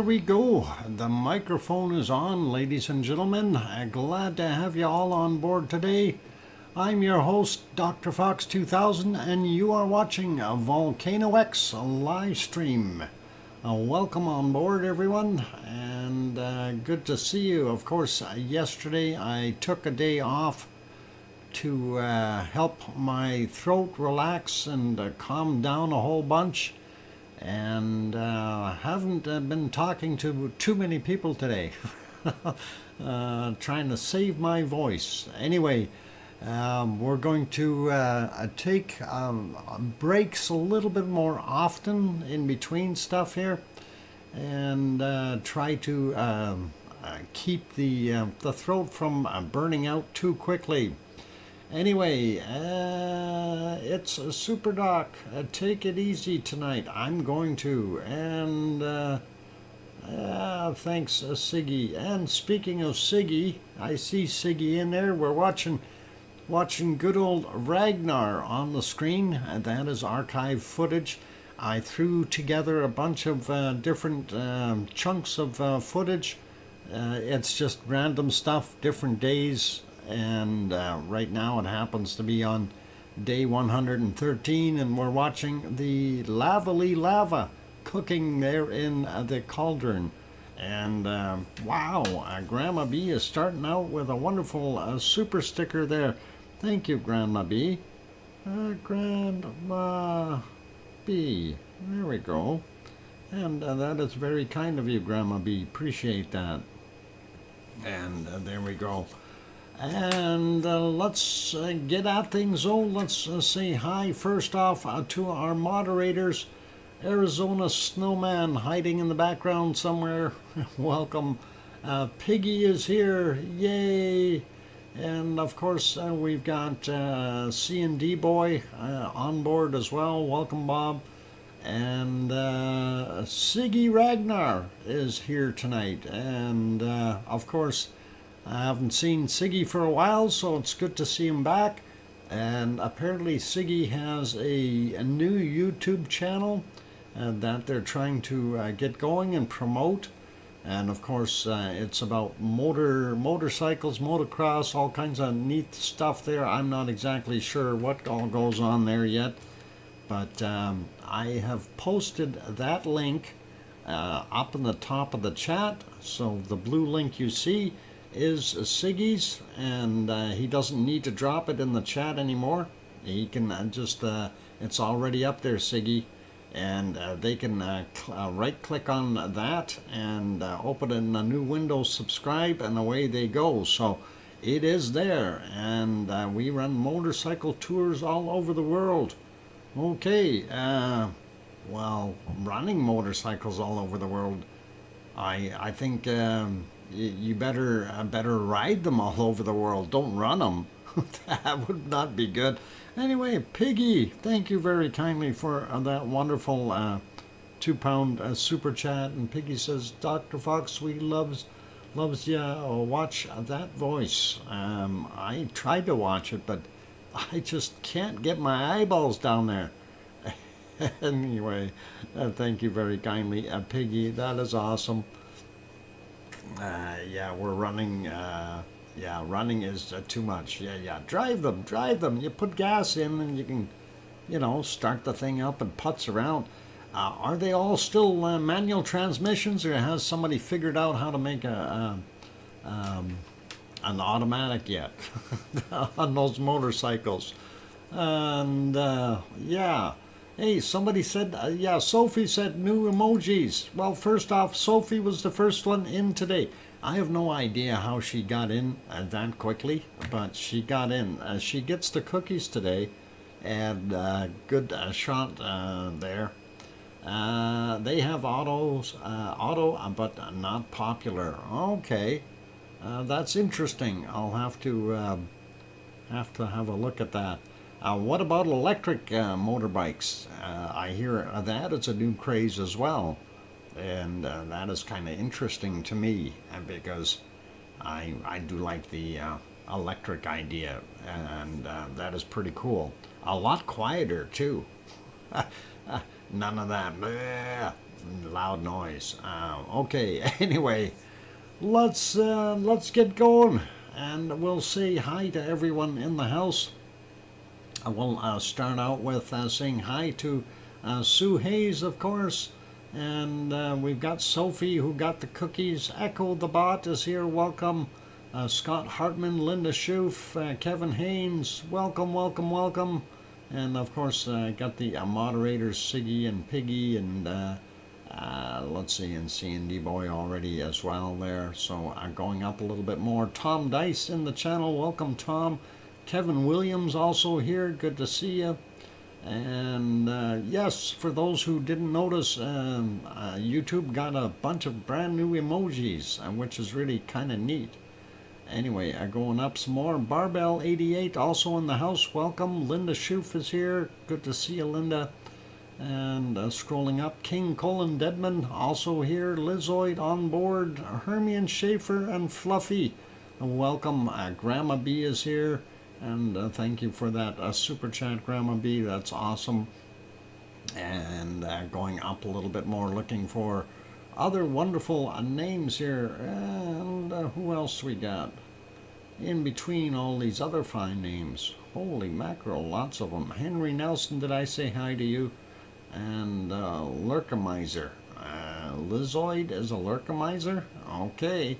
we go. The microphone is on, ladies and gentlemen. Glad to have you all on board today. I'm your host, DrFox2000, and you are watching a VolcanoX live stream. Welcome on board, everyone, and good to see you. Of course, yesterday I took a day off to help my throat relax and calm down a whole bunch. And haven't been talking to too many people today. Trying to save my voice. Anyway, we're going to take breaks a little bit more often in between stuff here, and try to keep the throat from burning out too quickly. Anyway, it's a Super Doc. Take it easy tonight. I'm going to. And thanks, Siggy. And speaking of Siggy, I see Siggy in there. We're watching good old Ragnar on the screen. That is archive footage. I threw together a bunch of different chunks of footage. It's just random stuff, different days. And right now it happens to be on day 113, and we're watching the lava cooking there in the cauldron. And wow, Grandma B is starting out with a wonderful super sticker there. Thank you, Grandma B. Grandma B. There we go. And that is very kind of you, Grandma B. Appreciate that. And there we go. And let's get at things. Let's say hi first off to our moderators. Arizona Snowman hiding in the background somewhere. Welcome. Piggy is here. Yay. And of course we've got C&D Boy on board as well. Welcome, Bob. And Siggy Ragnar is here tonight. And of course, I haven't seen Siggy for a while, so it's good to see him back. And apparently Siggy has a new YouTube channel that they're trying to get going and promote. And of course, it's about motorcycles, motocross, all kinds of neat stuff there. I'm not exactly sure what all goes on there yet, but I have posted that link up in the top of the chat. So the blue link you see is Siggy's, and he doesn't need to drop it in the chat anymore. He can just, it's already up there, Siggy, and they can right click on that and open it in a new window, subscribe, and away they go. So it is there, and we run motorcycle tours all over the world. Okay, well, running motorcycles all over the world, I think you better ride them all over the world. Don't run them. That would not be good. Anyway, Piggy, thank you very kindly for that wonderful £2 super chat. And Piggy says, Dr. Fox, we loves you. Oh, watch that voice. I tried to watch it, but I just can't get my eyeballs down there. Anyway, thank you very kindly, Piggy. That is awesome. Yeah, we're running. Yeah, running is too much. Yeah. Drive them. You put gas in and you can, start the thing up and putz around. Are they all still manual transmissions, or has somebody figured out how to make an automatic yet on those motorcycles? And yeah. Hey, somebody said, yeah, Sophie said new emojis. Well, first off, Sophie was the first one in today. I have no idea how she got in that quickly, but she got in. She gets the cookies today, and good shot there. They have auto, but not popular. Okay, that's interesting. I'll have to have a look at that. What about electric motorbikes? I hear that it's a new craze as well, and that is kind of interesting to me because I do like the electric idea, and that is pretty cool. A lot quieter too. None of that. Bleh, loud noise. Okay, anyway, let's get going, and we'll say hi to everyone in the house. I will start out with saying hi to Sue Hayes, of course, and we've got Sophie who got the cookies. Echo the Bot is here. Welcome. Scott Hartman, Linda Schoof, Kevin Haynes. Welcome, welcome, welcome. And of course, got the moderators Siggy and Piggy, and let's see, and C&D Boy already as well there. So going up a little bit more. Tom Dice in the channel. Welcome, Tom. Kevin Williams also here. Good to see you. And yes, for those who didn't notice, YouTube got a bunch of brand new emojis, which is really kind of neat. Anyway, going up some more. Barbell88 also in the house. Welcome. Linda Schoof is here. Good to see you, Linda. And scrolling up, King Colin Deadman also here. Lizoid on board. Hermione Schaefer and Fluffy. Welcome. Grandma B is here. And thank you for that super chat, Grandma B. That's awesome. And going up a little bit more, looking for other wonderful names here. And who else we got in between all these other fine names? Holy mackerel, lots of them. Henry Nelson, did I say hi to you? And Lurkemizer. Lizoid is a Lurkemizer? Okay.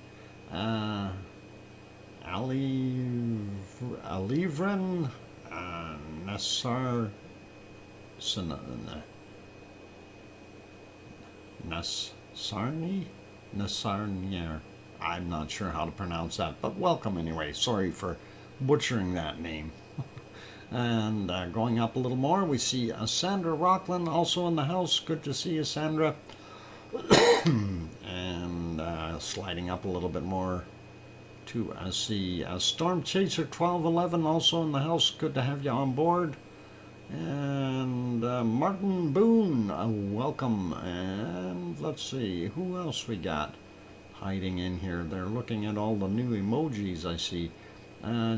Alivren, Nassar, Nassarnier. I'm not sure how to pronounce that, but welcome anyway. Sorry for butchering that name. And going up a little more, we see Sandra Rockland also in the house. Good to see you, Sandra. And sliding up a little bit more to see Storm Chaser 1211 also in the house. Good to have you on board. And Martin Boone, welcome. And let's see, who else we got hiding in here? They're looking at all the new emojis I see.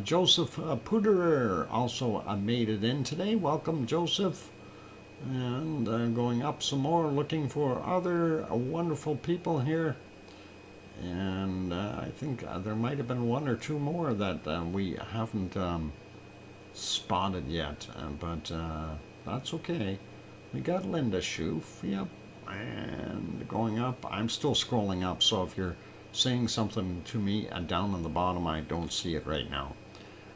Joseph Puderer also made it in today. Welcome, Joseph. And going up some more, looking for other wonderful people here. And I think there might have been one or two more that we haven't spotted yet, but that's okay. We got Linda Schoof, yep. And going up, I'm still scrolling up, so if you're saying something to me down on the bottom, I don't see it right now.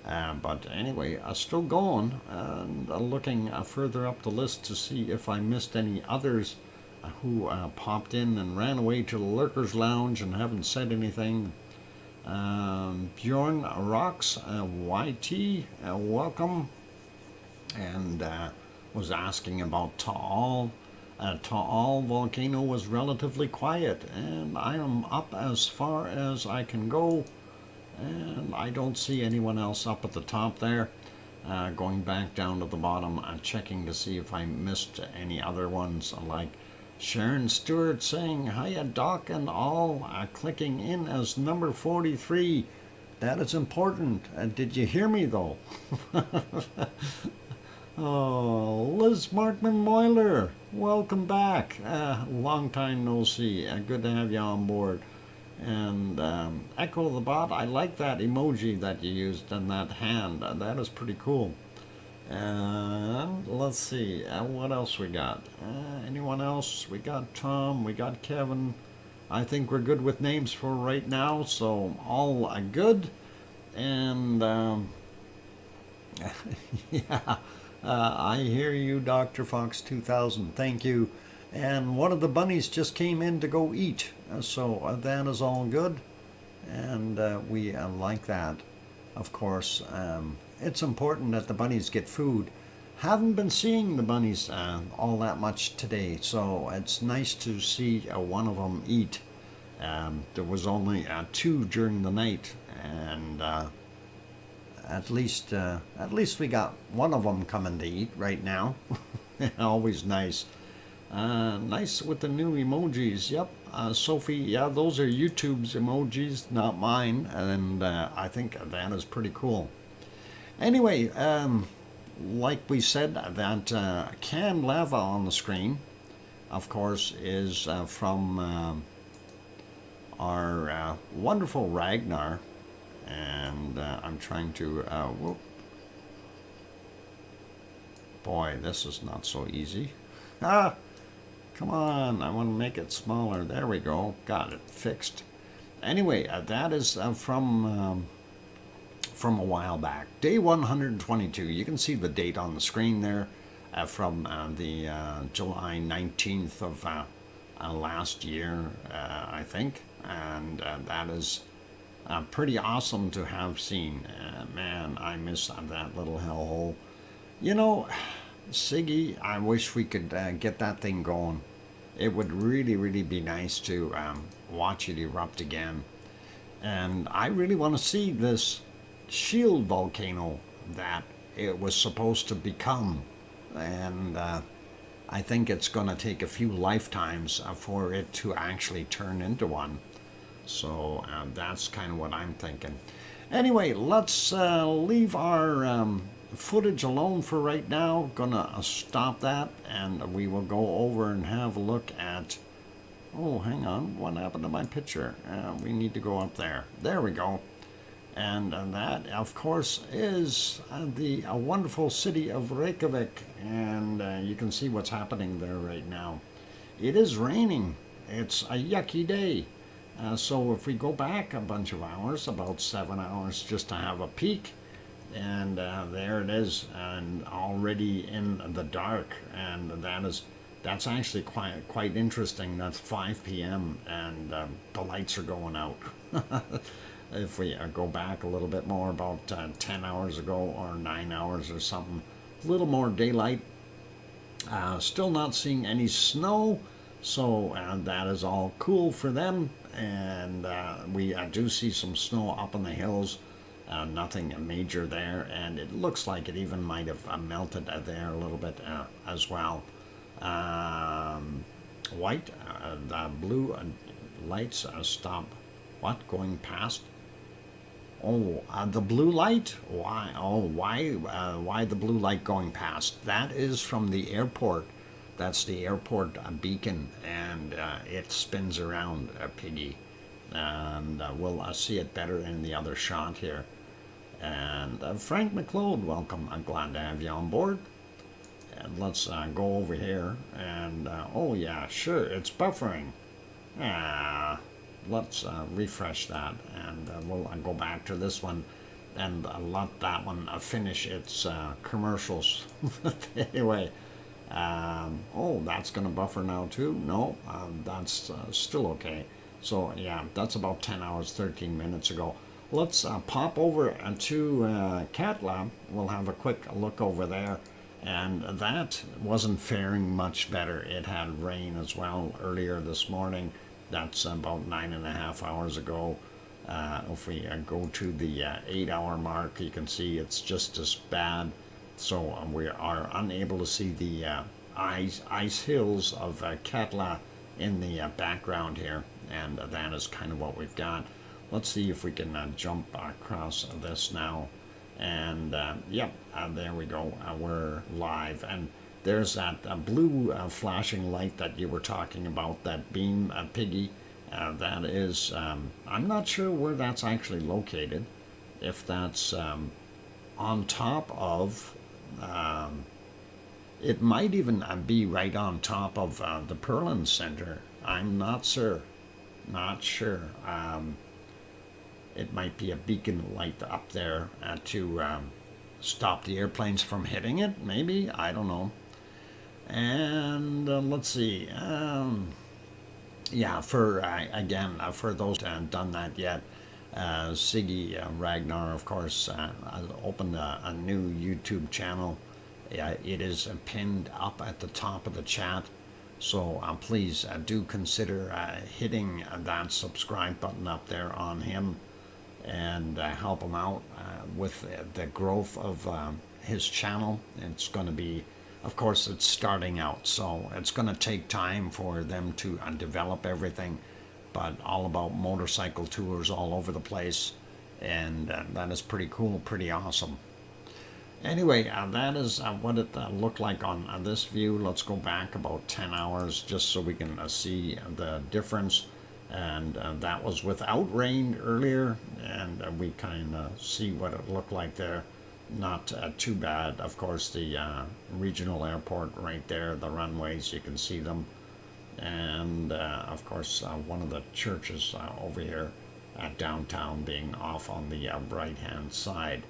But anyway, still going, and looking further up the list to see if I missed any others who popped in and ran away to the Lurkers Lounge and haven't said anything. Bjorn Rocks, YT, welcome, and was asking about Taal. Taal volcano was relatively quiet, and I am up as far as I can go, and I don't see anyone else up at the top there. Going back down to the bottom, checking to see if I missed any other ones, like Sharon Stewart saying, hiya Doc and all, clicking in as number 43. That is important. Did you hear me though? Oh, Liz Markman Moyler, welcome back. Long time no see. Good to have you on board. And Echo the Bot, I like that emoji that you used in that hand. That is pretty cool. And let's see, what else we got? Anyone else? We got Tom, we got Kevin. I think we're good with names for right now, so all good. And yeah, I hear you, DrFox2000. Thank you. And one of the bunnies just came in to go eat, so that is all good. And we like that, of course. It's important that the bunnies get food. Haven't been seeing the bunnies all that much today, so it's nice to see one of them eat. There was only 2 during the night, and at least we got one of them coming to eat right now. Always nice. Nice with the new emojis. Yep. Sophie, yeah, those are YouTube's emojis, not mine, and I think that is pretty cool. Anyway, like we said, that canned lava on the screen, of course, is from our wonderful Ragnar. And I'm trying to, whoop. Boy, this is not so easy. Ah, come on, I want to make it smaller. There we go, got it fixed. Anyway, that is from a while back. Day 122, you can see the date on the screen there from the July 19th of last year, I think. And that is pretty awesome to have seen. Man, I miss that little hellhole. You know, Siggy, I wish we could get that thing going. It would really, really be nice to watch it erupt again. And I really want to see this shield volcano that it was supposed to become. And I think it's going to take a few lifetimes for it to actually turn into one. So that's kind of what I'm thinking. Anyway, let's leave our footage alone for right now. Gonna stop that, and we will go over and have a look at... Oh, hang on. What happened to my picture? We need to go up there. There we go. And that, of course, is the wonderful city of Reykjavik. And you can see what's happening there right now. It is raining. It's a yucky day. So if we go back a bunch of hours, about 7 hours, just to have a peek, and there it is, and already in the dark, and that's actually quite interesting. That's 5 p.m. and the lights are going out. If we go back a little bit more, about 10 hours ago or 9 hours or something, a little more daylight. Still not seeing any snow, so that is all cool for them. And we do see some snow up in the hills. Nothing major there, and it looks like it even might have melted there a little bit as well. White, the blue lights stop. What? Going past? Oh, the blue light? Why? Oh, why the blue light going past? That is from the airport. That's the airport beacon, and it spins around, Piggy. And we'll see it better in the other shot here. And Frank McLeod, welcome. I'm glad to have you on board. And let's go over here. And, oh yeah, sure, it's buffering. Let's refresh that. And we'll go back to this one and let that one finish its commercials. Anyway, oh, that's going to buffer now too? No, that's still okay. So, yeah, that's about 10 hours, 13 minutes ago. Let's pop over to Cat Lab. We'll have a quick look over there. And that wasn't faring much better. It had rain as well earlier this morning. That's about 9.5 hours ago. If we go to the 8-hour mark, you can see it's just as bad. So we are unable to see the ice hills of Katla in the background here. And that is kind of what we've got. Let's see if we can jump across this now. And yep, there we go. We're live. And there's that blue flashing light that you were talking about, that beam, Piggy. That is, I'm not sure where that's actually located. If that's on top of, it might even be right on top of the Perlin Center. I'm not sure. Not sure. It might be a beacon light up there to stop the airplanes from hitting it, maybe. I don't know. And let's see. Yeah, for again, for those who haven't done that yet, Siggy Ragnar, of course, opened a new YouTube channel. It is pinned up at the top of the chat. So please do consider hitting that subscribe button up there on him, and help him out with the growth of his channel. It's going to be, of course, it's starting out, so it's going to take time for them to develop everything, but all about motorcycle tours all over the place, and that is pretty cool, pretty awesome. Anyway, that is what it looked like on this view. Let's go back about 10 hours just so we can see the difference. And that was without rain earlier, and we kind of see what it looked like there. Not too bad. Of course, the regional airport right there, the runways, you can see them. And of course, one of the churches over here at downtown being off on the right-hand side.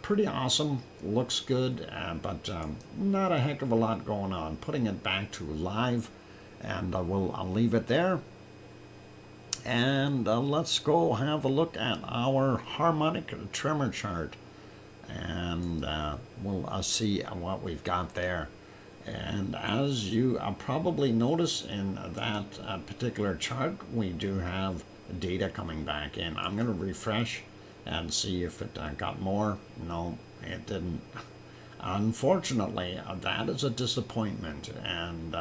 Pretty awesome, looks good, but not a heck of a lot going on. Putting it back to live, and I'll leave it there. And let's go have a look at our harmonic tremor chart, and we'll see what we've got there. And as you probably notice in that particular chart, we do have data coming back in. I'm going to refresh and see if it got more. No, it didn't. Unfortunately, that is a disappointment, and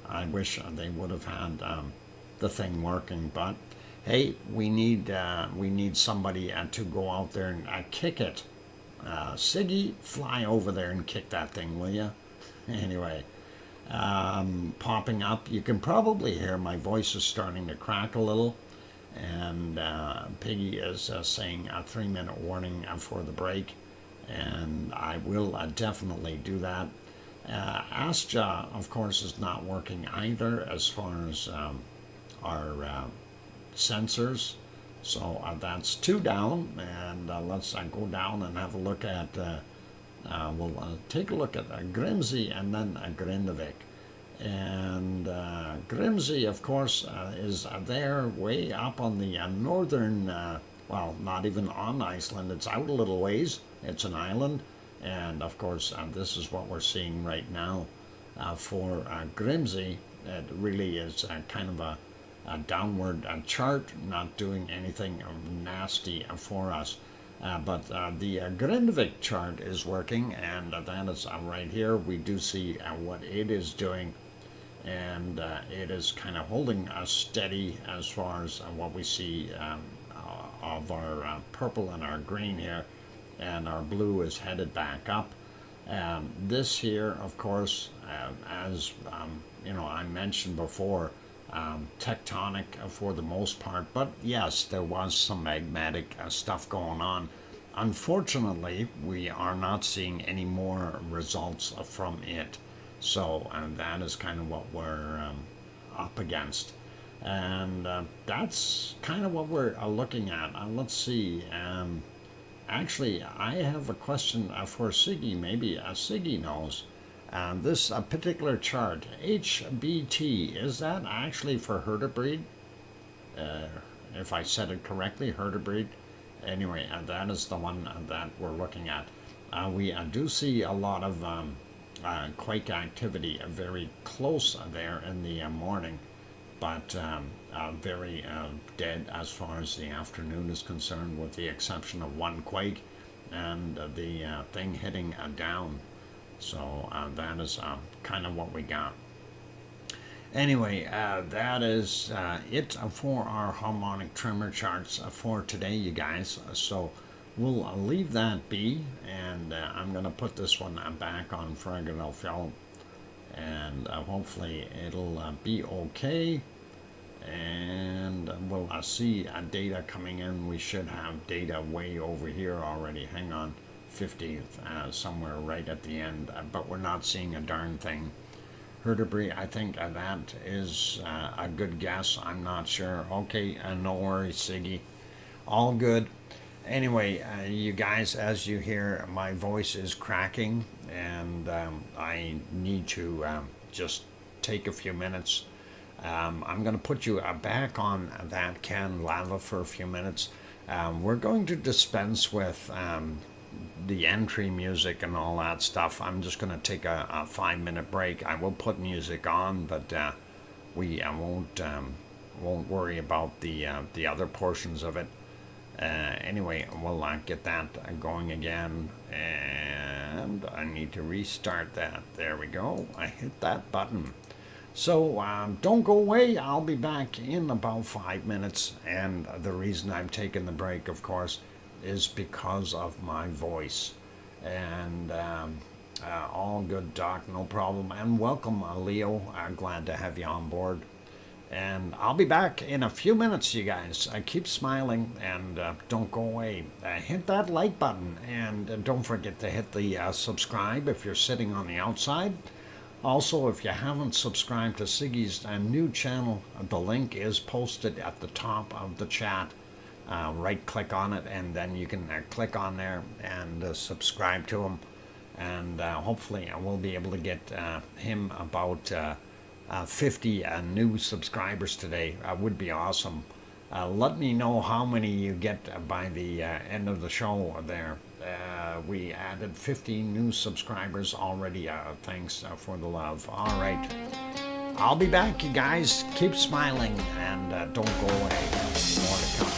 I wish they would have had the thing working. But hey, we need somebody to go out there and kick it. Siggy, fly over there and kick that thing, will you? Anyway, popping up. You can probably hear my voice is starting to crack a little. And Piggy is saying a 3-minute warning for the break, and I will definitely do that. Astja, of course, is not working either as far as our sensors, so that's 2 down. And let's go down and have a look at we'll take a look at Grimsey and then Grindavik. And Grimsey, of course, is there way up on the northern, well, not even on Iceland, it's out a little ways, it's an island. And of course, this is what we're seeing right now for Grimsey. It really is kind of a downward chart, not doing anything nasty for us. But the Grindavik chart is working, and that is right here. We do see what it is doing, and it is kind of holding us steady as far as what we see of our purple and our green here, and our blue is headed back up. This here, of course, as I mentioned before, tectonic for the most part, but yes, there was some magmatic stuff going on. Unfortunately, we are not seeing any more results from it, so that is kind of what we're up against, and that's kind of what we're looking at. Let's see, actually I have a question for Siggy. Maybe Siggy knows. This particular chart, HBT, is that actually for Hertebreed? If I said it correctly, Hertebreed. Anyway, that is the one that we're looking at. We do see a lot of quake activity very close there in the morning, but very dead as far as the afternoon is concerned, with the exception of one quake and the thing hitting down. So that is kind of what we got. Anyway, that is it for our harmonic tremor charts for today, you guys. So we'll leave that be, and I'm going to put this one back on Fragadel, and hopefully it'll be okay. And we'll see data coming in. We should have data way over here already. Hang on. 50th, somewhere right at the end, but we're not seeing a darn thing. Hertebreed, I think that is a good guess. I'm not sure. Okay, no worries, Siggy. All good. Anyway, you guys, as you hear, my voice is cracking, and I need to just take a few minutes. I'm going to put you back on that canned lava for a few minutes. We're going to dispense with the entry music and all that stuff. I'm just going to take a 5-minute break. I will put music on, but we won't worry about the other portions of it. Anyway, we'll get that going again, and I need to restart that. There we go. I hit that button. So don't go away. I'll be back in about 5 minutes, and the reason I'm taking the break, of course, is because of my voice. And all good, Doc, no problem. And welcome, Leo. Glad to have you on board. And I'll be back in a few minutes, you guys. Keep smiling and don't go away. Hit that like button and don't forget to hit the subscribe if you're sitting on the outside. Also, if you haven't subscribed to Siggy's new channel, the link is posted at the top of the chat. Right click on it and then you can click on there and subscribe to him. And hopefully we'll be able to get him about 50 new subscribers today. Would be awesome. Let me know how many you get by the end of the show there. We added 50 new subscribers already. Thanks for the love. All right. I'll be back, you guys. Keep smiling and don't go away. More to come.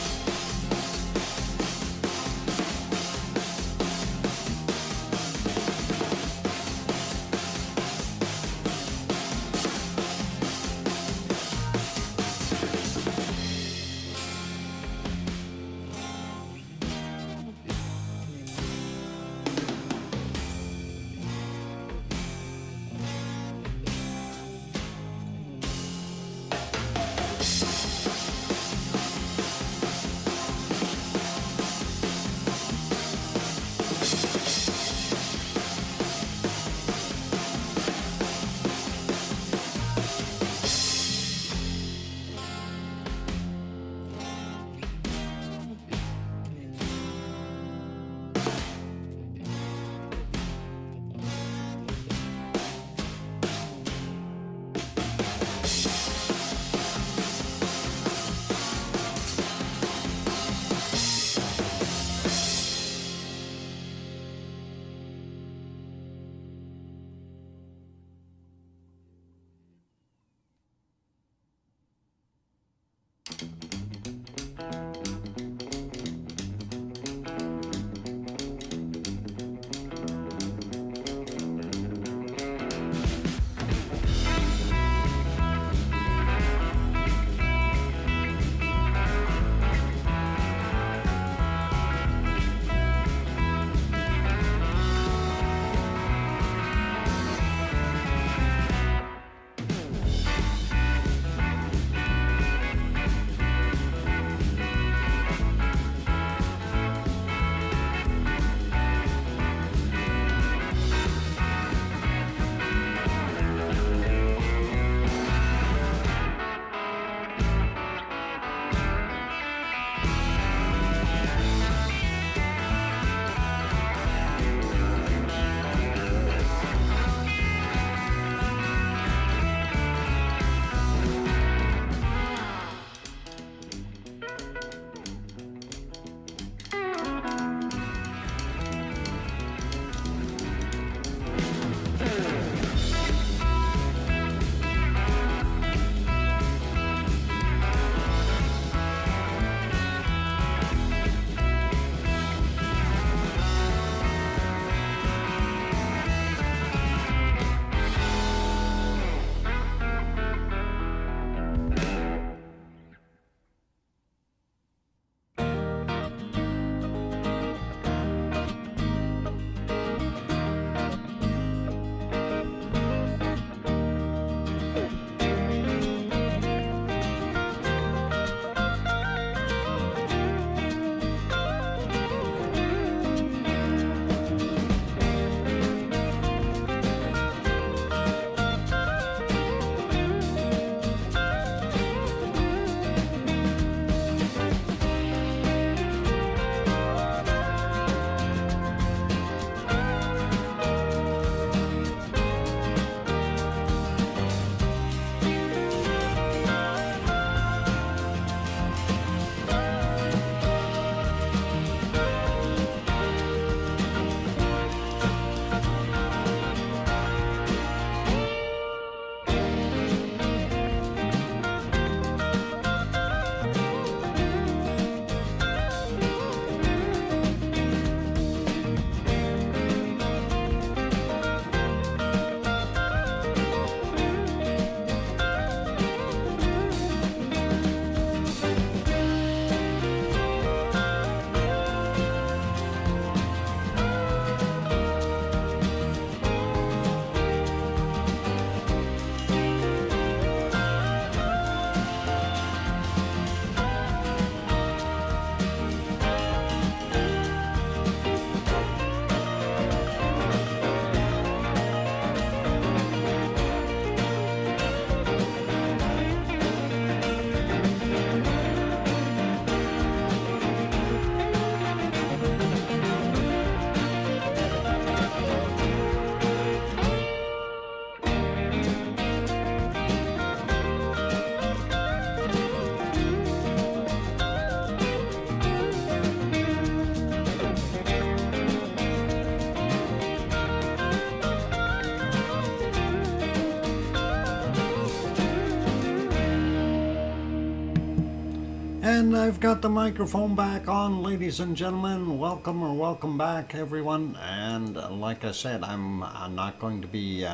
And I've got the microphone back on, ladies and gentlemen. Welcome or welcome back, everyone. And like I said, I'm not going to be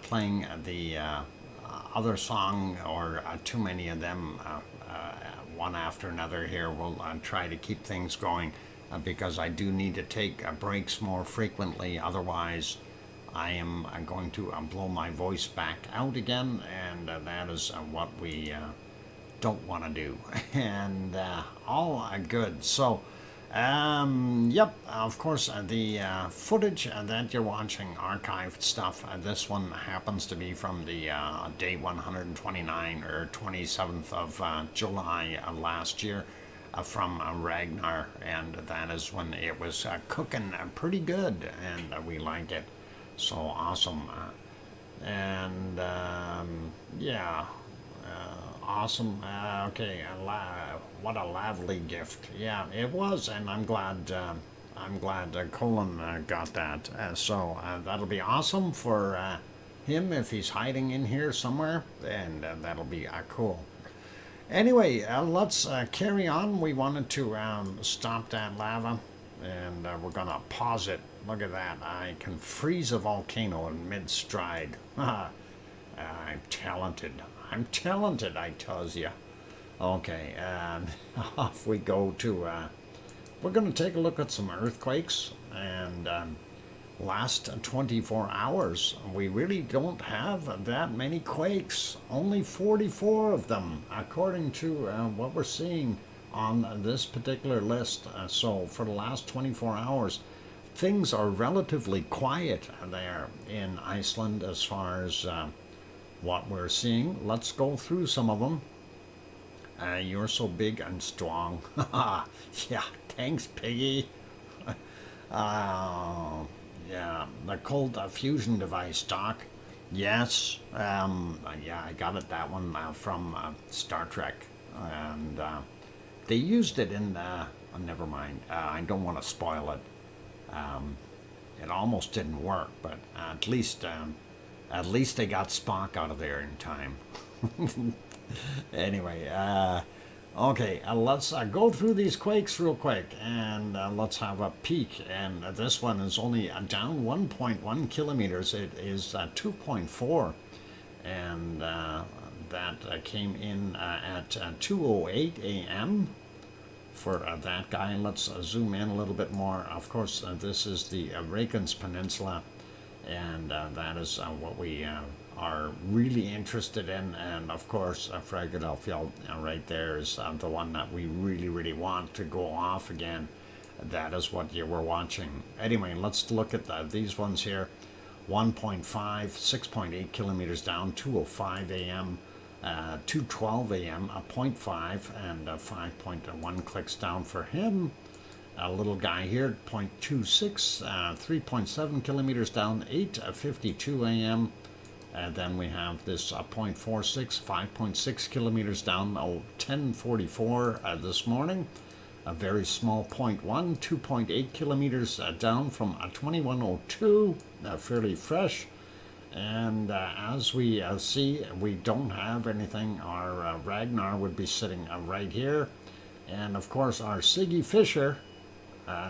playing the other song or too many of them one after another here. We'll try to keep things going because I do need to take breaks more frequently. Otherwise, I am going to blow my voice back out again, and that is what we don't want to do. And all good. So, yep, of course, the footage that you're watching, archived stuff, this one happens to be from the day 129 or 27th of July last year from Ragnar, and that is when it was cooking pretty good, and we like it. So awesome. And yeah. Awesome. Okay. What a lovely gift. Yeah, it was, and I'm glad. Colin got that. So that'll be awesome for him if he's hiding in here somewhere, and that'll be cool. Anyway, let's carry on. We wanted to stop that lava, and we're gonna pause it. Look at that. I can freeze a volcano in mid-stride. I'm talented. I'm talented, I tells you. Okay, off we go to, we're going to take a look at some earthquakes, and last 24 hours, we really don't have that many quakes, only 44 of them, according to what we're seeing on this particular list. So for the last 24 hours, things are relatively quiet there in Iceland as far as what we're seeing. Let's go through some of them. You're so big and strong. Yeah, thanks, Piggy. Yeah, the cold fusion device, Doc. Yes, yeah, I got it, that one from Star Trek. And they used it in, oh, never mind, I don't want to spoil it. It almost didn't work, but at least they got Spock out of there in time. Anyway, okay, let's go through these quakes real quick, and let's have a peek. And this one is only down 1.1 kilometers. It is 2.4, and that came in at 2:08 a.m. for that guy. Let's zoom in a little bit more. Of course, this is the Reykjanes Peninsula, and that is what we are really interested in. And of course, Philadelphia right there is the one that we really want to go off again. That is what you were watching. Anyway, let's look at these ones here. 1.5, 6.8 kilometers down, 2:05 a.m., 2:12 a.m., 0.5, and 5.1 clicks down for him. A little guy here, 0.26, 3.7 kilometers down, 8:52 a.m. And then we have this 0.46, 5.6 kilometers down, 10:44 this morning. A very small 0.1, 2.8 kilometers down from 21:02, fairly fresh. And as we see, we don't have anything. Our Ragnar would be sitting right here. And of course, our Siggy Fisher,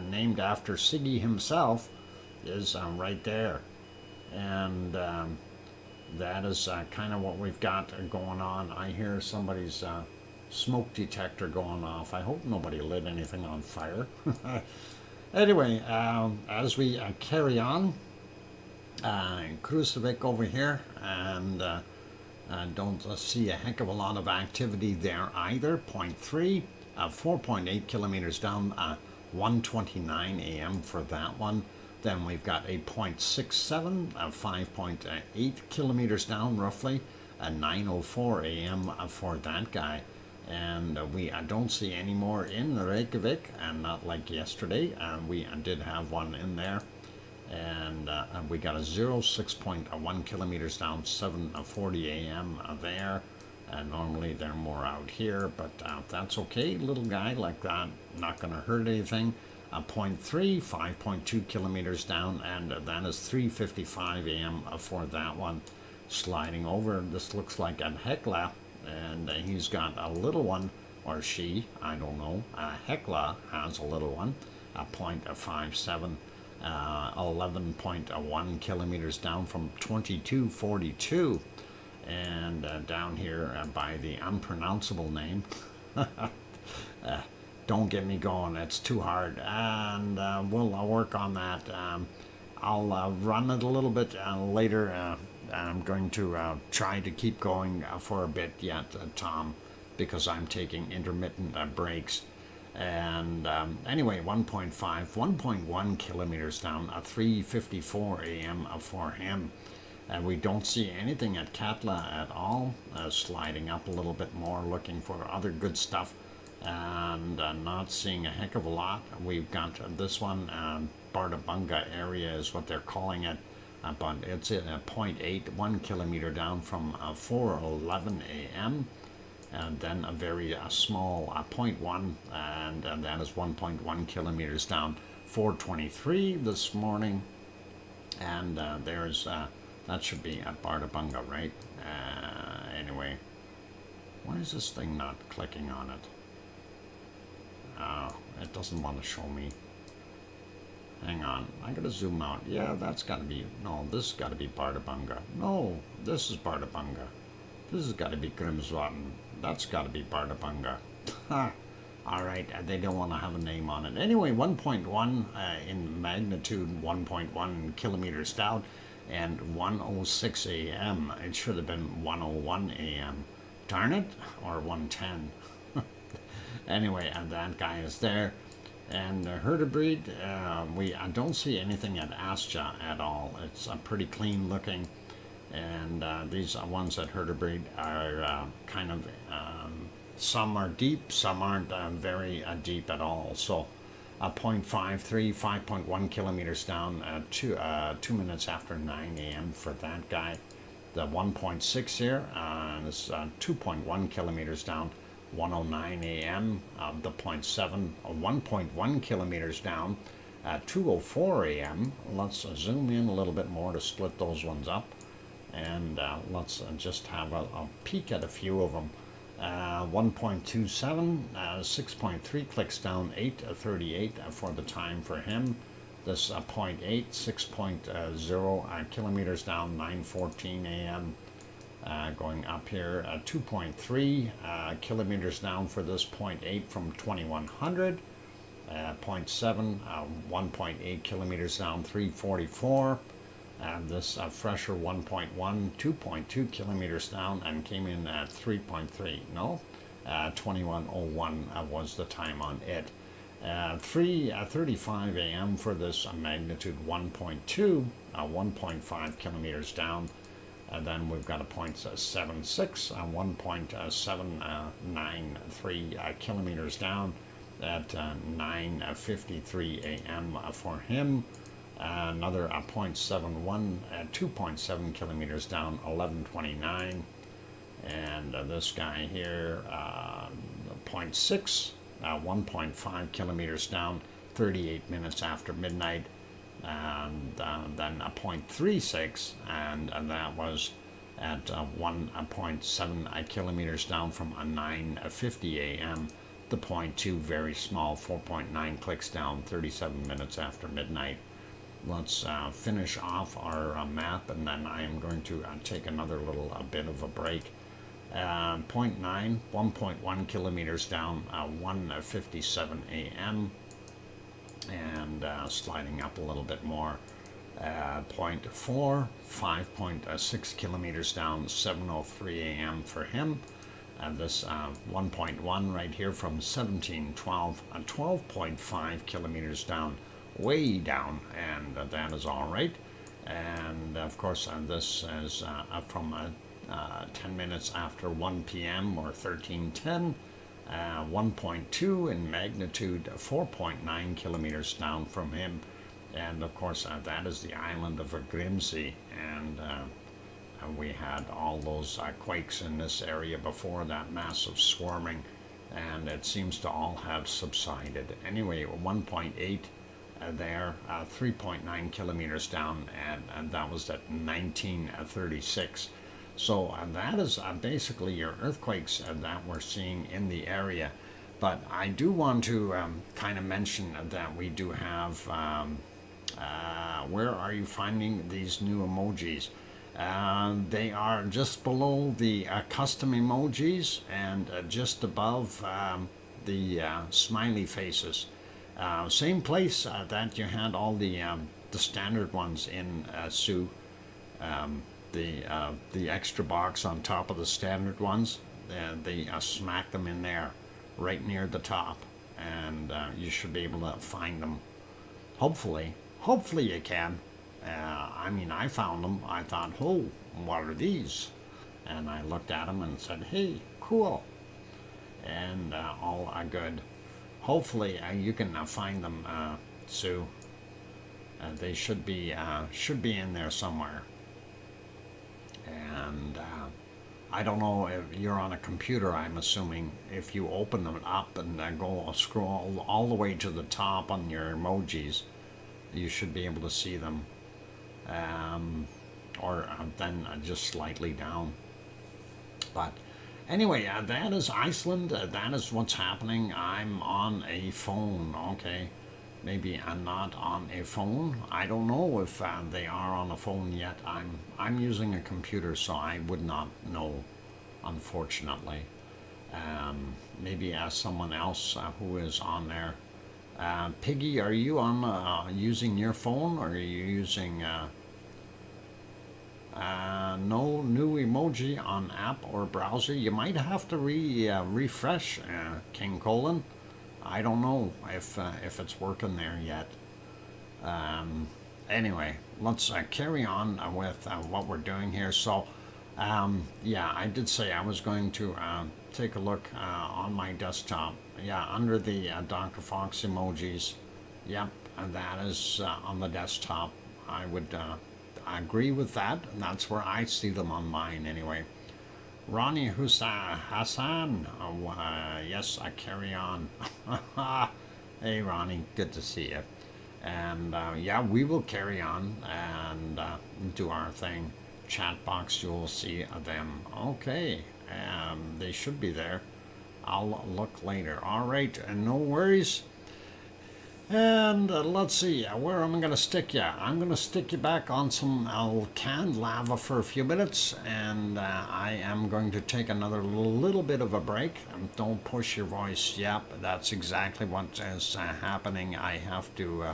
named after Siggy himself, is right there. And that is kind of what we've got going on. I hear somebody's smoke detector going off. I hope nobody lit anything on fire. Anyway, as we carry on, Krusevik over here, and don't see a heck of a lot of activity there either. 0.3, 4.8 kilometers down, 1:29 a.m. for that one. Then we've got a 0.67, 5.8 kilometers down roughly, 9:04 a.m. For that guy. And we don't see any more in Reykjavik, and not like yesterday. We did have one in there. And we got a 6.1 kilometers down, 7:40 a.m. There. Normally they're more out here, but that's okay. Little guy like that, not going to hurt anything. 0.3, 5.2 kilometers down, and that is 3:55 a.m. For that one. Sliding over, this looks like a Hekla, and he's got a little one, or she, I don't know. Hecla has a little one, a 0.57, 11.1 kilometers down from 2242. And down here by the unpronounceable name, don't get me going, it's too hard. And we'll work on that. I'll run it a little bit later. I'm going to try to keep going for a bit yet, Tom, because I'm taking intermittent breaks. And anyway, 1.1 kilometers down, 3:54 a.m. For him. And we don't see anything at Katla at all. Sliding up a little bit more, looking for other good stuff, and not seeing a heck of a lot. We've got this one, Bardabunga area is what they're calling it, but it's at 0.8, 1 kilometer down from 4:11 a.m. And then a very small 0.1, and that is 1.1 kilometers down, 4:23 this morning. And there's that should be at Bardabunga, right? Anyway, why is this thing not clicking on it? It doesn't want to show me. Hang on, I gotta zoom out. Yeah, that's gotta be, no, this has gotta be Bardabunga. No, this is Bardabunga. This has gotta be Grimsvatn. That's gotta be Bardabunga. Alright, they don't want to have a name on it. Anyway, 1.1 in magnitude, 1.1 kilometers down, and 1:06 a.m. It should have been 1:01 a.m. Darn it, or 1:10. Anyway, that guy is there. And Hertebreed, I don't see anything at Astja at all. It's pretty clean looking. And these ones at Hertebreed are kind of, some are deep, some aren't very deep at all. So 0.53, 5.1 kilometers down, 2 minutes after 9 a.m. for that guy. The 1.6 here is 2.1 kilometers down, 1:09 a.m. The 0.7, 1.1 kilometers down, 2:04 a.m. Let's zoom in a little bit more to split those ones up. And let's just have a peek at a few of them. 1.27, 6.3 clicks down, 8:38 for the time for him. This 0.8, 6.0 kilometers down, 9:14 a.m. Going up here, 2.3 kilometers down for this 0.8 from 2100. 0.7, 1.8 kilometers down, 3:44. This fresher 1.1, 2.2 kilometers down, and came in at 3.3. No, 21:01 was the time on it. 3:35 a.m. for this magnitude 1.2, 1.5 kilometers down. And then we've got a 0.76, 1.793 kilometers down at 9:53 a.m. For him. Another 0.71, 2.7 kilometers down, 11:29. And this guy here, 0.6, 1.5 kilometers down, 38 minutes after midnight. And then a 0.36, and that was at 1.7 kilometers down from 9:50 a.m. The 0.2, very small, 4.9 clicks down, 37 minutes after midnight. Let's finish off our map, and then I am going to take another little bit of a break. 0.9, 1.1 kilometers down, 1:57 a.m. And sliding up a little bit more. 0.4, 5.6 kilometers down, 7:03 a.m. for him. This 1.1 right here from 1712, 12.5 kilometers down, way down, and that is all right. And of course, this is from 10 minutes after 1 p.m. or 13:10. 1.2 in magnitude, 4.9 kilometers down from him. And of course, that is the island of Grimsey. And we had all those quakes in this area before that massive swarming, and it seems to all have subsided. Anyway, 1.8 there, 3.9 kilometers down, and that was at 1936. So that is basically your earthquakes that we're seeing in the area. But I do want to kind of mention that we do have, where are you finding these new emojis? They are just below the custom emojis and just above the smiley faces. Same place that you had all the standard ones in, Sue. The extra box on top of the standard ones, they smack them in there, right near the top, and you should be able to find them. Hopefully you can. I mean, I found them. I thought, oh, what are these? And I looked at them and said, hey, cool, and all are good. Hopefully you can find them, Sue. They should be in there somewhere. And I don't know if you're on a computer. I'm assuming if you open them up and go scroll all the way to the top on your emojis, you should be able to see them. Or then just slightly down. But anyway, that is Iceland. That is what's happening. I'm on a phone. Okay. Maybe I'm not on a phone. I don't know if they are on a phone yet. I'm using a computer, so I would not know, unfortunately. Maybe ask someone else who is on there. Piggy, are you on using your phone, or are you using no new emoji on app or browser? You might have to refresh, King Colin. I don't know if it's working there yet. Anyway, let's carry on with what we're doing here. So, yeah, I did say I was going to take a look on my desktop. Yeah, under the Dr. Fox emojis. Yep, and that is on the desktop. I would agree with that, and that's where I see them on mine anyway. Ronnie Hassan, yes, I carry on. Hey, Ronnie, good to see you. And yeah, we will carry on and do our thing. Chat box, you'll see them. Okay, they should be there. I'll look later. All right, no worries. And let's see, where am I going to stick you? I'm going to stick you back on some canned lava for a few minutes, and I am going to take another little bit of a break. Don't push your voice. Yep, that's exactly what is happening. I have to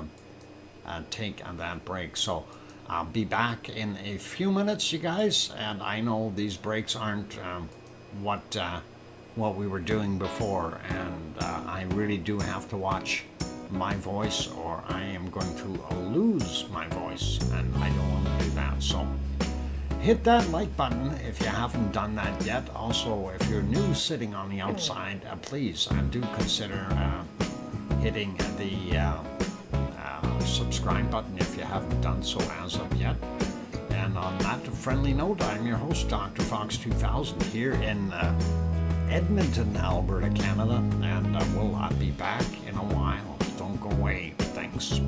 take that break. So I'll be back in a few minutes, you guys. And I know these breaks aren't what we were doing before, and I really do have to watch my voice, or I am going to lose my voice, and I don't want to do that. So hit that like button if you haven't done that yet. Also, if you're new sitting on the outside, please do consider hitting the subscribe button if you haven't done so as of yet. And on that friendly note, I'm your host, DrFox2000, here in Edmonton, Alberta, Canada, and we'll be back in a while. Don't go away. Thanks.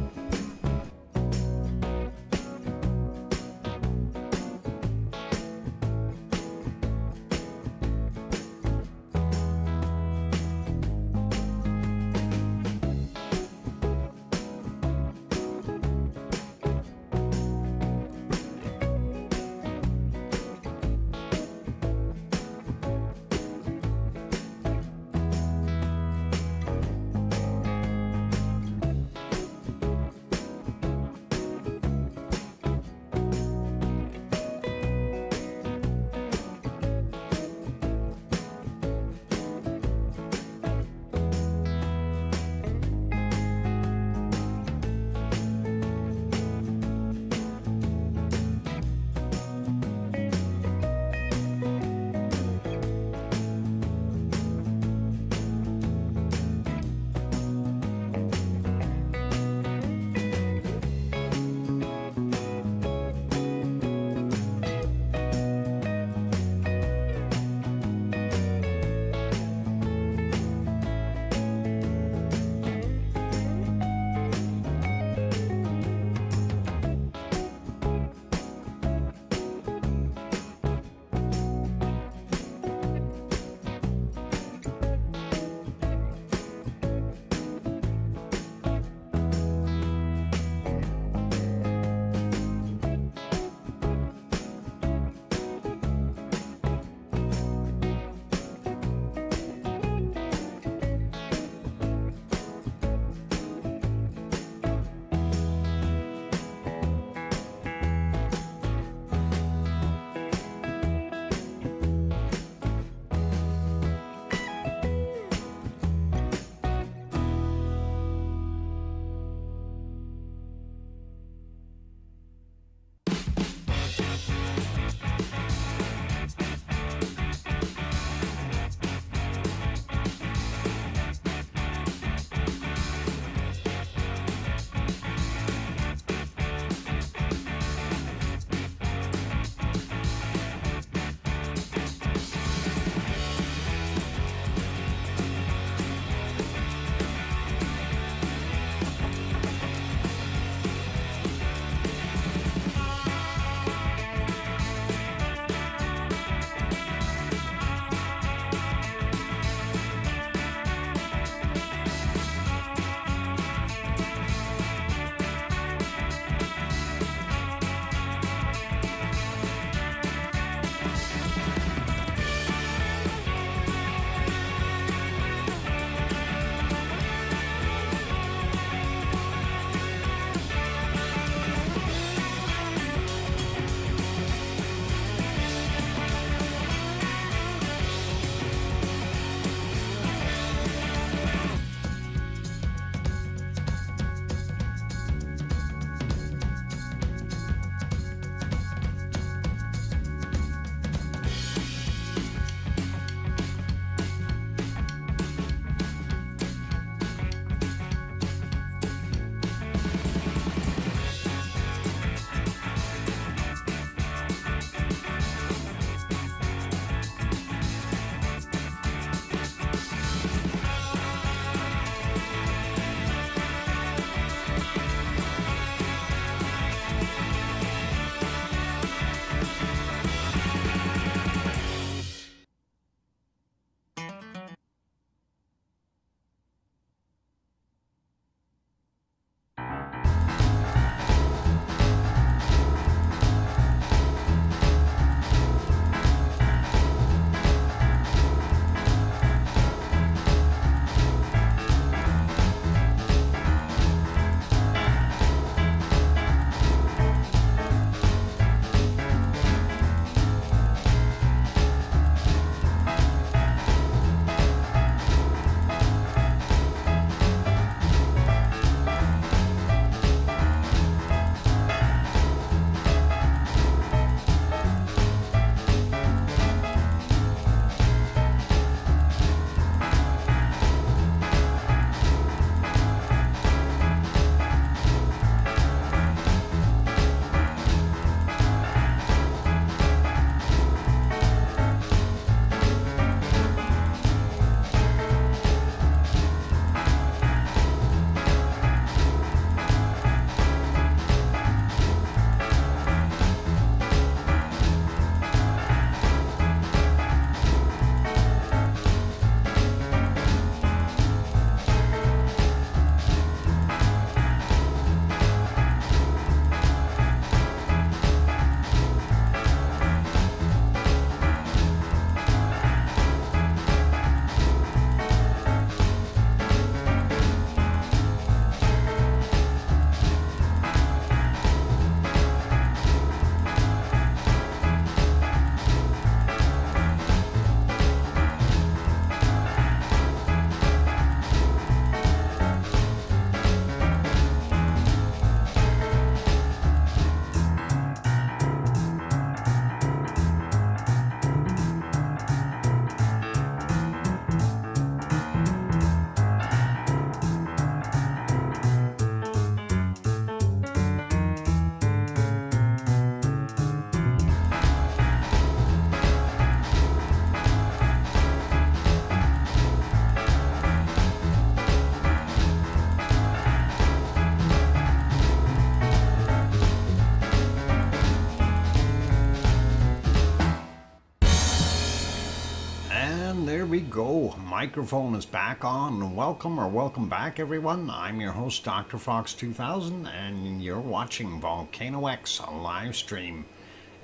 And there we go. Microphone is back on. Welcome back, everyone. I'm your host, DrFox2000, and you're watching VolcanoX, a live stream.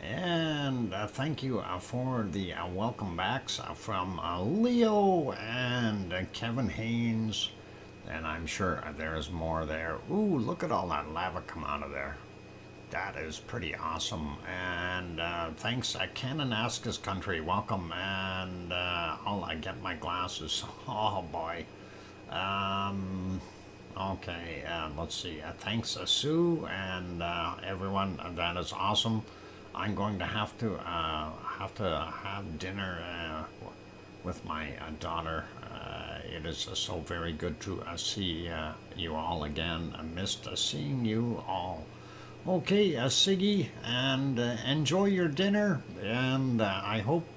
And thank you for the welcome backs from Leo and Kevin Haynes. And I'm sure there's more there. Ooh, look at all that lava come out of there. That is pretty awesome. And thanks, Canarias country. Welcome. And I'll get my glasses. Oh boy. Okay. Let's see. Thanks, Sue, and everyone. That is awesome. I'm going to have dinner with my daughter. It is so very good to see you all again. I missed seeing you all. Okay, Siggy, and enjoy your dinner, and I hope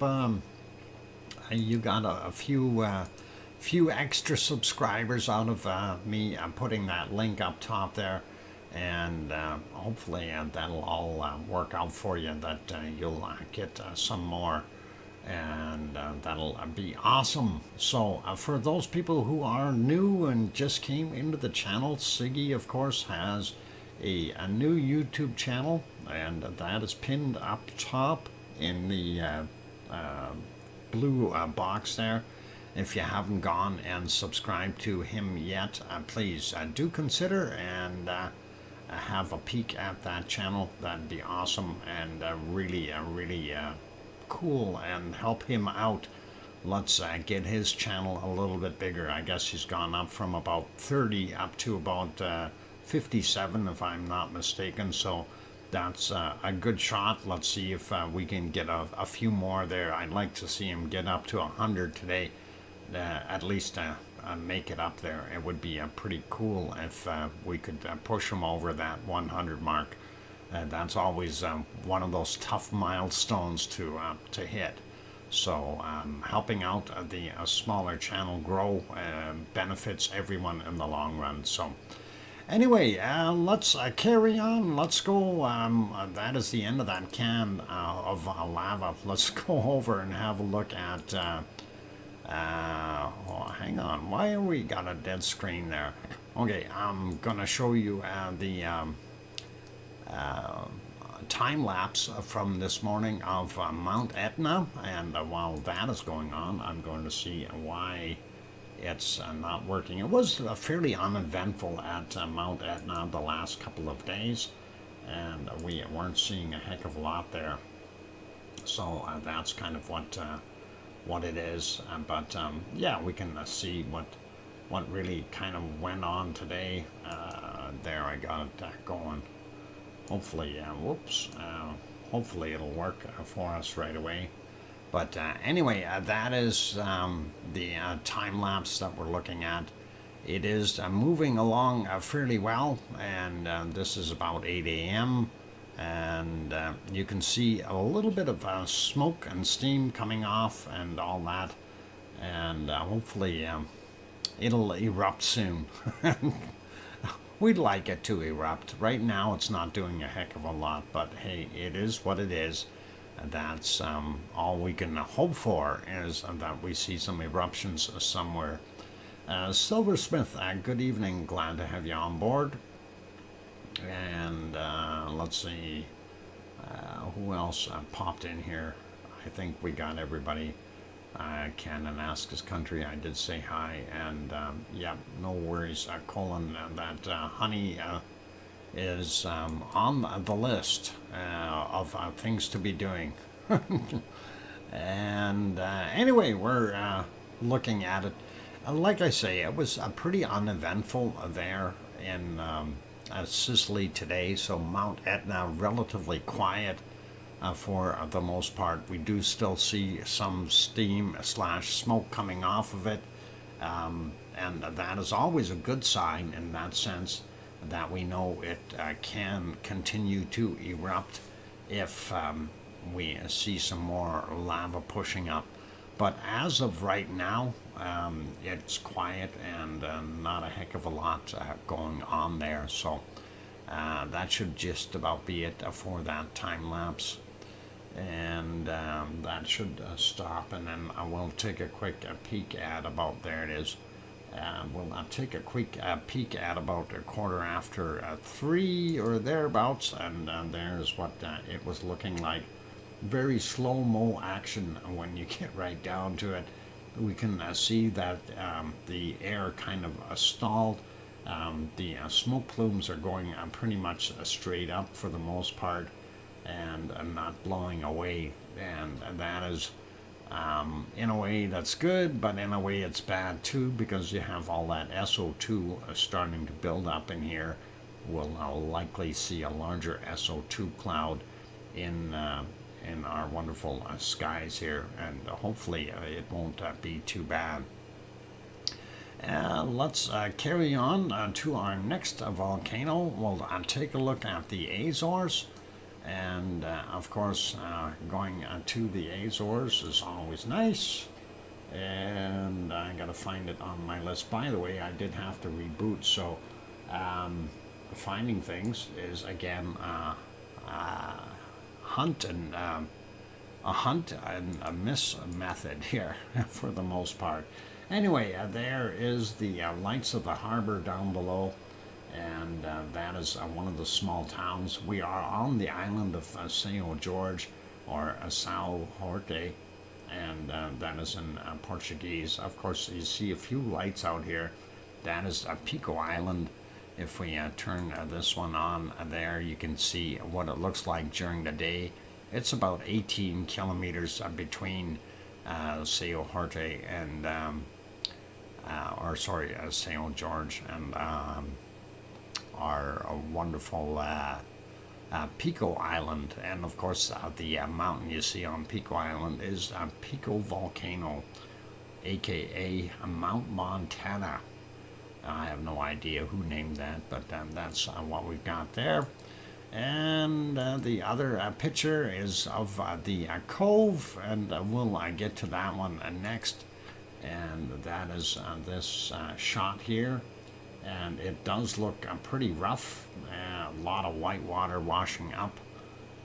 you got a few extra subscribers out of me putting that link up top there, and hopefully that'll all work out for you, that you'll get some more, and that'll be awesome. So for those people who are new and just came into the channel, Siggy, of course, has a new YouTube channel, and that is pinned up top in the blue box there. If you haven't gone and subscribed to him yet, please do consider and have a peek at that channel. That'd be awesome, and really cool, and help him out. Let's get his channel a little bit bigger. I guess he's gone up from about 30 up to about 57, if I'm not mistaken, so that's a good shot. Let's see if we can get a few more there. I'd like to see him get up to 100 today, at least make it up there. It would be pretty cool if we could push him over that 100 mark. That's always one of those tough milestones to hit. So helping out the smaller channel grow benefits everyone in the long run. So anyway, let's carry on. Let's go. That is the end of that can of lava. Let's go over and have a look at... oh, hang on. Why have we got a dead screen there? Okay, I'm going to show you the time-lapse from this morning of Mount Etna. And while that is going on, I'm going to see why it's not working. It was fairly uneventful at Mount Etna the last couple of days, and we weren't seeing a heck of a lot there. So that's kind of what it is. But yeah, we can see what really kind of went on today. There, I got it going. Hopefully, hopefully it'll work for us right away. But anyway, that is the time lapse that we're looking at. It is moving along fairly well, and this is about 8 a.m. And you can see a little bit of smoke and steam coming off and all that. And hopefully it'll erupt soon. We'd like it to erupt. Right now it's not doing a heck of a lot, but hey, it is what it is. That's all we can hope for, is that we see some eruptions somewhere. Silversmith, good evening. Glad to have you on board. And let's see who else popped in here. I think we got everybody. Canarias country, I did say hi. And yeah, no worries. Colin, that honey is on the list of things to be doing. And anyway, we're looking at it. Like I say, it was pretty uneventful there in Sicily today. So Mount Etna, relatively quiet for the most part. We do still see some steam / smoke coming off of it. And that is always a good sign in that sense, that we know it can continue to erupt if we see some more lava pushing up. But as of right now, it's quiet and not a heck of a lot going on there. So that should just about be it for that time lapse. and that should stop, and then I will take a quick peek at about, there it is. We'll take a quick peek at about 3:15 or thereabouts, and there's what it was looking like. Very slow-mo action when you get right down to it. We can see that the air kind of stalled. The smoke plumes are going pretty much straight up for the most part, and not blowing away, and that is in a way that's good, but in a way it's bad too, because you have all that SO2 starting to build up in here. We'll likely see a larger SO2 cloud in our wonderful skies here, and hopefully it won't be too bad. Let's carry on to our next volcano. We'll take a look at the Azores. And of course, going to the Azores is always nice. And I gotta find it on my list. By the way, I did have to reboot, so finding things is again hunt and a miss method here for the most part. Anyway, there is the lights of the harbor down below, and that is one of the small towns. We are on the island of São Jorge, or São Jorge, and that is in Portuguese. Of course, you see a few lights out here. That is Pico Island. If we turn this one on there, you can see what it looks like during the day. It's about 18 kilometers between São Jorge and São Jorge and our wonderful Pico Island. And of course, the mountain you see on Pico Island is Pico Volcano, aka Mount Montana. I have no idea who named that, but that's what we've got there. And the other picture is of the cove, and we'll get to that one next. And that is this shot here, and it does look pretty rough. A lot of white water washing up,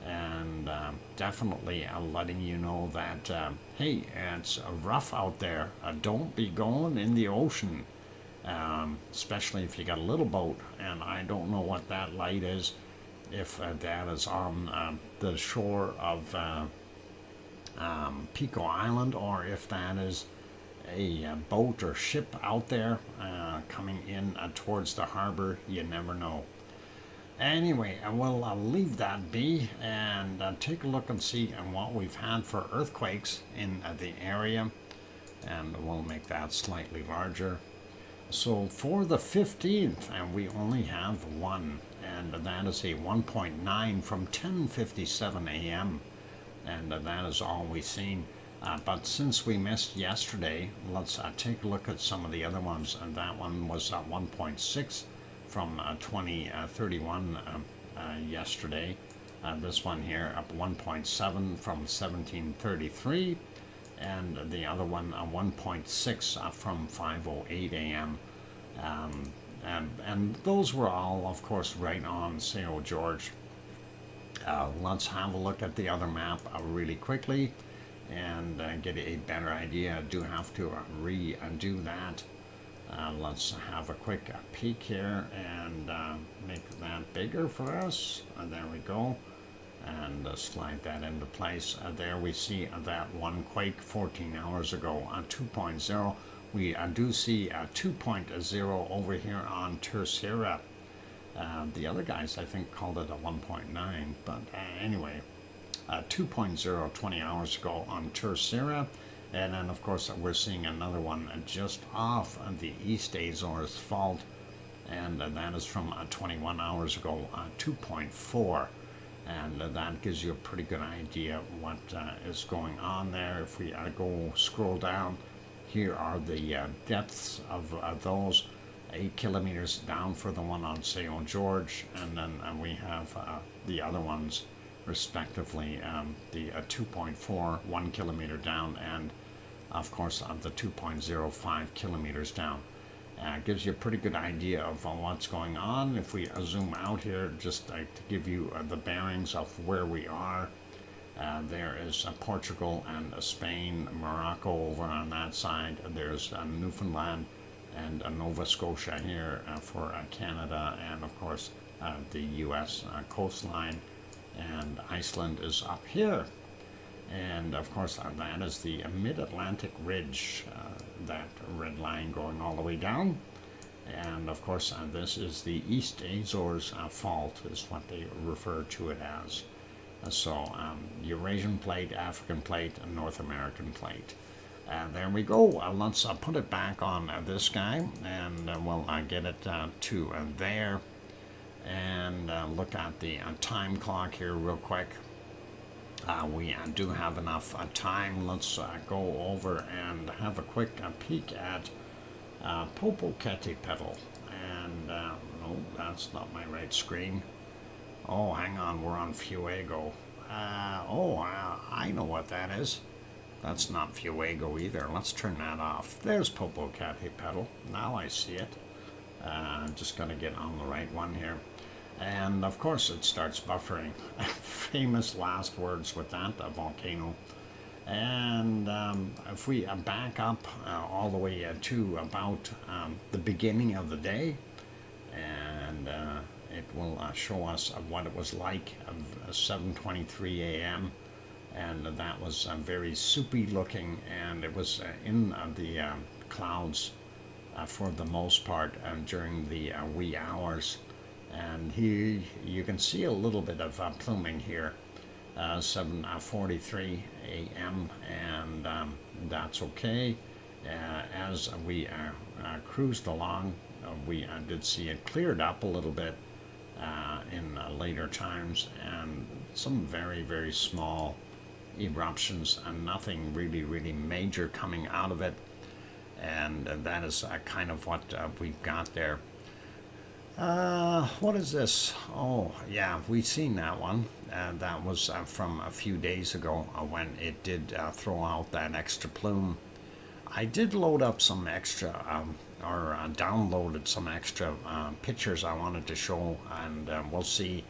and definitely letting you know that hey, it's rough out there. Don't be going in the ocean, especially if you got a little boat. And I don't know what that light is, if that is on the shore of Pico Island, or if that is a boat or ship out there coming in towards the harbor. You never know. Anyway, we'll leave that be and take a look and see what we've had for earthquakes in the area, and we'll make that slightly larger. So for the 15th, and we only have one, and that is a 1.9 from 10:57 a.m. and that is all we've seen. But since we missed yesterday, let's take a look at some of the other ones. And that one was 1.6 from 2031 yesterday. This one here up 1.7 from 1733, and the other one 1.6 from 5:08 a.m. And those were all, of course, right on São Jorge. Let's have a look at the other map really quickly and get a better idea. I do have to redo that. Let's have a quick peek here and make that bigger for us. There we go. And slide that into place. There we see that one quake 14 hours ago on 2.0. We do see 2.0 over here on Terceira. The other guys, I think, called it a 1.9, but anyway, 2.0 20 hours ago on Terceira. And then, of course, we're seeing another one just off the East Azores fault, and that is from 21 hours ago, 2.4. And that gives you a pretty good idea what is going on there. If we go scroll down, here are the depths of those. 8 kilometers down for the one on São Jorge, and then we have the other ones respectively, the 2.4 1 kilometer down, and of course the 2.05 kilometers down. Gives you a pretty good idea of what's going on. If we zoom out here, just to give you the bearings of where we are, There is Portugal and Spain, Morocco over on that side. There's Newfoundland and Nova Scotia here for Canada, and of course the US coastline, and Iceland is up here. And of course that is the mid-Atlantic ridge, that red line going all the way down. And of course this is the East Azores fault is what they refer to it as. So Eurasian plate, African plate, and North American plate. There we go. Let's put it back on this guy, and we'll get it to there. And look at the time clock here real quick. We do have enough time. Let's go over and have a quick peek at Popocatépetl. And no, that's not my right screen. Oh, hang on, we're on Fuego. I know what that is. That's not Fuego either. Let's turn that off. There's Popocatépetl. Now I see it. I'm just going to get on the right one here. And of course it starts buffering. Famous last words with that volcano. And if we back up all the way to about the beginning of the day, and it will show us what it was like at 7:23 a.m. and that was very soupy looking, and it was in the clouds for the most part during the wee hours. And here you can see a little bit of pluming here, 7:43 a.m. and that's okay. As we cruised along, we did see it cleared up a little bit in later times, and some very, very small eruptions, and nothing really major coming out of it. And that is kind of what we've got there. What is this? Oh, yeah, we've seen that one. That was from a few days ago when it did throw out that extra plume. I did load up some extra, or downloaded some extra pictures I wanted to show, and we'll see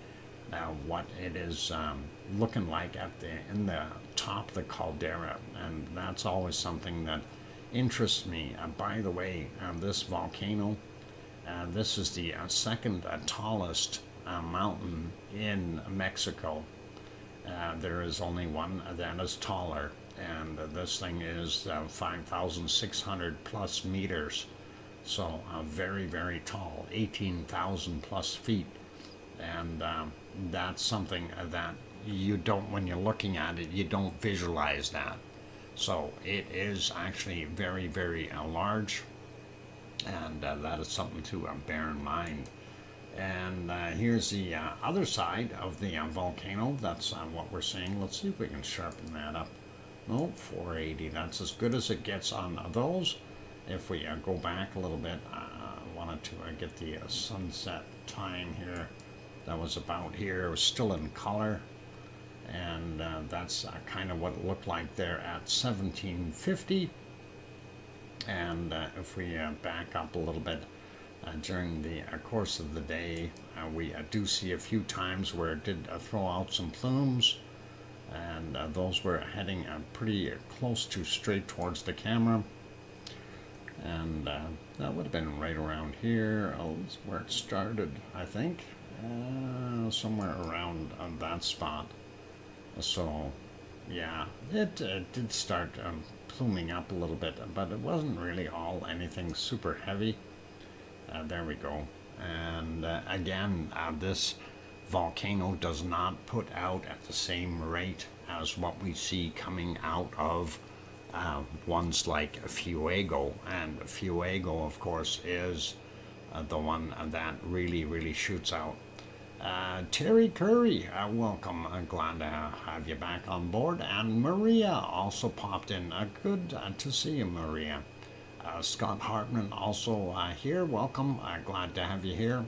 what it is looking like in the top of the caldera, and that's always something that interests me. By the way, this volcano, this is the second tallest mountain in Mexico. There is only one that is taller, and this thing is 5,600 plus meters. So very, very tall, 18,000 plus feet. And that's something that you don't, when you're looking at it, you don't visualize that. So it is actually very, very large, and that is something to bear in mind. And here's the other side of the volcano. That's what we're seeing. Let's see if we can sharpen that up. No, 480. That's as good as it gets on those. If we go back a little bit, I wanted to get the sunset time here. That was about here. It was still in color. And that's kind of what it looked like there at 1750. And if we back up a little bit during the course of the day, we do see a few times where it did throw out some plumes, and those were heading pretty close to straight towards the camera. And that would have been right around here. Oh, that's where it started, I think. Somewhere around that spot. So, yeah, it did start pluming up a little bit, but it wasn't really all anything super heavy. There we go. And again, this volcano does not put out at the same rate as what we see coming out of ones like Fuego. And Fuego, of course, is the one that really shoots out. Terry Curry, welcome. Glad to have you back on board. And Maria also popped in. Good to see you, Maria. Scott Hartman also here. Welcome. Glad to have you here.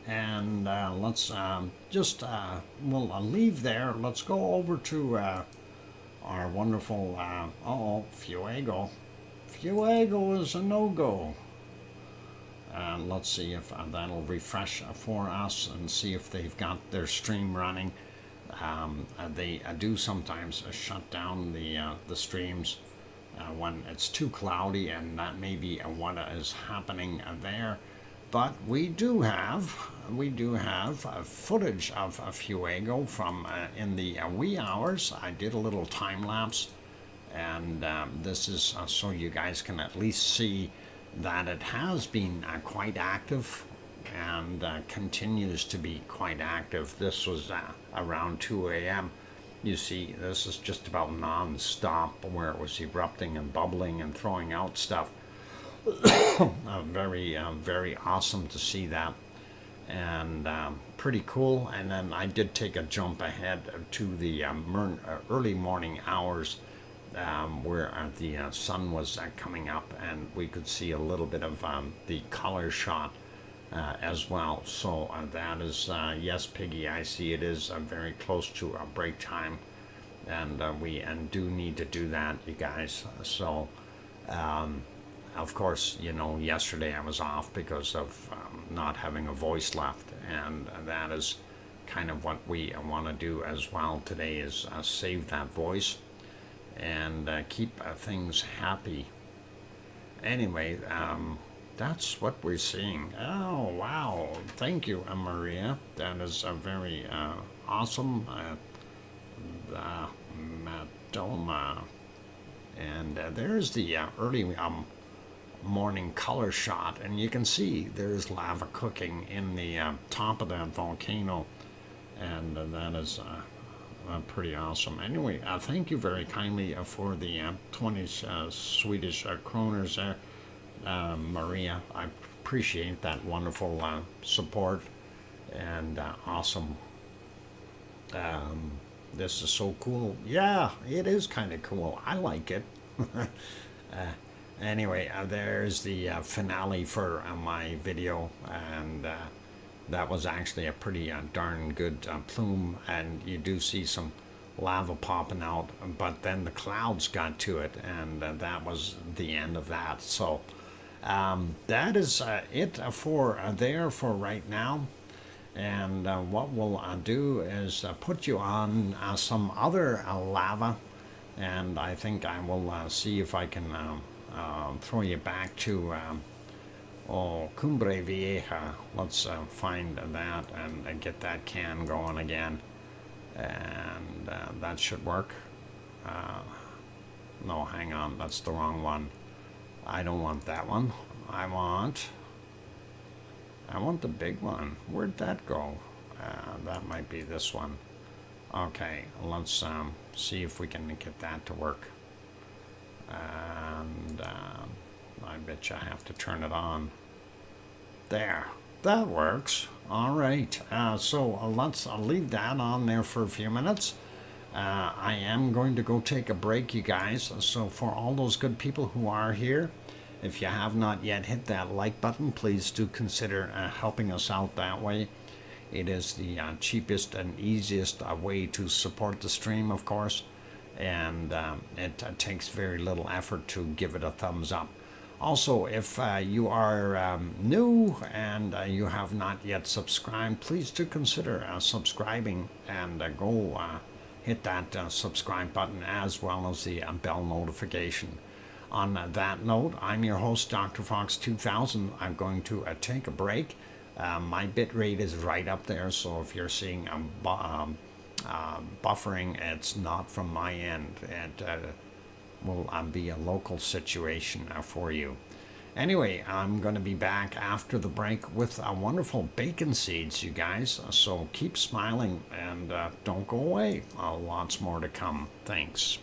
And let's we'll leave there. Let's go over to our wonderful, Fuego. Fuego is a no-go. Let's see if that'll refresh for us and see if they've got their stream running. They do sometimes shut down the streams when it's too cloudy, and that may be what is happening there. But we do have footage of Fuego from in the wee hours. I did a little time lapse, and this is so you guys can at least see that it has been quite active and continues to be quite active. This was around 2 a.m. You see, this is just about non-stop, where it was erupting and bubbling and throwing out stuff. Very awesome to see that, and pretty cool. And then I did take a jump ahead to the early morning hours, where the sun was coming up, and we could see a little bit of the color shot as well. So that is, yes, Piggy, I see it is very close to break time, and we do need to do that, you guys. So of course, you know, yesterday I was off because of not having a voice left, and that is kind of what we want to do as well today, is save that voice and keep things happy. Anyway, that's what we're seeing. Oh, wow. Thank you, Maria. That is very awesome. Madoma. And there's the early morning color shot, and you can see there's lava cooking in the top of that volcano, and that is pretty awesome. Anyway, thank you very kindly for the 20 Swedish kroners there, Maria. I appreciate that wonderful support, and awesome. This is so cool. Yeah, it is kind of cool. I like it. Anyway, there's the finale for my video, and that was actually a pretty darn good plume, and you do see some lava popping out, but then the clouds got to it, and that was the end of that. So that is it for there for right now. And what we'll do is put you on some other lava, and I think I will see if I can throw you back to Cumbre Vieja. Let's find that and get that can going again, and that should work. No, hang on, that's the wrong one. I don't want that one. I want the big one. Where'd that go? That might be this one. Okay, let's see if we can get that to work. And I bet you I have to turn it on. There, that works. All right, so let's leave that on there for a few minutes. I am going to go take a break, you guys. So for all those good people who are here, if you have not yet hit that like button, please do consider helping us out that way. It is the cheapest and easiest way to support the stream, of course, and it takes very little effort to give it a thumbs up. Also, if you are new and you have not yet subscribed, please do consider subscribing, and go hit that subscribe button, as well as the bell notification. On that note, I'm your host, DrFox2000. I'm going to take a break. My bit rate is right up there, so if you're seeing buffering, it's not from my end. It will be a local situation for you. Anyway, I'm going to be back after the break with wonderful bacon seeds, you guys. So keep smiling and don't go away. Lots more to come. Thanks.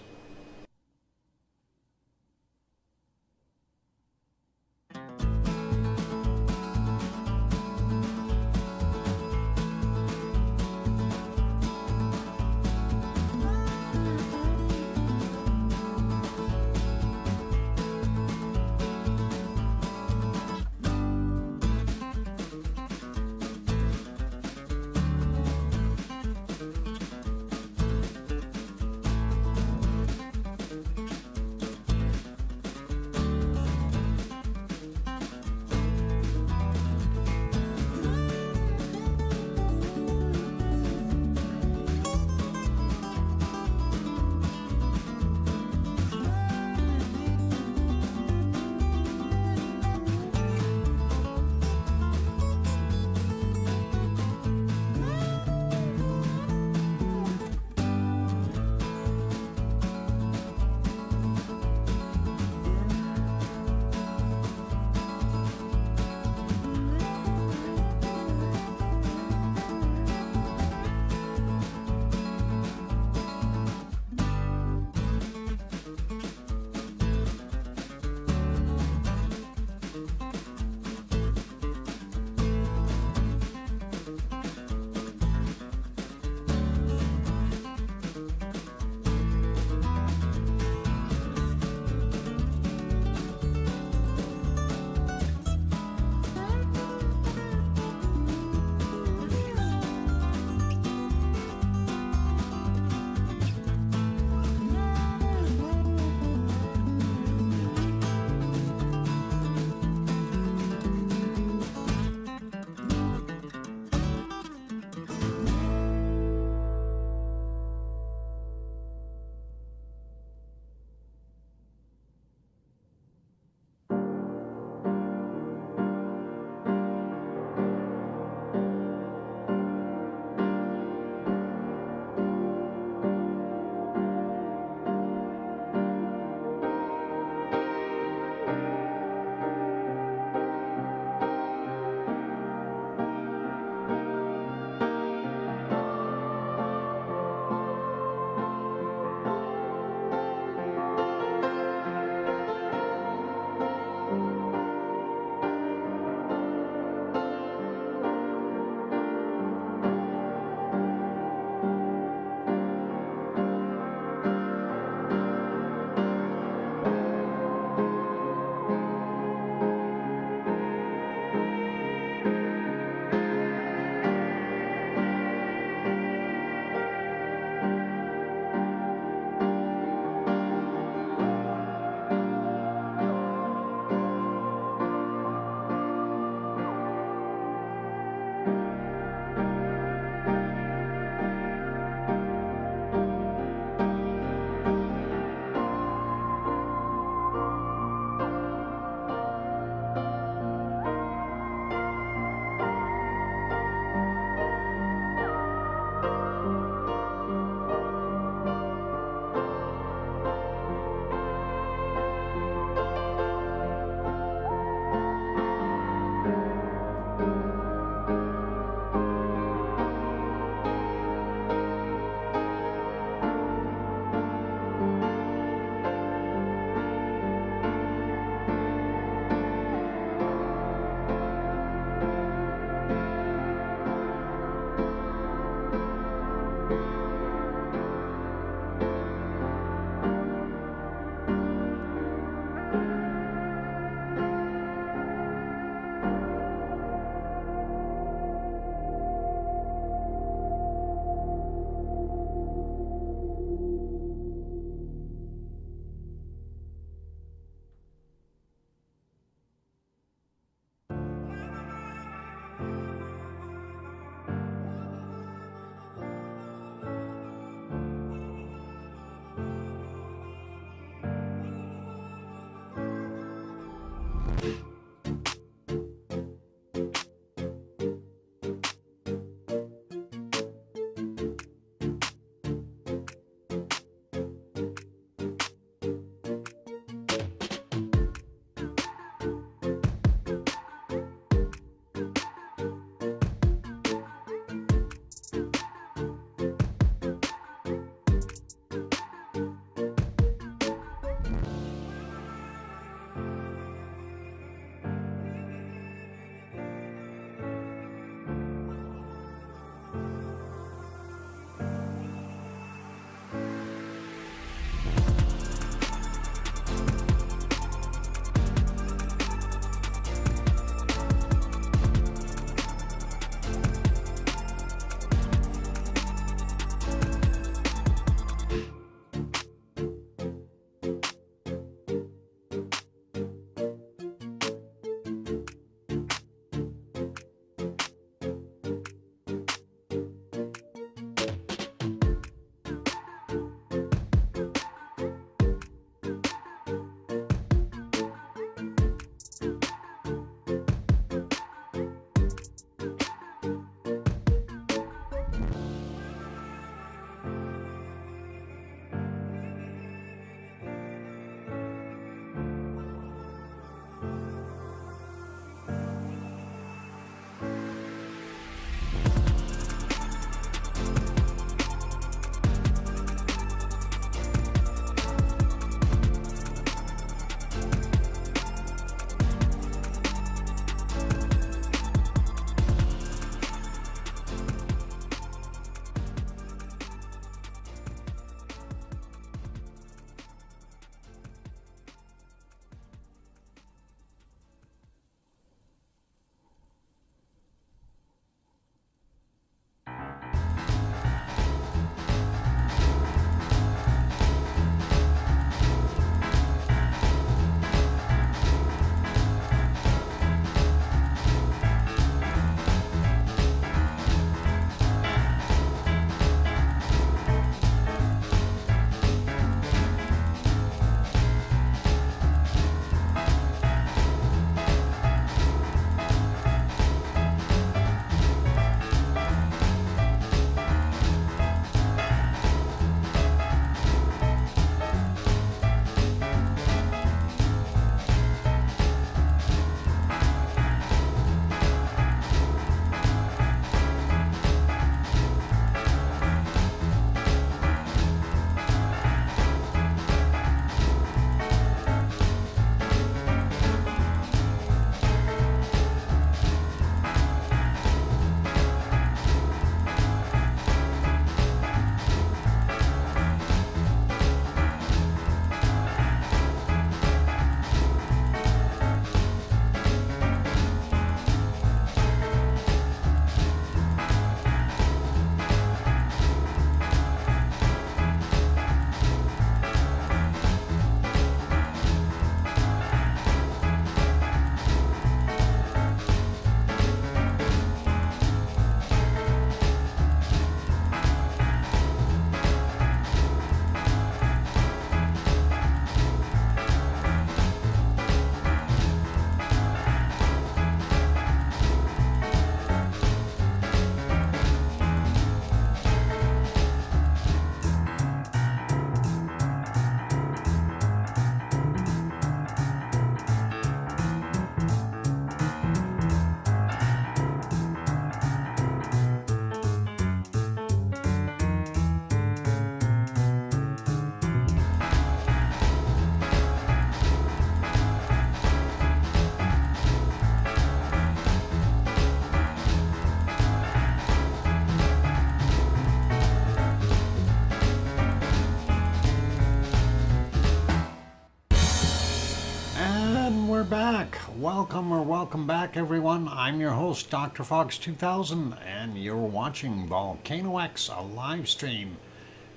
And we're back. Welcome or welcome back, everyone. I'm your host, DrFox2000, and you're watching VolcanoX, a live stream.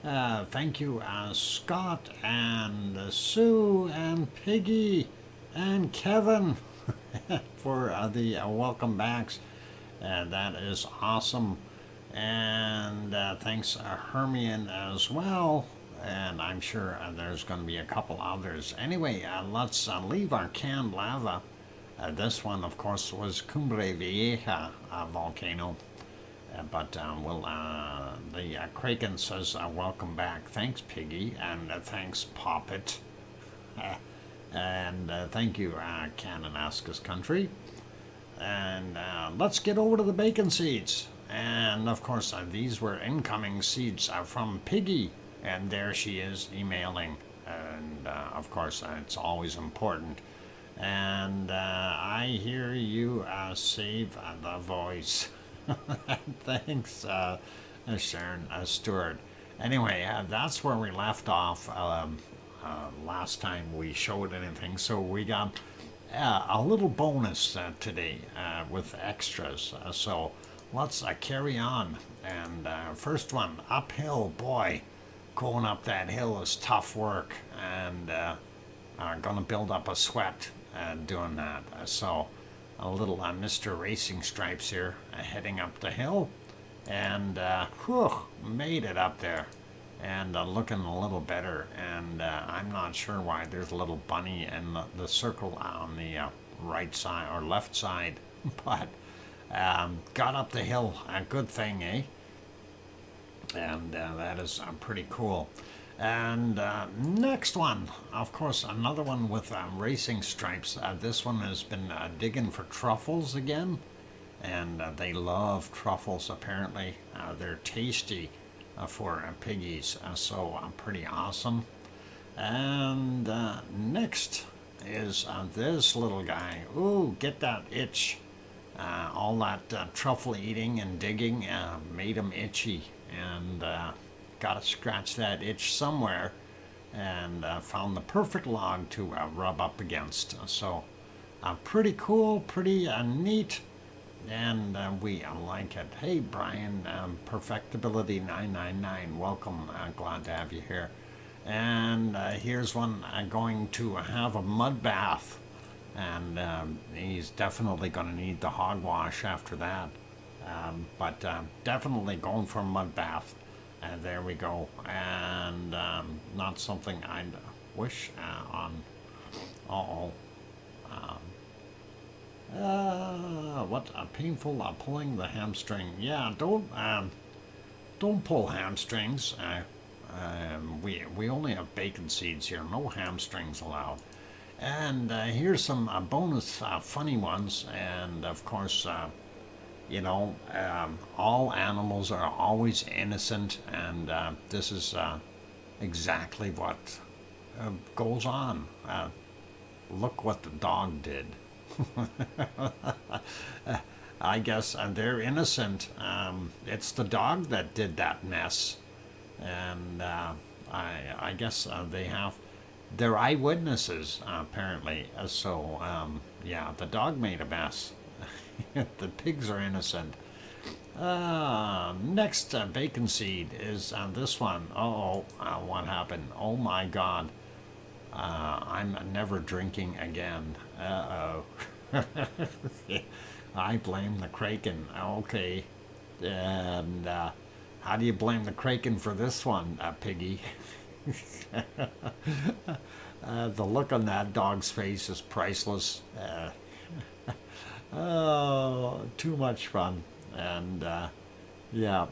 Thank you, Scott and Sue and Piggy and Kevin for the welcome backs. That is awesome. And thanks, Hermione, as well. And I'm sure there's going to be a couple others. Anyway, let's leave our canned lava. This one, of course, was Cumbre Vieja volcano. But the Kraken says, welcome back. Thanks, Piggy, and thanks, Poppet. And thank you, Kananaskis Country. And let's get over to the bacon seeds. And, of course, these were incoming seeds from Piggy. And there she is emailing. And, of course, it's always important. And I hear you save the voice. Thanks, Sharon Stewart. Anyway, that's where we left off last time we showed anything. So we got a little bonus today with extras. So let's carry on. And first one, uphill, boy. Going up that hill is tough work, and gonna build up a sweat doing that. So a little Mr. Racing Stripes here heading up the hill, and made it up there, and looking a little better. And I'm not sure why there's a little bunny in the circle on the right side or left side, but got up the hill. A good thing, eh? And that is pretty cool. And next one, of course, another one with racing stripes. This one has been digging for truffles again, and they love truffles apparently. They're tasty for piggies, so pretty awesome. And next is this little guy. Ooh, get that itch. All that truffle eating and digging made him itchy. And got to scratch that itch somewhere, and found the perfect log to rub up against. So pretty cool, pretty neat, and we like it. Hey, Brian, Perfectibility 999, welcome. Glad to have you here. And here's one going to have a mud bath, and he's definitely going to need the hogwash after that. But definitely going for a mud bath. And there we go. And not something I'd wish on. What a painful pulling the hamstring. Yeah, don't pull hamstrings. We only have bacon seeds here. No hamstrings allowed. And here's some bonus funny ones. And of course. All animals are always innocent, and this is exactly what goes on. Look what the dog did. I guess they're innocent. It's the dog that did that mess, and I guess they're eyewitnesses apparently. So yeah, the dog made a mess. The pigs are innocent. Next bacon seed is this one. What happened? Oh my God. I'm never drinking again. I blame the Kraken. Okay. And how do you blame the Kraken for this one, Piggy? The look on that dog's face is priceless. Oh, too much fun. And yeah,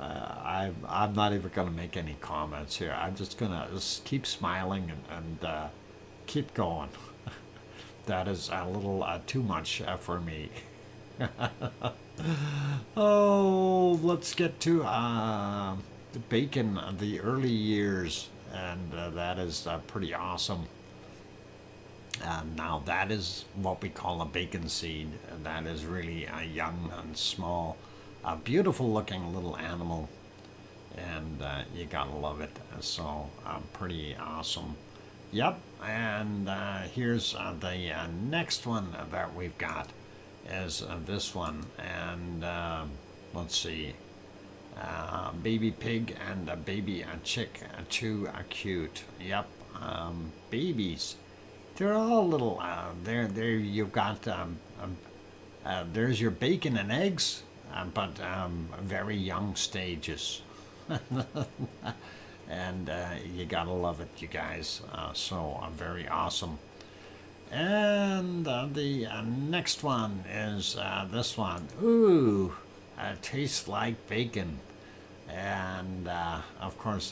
I'm not even going to make any comments here. I'm just going to keep smiling and keep going. That is a little too much for me. Oh, let's get to the bacon, the early years, and that is pretty awesome. Now that is what we call a bacon seed. That is really young and small, a beautiful looking little animal, and you gotta love it. So pretty awesome. Yep, and here's the next one that we've got is this one, and let's see, baby pig and a baby chick, too cute. Yep, babies. They're all little. There you've got. There's your bacon and eggs, but very young stages. And you gotta love it, you guys. So very awesome. And the next one is this one. Ooh, tastes like bacon. And of course,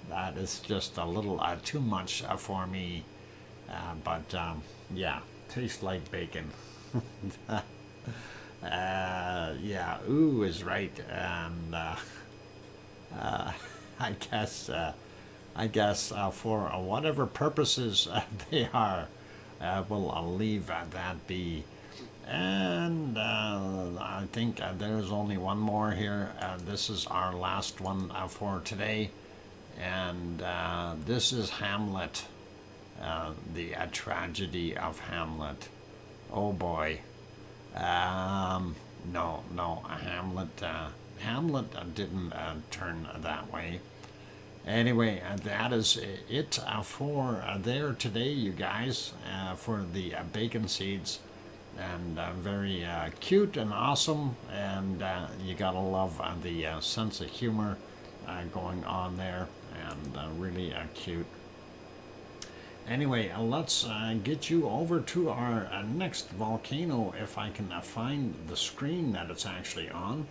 that is just a little too much for me. But yeah, tastes like bacon. Yeah, ooh is right. And I guess for whatever purposes they are, we'll leave that be. And I think there's only one more here. This is our last one for today, and this is Hamlet, the tragedy of Hamlet. Oh boy. No, Hamlet didn't turn that way. Anyway, that is it for there today, you guys, for the bacon seeds. And very cute and awesome, and you gotta love the sense of humor going on there, and really cute. Anyway, let's get you over to our next volcano, if I can find the screen that it's actually on.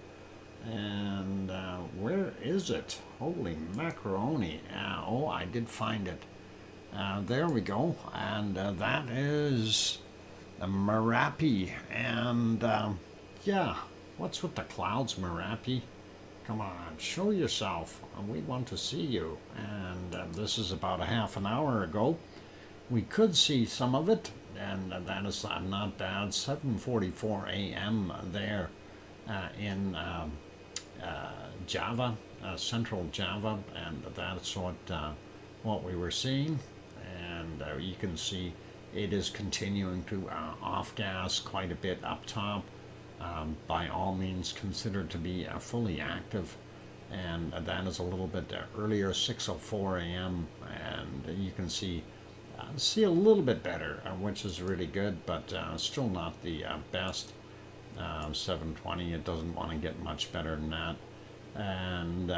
And where is it? Holy macaroni. Oh, I did find it. There we go. And that is Merapi. And yeah, what's with the clouds, Merapi? Come on, show yourself. We want to see you. And this is about a half an hour ago. We could see some of it, and that is not bad. 7:44 a.m. there in Java, Central Java, and that's what we were seeing. And you can see it is continuing to off-gas quite a bit up top. By all means considered to be fully active, and that is a little bit earlier, 6:04 a.m. and you can see a little bit better, which is really good, but still not the best. 7:20, it doesn't want to get much better than that, and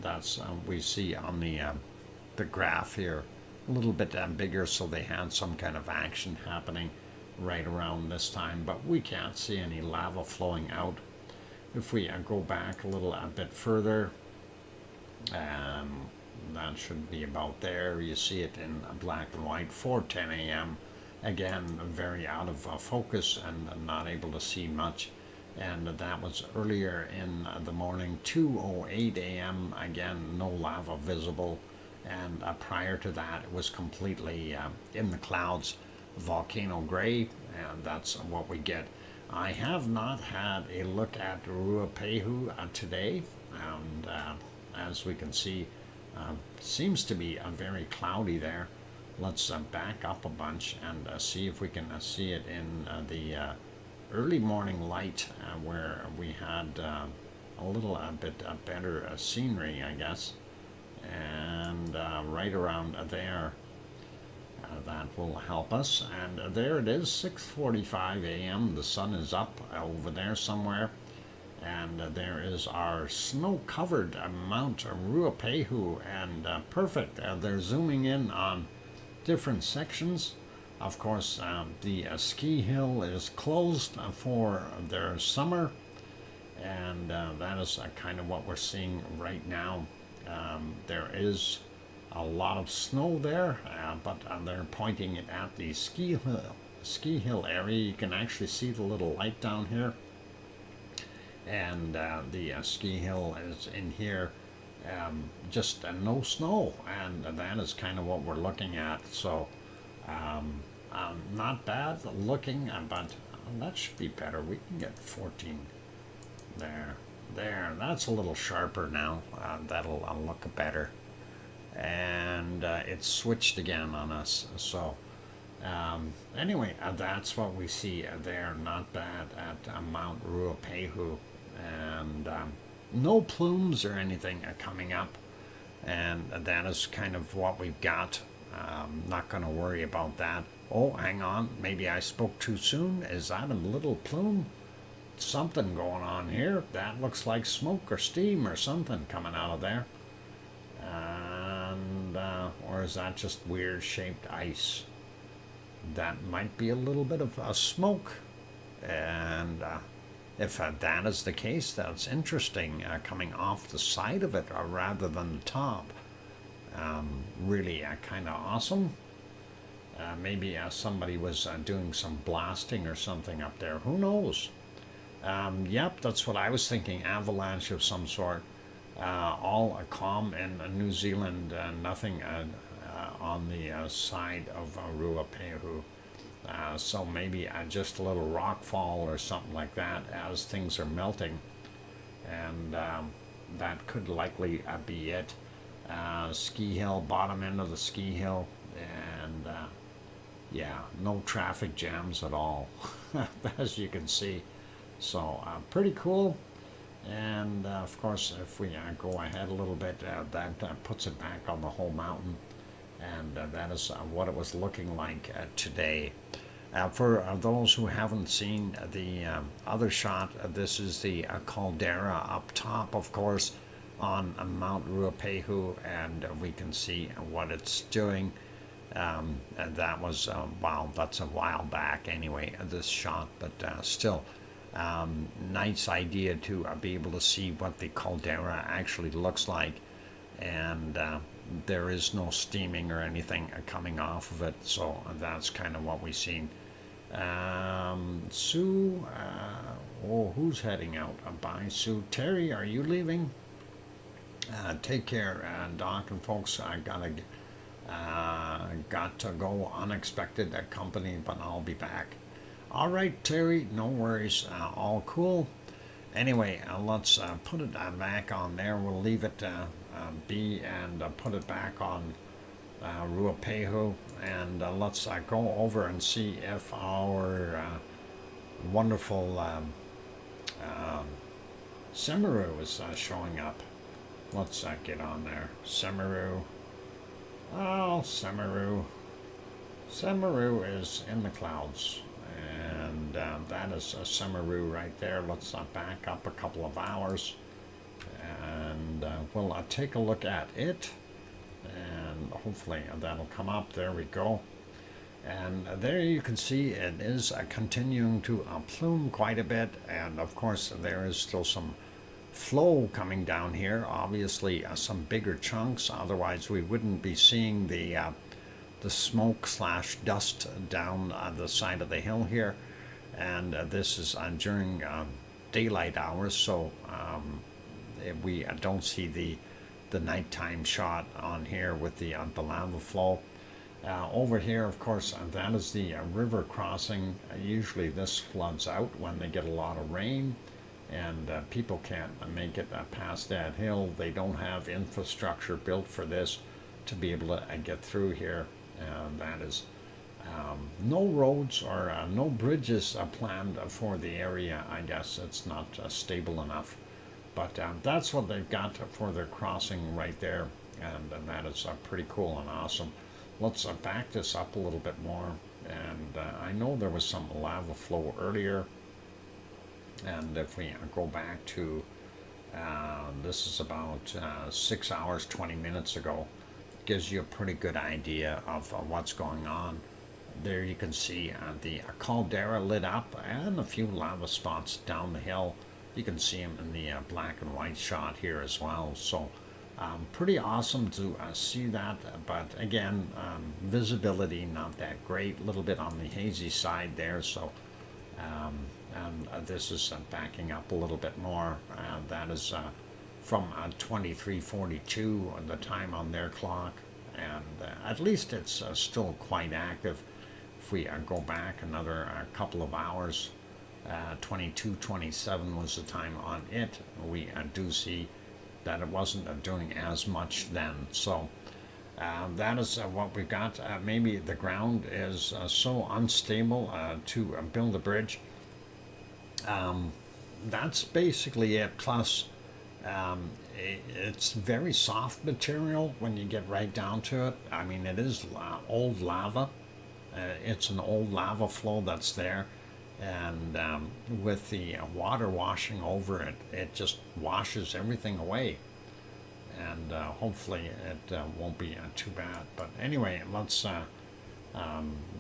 that's we see on the graph here a little bit bigger, so they had some kind of action happening right around this time, but we can't see any lava flowing out. If we go back a little bit further, that should be about there. You see it in black and white, 4:10 a.m. Again, very out of focus and not able to see much. And that was earlier in the morning, 2:08 a.m. Again, no lava visible. And prior to that, it was completely in the clouds, volcano gray, and that's what we get. I have not had a look at Ruapehu today, and as we can see, seems to be very cloudy there. Let's back up a bunch and see if we can see it in the early morning light, where we had a little bit better scenery, I guess. And right around there, that will help us. And there it is, 6:45 a.m. The sun is up over there somewhere. And there is our snow-covered Mount Ruapehu, and perfect. They're zooming in on different sections. Of course, the ski hill is closed for their summer, and that is kind of what we're seeing right now. There is a lot of snow there, but they're pointing it at the ski hill area. You can actually see the little light down here. And the ski hill is in here, just no snow, and that is kind of what we're looking at. So not bad looking, but that should be better. We can get 14 there. That's a little sharper now. That'll look better. and it switched again on us. So anyway, that's what we see there. Not bad at Mount Ruapehu, and no plumes or anything coming up, and that is kind of what we've got. Not going to worry about that. Oh, hang on, maybe I spoke too soon. Is that a little plume? Something going on here. That looks like smoke or steam or something coming out of there. And or is that just weird shaped ice? That might be a little bit of smoke. And if that is the case, that's interesting, coming off the side of it rather than the top. Really kind of awesome. Maybe somebody was doing some blasting or something up there. Who knows? Yep, that's what I was thinking. Avalanche of some sort. All calm in New Zealand. Nothing on the side of Ruapehu. So maybe just a little rock fall or something like that as things are melting. And that could likely be it. Ski hill, bottom end of the ski hill. And yeah, no traffic jams at all, as you can see. So pretty cool. And of course, if we go ahead a little bit, that puts it back on the whole mountain. And that is what it was looking like today. For those who haven't seen the other shot, this is the caldera up top, of course, on Mount Ruapehu, and we can see what it's doing. And that was, wow, that's a while back anyway, this shot, but still, nice idea to be able to see what the caldera actually looks like. And there is no steaming or anything coming off of it, so that's kind of what we've seen. Sue, oh, who's heading out? Bye, Sue. Terry, are you leaving? Take care, Doc and folks. I got to go, unexpected company, but I'll be back. All right, Terry, no worries, all cool. Anyway, let's put it back on there. We'll leave it be and put it back on Ruapehu, and let's go over and see if our wonderful Semaru is showing up. Let's get on there. Semaru. Oh, Semaru. Semaru is in the clouds. And that is Semaru right there. Let's back up a couple of hours. And we'll take a look at it. And hopefully that'll come up. There we go. And there you can see it is continuing to plume quite a bit. And of course there is still some flow coming down here, obviously some bigger chunks, otherwise we wouldn't be seeing the smoke slash dust down the side of the hill here. And this is during daylight hours, so we don't see the nighttime shot on here with the lava flow. Over here, of course, that is the river crossing. Usually this floods out when they get a lot of rain, and people can't make it past that hill. They don't have infrastructure built for this to be able to get through here. That is no roads or no bridges planned for the area. I guess it's not stable enough, but that's what they've got for their crossing right there, and that is pretty cool and awesome. Let's back this up a little bit more, and I know there was some lava flow earlier. And if we go back to, this is about 6 hours, 20 minutes ago, gives you a pretty good idea of what's going on. There you can see the caldera lit up and a few lava spots down the hill. You can see them in the black and white shot here as well. So pretty awesome to see that. But again, visibility not that great, a little bit on the hazy side there. So and this is backing up a little bit more. That is from 23:42, the time on their clock, and at least it's still quite active. If we go back another couple of hours, 22:27 was the time on it. We do see that it wasn't doing as much then. So That is what we've got. Maybe the ground is so unstable to build a bridge. That's basically it. Plus, it's very soft material when you get right down to it. I mean, it is old lava. It's an old lava flow that's there, and with the water washing over it, it just washes everything away. And hopefully it won't be too bad. But anyway, let's.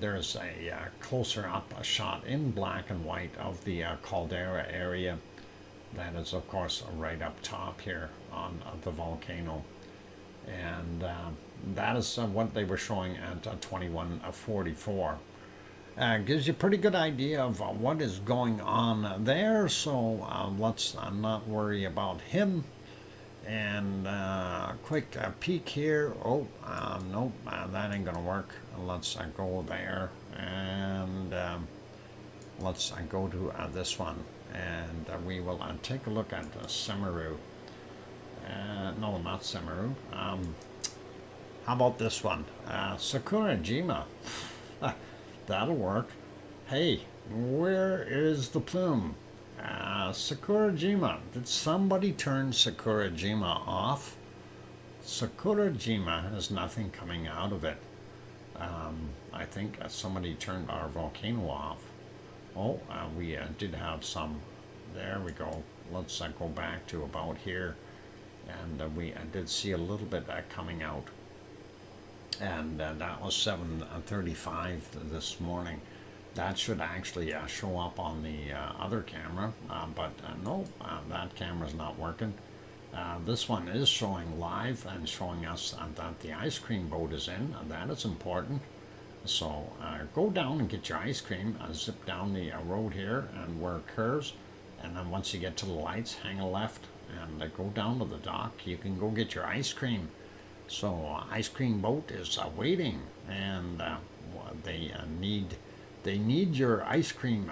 There's a closer up shot in black and white of the caldera area. That is, of course, right up top here on the volcano. And that is what they were showing at 2144. Gives you a pretty good idea of what is going on there. So let's not worry about him. And quick peek here. Oh, nope, that ain't gonna work. Let's go there, and let's go to this one, and we will take a look at Semaru. No, not Semaru. How about this one? Sakurajima. That'll work. Hey, where is the plume? Sakurajima. Did somebody turn Sakurajima off? Sakurajima has nothing coming out of it. I think somebody turned our volcano off. Oh, we did have some. There we go. Let's go back to about here. And we did see a little bit coming out. And that was 7:35 this morning. That should actually show up on the other camera, but no, that camera's not working. This one is showing live and showing us that the ice cream boat is in, and that is important. So go down and get your ice cream, zip down the road here and where it curves, and then once you get to the lights, hang a left and go down to the dock. You can go get your ice cream. So ice cream boat is waiting, and they need your ice cream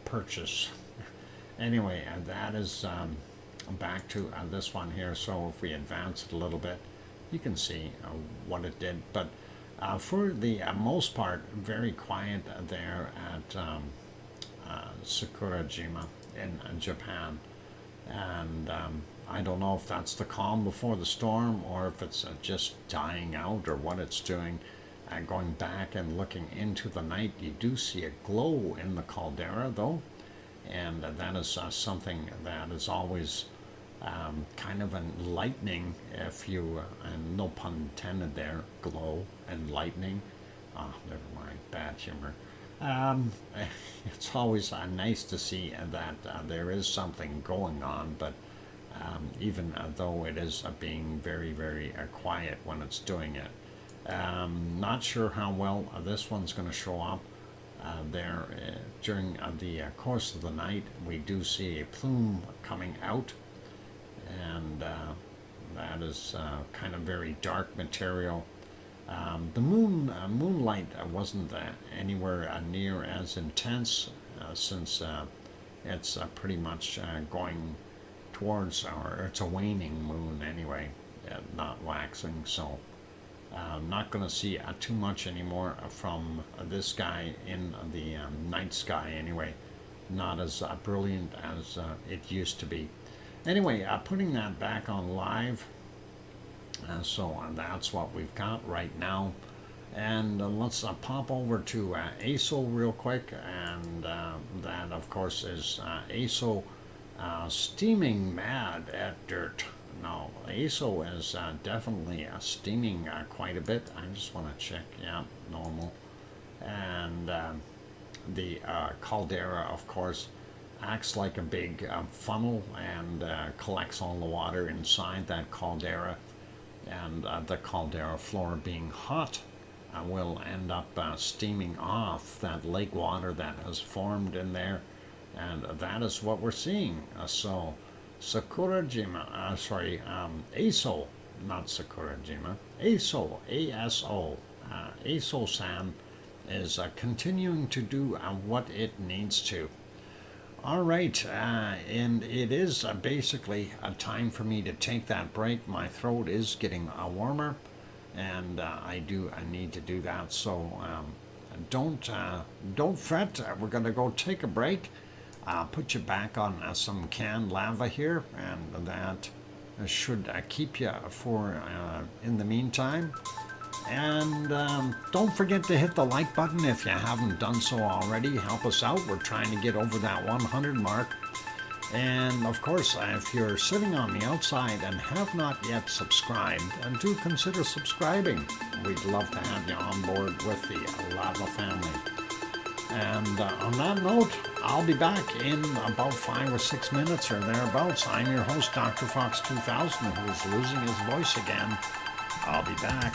purchase. Anyway, that is back to this one here. So if we advance it a little bit, you can see what it did. But for the most part, very quiet there at Sakurajima in Japan. And I don't know if that's the calm before the storm, or if it's just dying out, or what it's doing. Going back and looking into the night, you do see a glow in the caldera, though, and that is something that is always kind of enlightening. If you, and no pun intended there, glow and lightning. Oh, never mind, bad humor. It's always nice to see that there is something going on, but even though it is being very, very quiet when it's doing it. Not sure how well this one's going to show up there during the course of the night. We do see a plume coming out, and that is kind of very dark material. The moonlight wasn't anywhere near as intense since it's pretty much going towards, or it's a waning moon anyway, not waxing. So I'm not going to see too much anymore from this guy in the night sky anyway. Not as brilliant as it used to be. Anyway, putting that back on live. So that's what we've got right now. And let's pop over to ASO real quick. And that, of course, is ASO steaming mad at dirt. No, ASO is definitely steaming quite a bit. I just want to check. Yeah, normal. And the caldera, of course, acts like a big funnel and collects all the water inside that caldera. And the caldera floor being hot will end up steaming off that lake water that has formed in there. And that is what we're seeing. So Sakurajima, ASO, not Sakurajima, ASO, ASO, ASO-san is continuing to do what it needs to. All right, and it is basically a time for me to take that break. My throat is getting warmer, and I need to do that. So don't fret. We're going to go take a break. Put you back on some canned lava here, and that should keep you for in the meantime. And don't forget to hit the like button if you haven't done so already. Help us out. We're trying to get over that 100 mark. And of course, if you're sitting on the outside and have not yet subscribed, do consider subscribing. We'd love to have you on board with the Lava family. And on that note, I'll be back in about 5 or 6 minutes or thereabouts. I'm your host, DrFox2000, who's losing his voice again. I'll be back.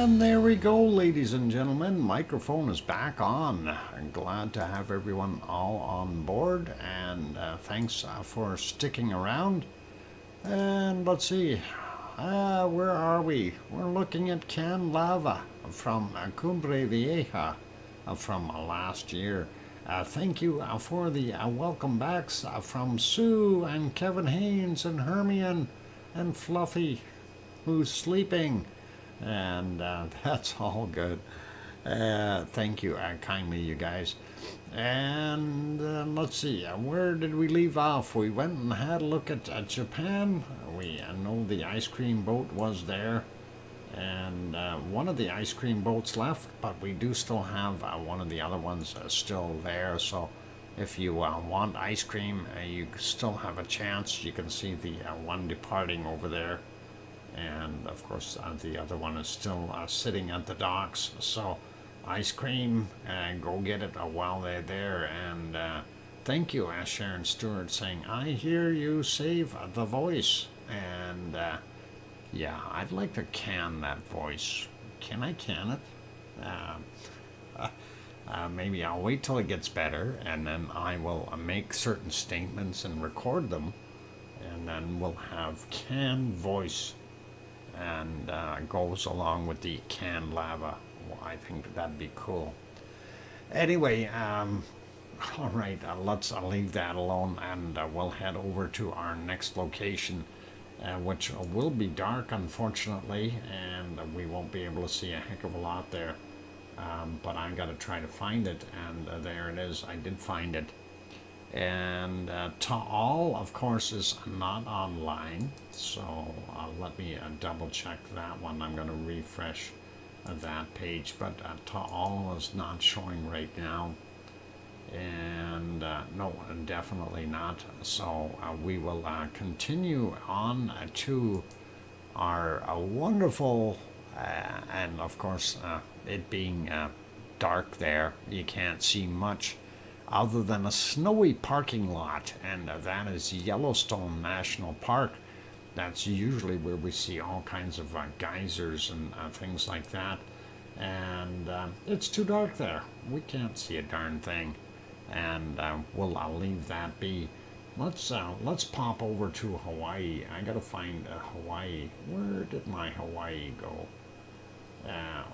And there we go, ladies and gentlemen. Microphone is back on. I'm glad to have everyone all on board, and thanks for sticking around. And let's see, where are we? We're looking at canned lava from Cumbre Vieja from last year. Thank you for the welcome backs from Sue and Kevin Haynes and Hermione and Fluffy, who's sleeping. And that's all good. Thank you kindly, you guys. And let's see, where did we leave off? We went and had a look at Japan. We know the ice cream boat was there, and one of the ice cream boats left, but we do still have one of the other ones still there. So if you want ice cream, you still have a chance. You can see the one departing over there. And of course the other one is still sitting at the docks. So ice cream, go get it while they're there. And thank you, Sharon Stewart, saying, I hear you save the voice. And yeah, I'd like to can that voice. Can I can it? Maybe I'll wait till it gets better, and then I will make certain statements and record them, and then we'll have canned voice, and goes along with the canned lava. Well, I think that'd be cool. Anyway, all right, let's leave that alone, and we'll head over to our next location, which will be dark, unfortunately, and we won't be able to see a heck of a lot there. But I got to try to find it, and there it is. I did find it. And Taal, of course, is not online, so let me double check that one. I'm going to refresh that page, but Taal is not showing right now, and no, definitely not. So we will continue on to our wonderful, and of course it being dark there, you can't see much other than a snowy parking lot, and that is Yellowstone National Park. That's usually where we see all kinds of geysers and things like that, and it's too dark there. We can't see a darn thing, and I'll leave that be. Let's pop over to Hawaii. I gotta find Hawaii. Where did my Hawaii go?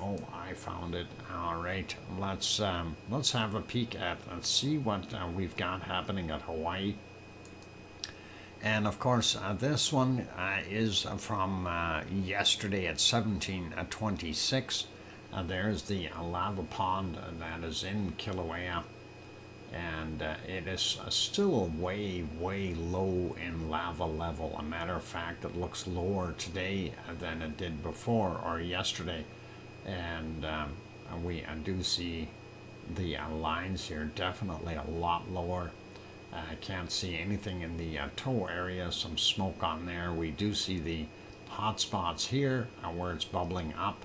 Oh, I found it. All right, let's have a peek at and see what we've got happening at Hawaii. And of course, this one is from yesterday at 1726. There's the lava pond that is in Kilauea, and it is still way low in lava level. A matter of fact, it looks lower today than it did before or yesterday. And we do see the lines here definitely a lot lower. I can't see anything in the toe area, some smoke on there. We do see the hot spots here where it's bubbling up,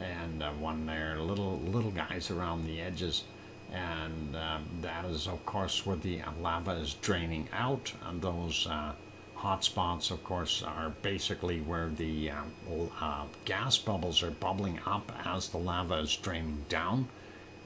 and one there, little guys around the edges, and that is of course where the lava is draining out. And those hot spots, of course, are basically where the gas bubbles are bubbling up as the lava is draining down,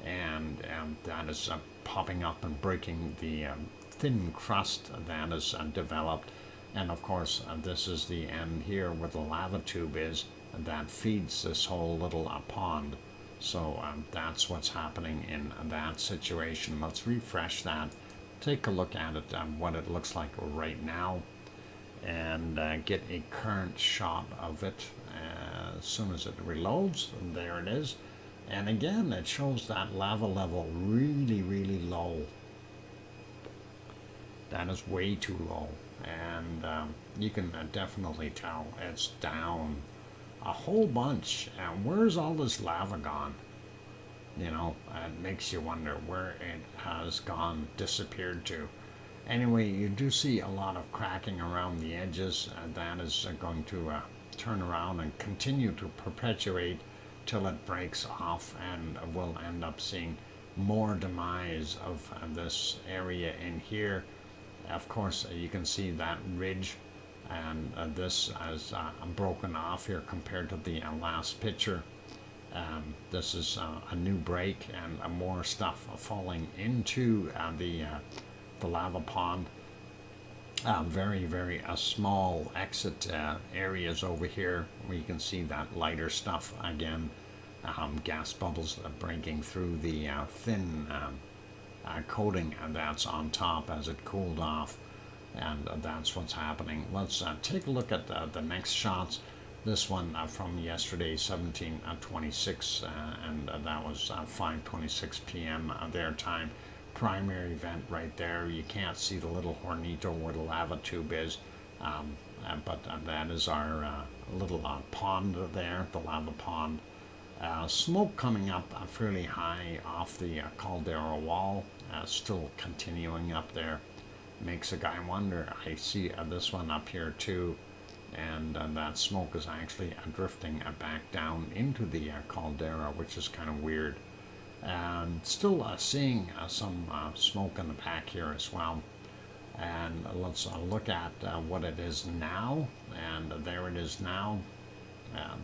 and that is popping up and breaking the thin crust that is developed. And of course, this is the end here where the lava tube is that feeds this whole little pond. So that's what's happening in that situation. Let's refresh that, take a look at it, what it looks like right now, and get a current shot of it as soon as it reloads. And there it is. And again, it shows that lava level really low. That is way too low, and you can definitely tell it's down a whole bunch. And where's all this lava gone? You know, it makes you wonder where it has gone, disappeared to. Anyway, you do see a lot of cracking around the edges, and that is going to turn around and continue to perpetuate till it breaks off, and we'll end up seeing more demise of this area in here. Of course, you can see that ridge, and this is broken off here compared to the last picture. This is a new break and more stuff falling into the lava pond. Very, very small exit areas over here where you can see that lighter stuff again. Gas bubbles breaking through the thin coating that's on top as it cooled off, and that's what's happening. Let's take a look at the next shots. This one from yesterday, 1726, and that was 5:26 p.m. Their time. Primary vent right there. You can't see the little hornito where the lava tube is, but that is our little pond there, the lava pond. Smoke coming up fairly high off the caldera wall, still continuing up there. Makes a guy wonder. I see this one up here too, and that smoke is actually drifting back down into the caldera, which is kind of weird. And still seeing some smoke in the back here as well. And let's look at what it is now, and there it is now.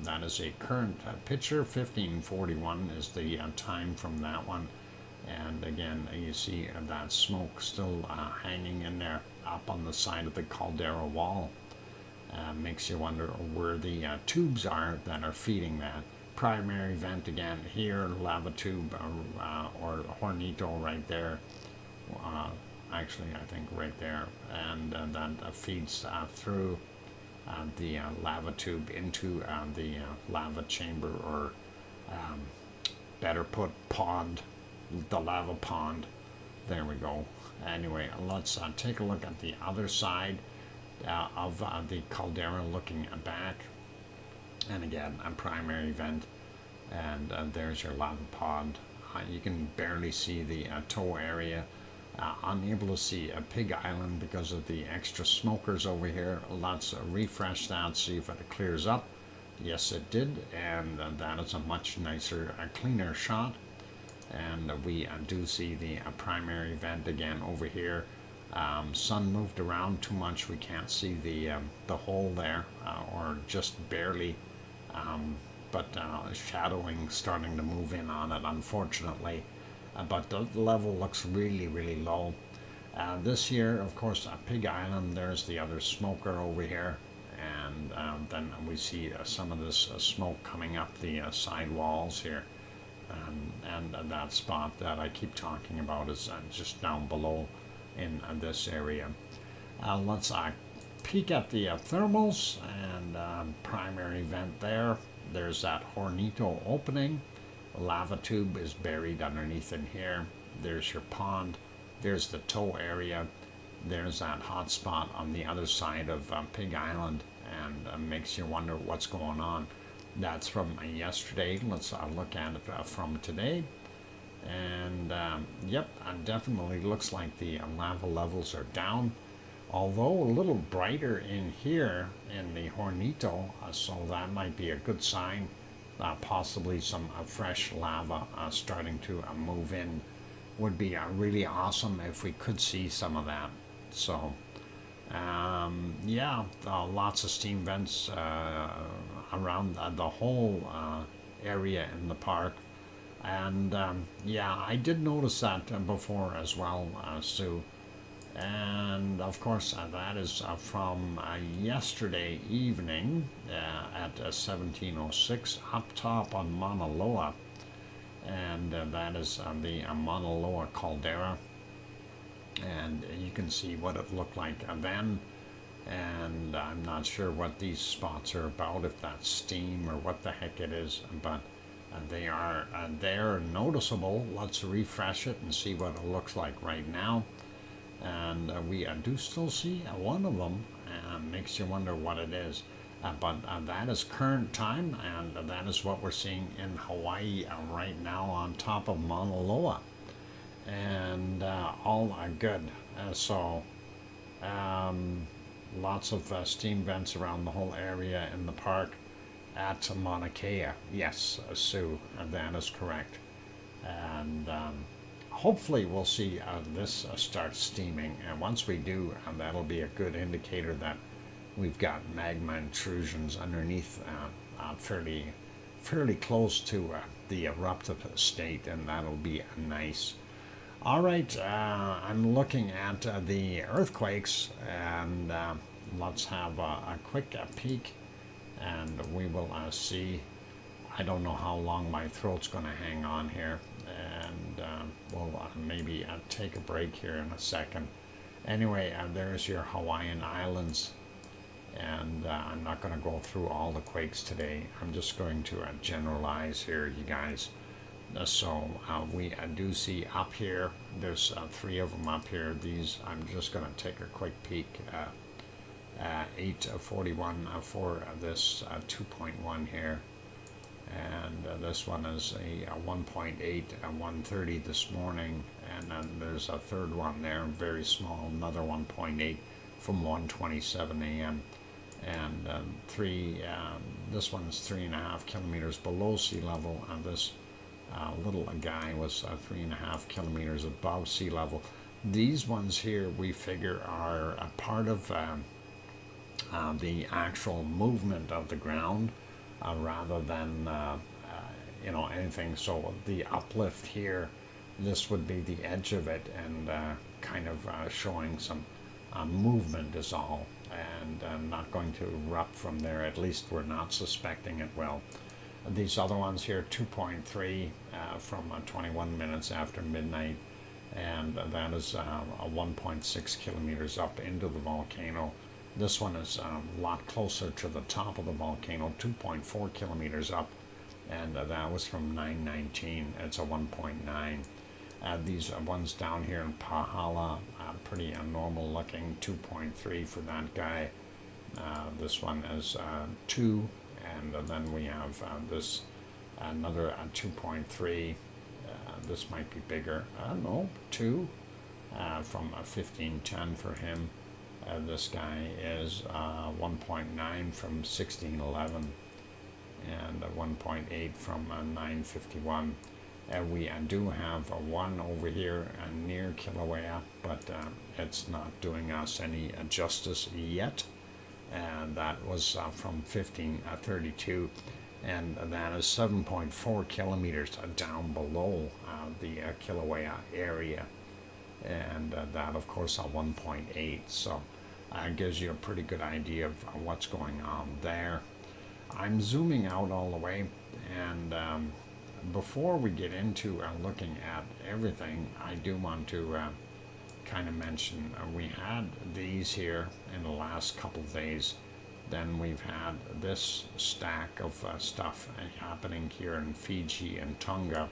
That is a current picture. 1541 is the time from that one. And again, you see that smoke still hanging in there up on the side of the caldera wall. Makes you wonder where the tubes are that are feeding that. Primary vent again here, lava tube or hornito right there. Actually, I think right there. And that feeds through the lava tube into the lava chamber, or better put, pond, the lava pond. There we go. Anyway, let's take a look at the other side of the caldera looking back. And again, a primary vent, and there's your lava pond. You can barely see the toe area. Unable to see a Pig Island because of the extra smokers over here. Let's refresh that, see if it clears up. Yes, it did, and that is a much nicer, cleaner shot. And we do see the primary vent again over here. Sun moved around too much. We can't see the hole there, or just barely. But shadowing starting to move in on it, unfortunately. But the level looks really, really low. This here, of course, Pig Island, there's the other smoker over here. And then we see some of this smoke coming up the side walls here. And that spot that I keep talking about is just down below in this area. Let's peek at the thermals, and primary vent there. There's that hornito opening. The lava tube is buried underneath in here. There's your pond. There's the toe area. There's that hot spot on the other side of Pig Island, and makes you wonder what's going on. That's from yesterday. Let's look at it from today. And yep, it definitely looks like the lava levels are down, although a little brighter in here in the hornito, so that might be a good sign. Possibly some fresh lava starting to move in. Would be really awesome if we could see some of that. So yeah, lots of steam vents around the whole area in the park. And yeah, I did notice that before as well, Sue. And of course, that is from yesterday evening at 17:06 up top on Mauna Loa. And that is the Mauna Loa caldera. And you can see what it looked like then. And I'm not sure what these spots are about, if that's steam or what the heck it is, but they're noticeable. Let's refresh it and see what it looks like right now. And we do still see one of them, and makes you wonder what it is. But that is current time, and that is what we're seeing in Hawaii right now on top of Mauna Loa. And all good. So lots of steam vents around the whole area in the park at Mauna Kea. Yes, Sue, that is correct. And hopefully we'll see this start steaming, and once we do, that'll be a good indicator that we've got magma intrusions underneath fairly close to the eruptive state, and that'll be nice. All right, I'm looking at the earthquakes, and let's have a quick peek, and we will see. I don't know how long my throat's going to hang on here, and we'll maybe take a break here in a second. Anyway, there's your Hawaiian Islands, and I'm not going to go through all the quakes today. I'm just going to generalize here, you guys. So we do see up here, there's 3 of them up here. These, I'm just going to take a quick peek. 841 for this 2.1 here. And this one is a 1.8 at 1:30 this morning. And then there's a third one there, very small, another 1.8 from 1:27 a.m. And this one is 3.5 kilometers below sea level, and this little guy was 3.5 kilometers above sea level. These ones here we figure are a part of the actual movement of the ground rather than anything. So the uplift here, this would be the edge of it, and kind of showing some movement is all, and not going to erupt from there. At least we're not suspecting it will. These other ones here, 2.3 from 21 minutes after midnight, and that is 1.6 kilometers up into the volcano. This one is a lot closer to the top of the volcano, 2.4 kilometers up, and that was from 9:19. It's a 1.9. These ones down here in Pahala, pretty normal looking, 2.3 for that guy. This one is 2. And then we have this another 2.3. This might be bigger. No, 2 from 1510 for him. This guy is 1.9 from 1611, and 1.8 from 951. We do have one over here near Kilauea, but it's not doing us any justice yet. And that was from 1532, and that is 7.4 kilometers down below the Kilauea area, and that of course 1.8. So gives you a pretty good idea of what's going on there. I'm zooming out all the way, and before we get into looking at everything, I do want to kind of mention we had these here in the last couple of days. Then we've had this stack of stuff happening here in Fiji and Tonga,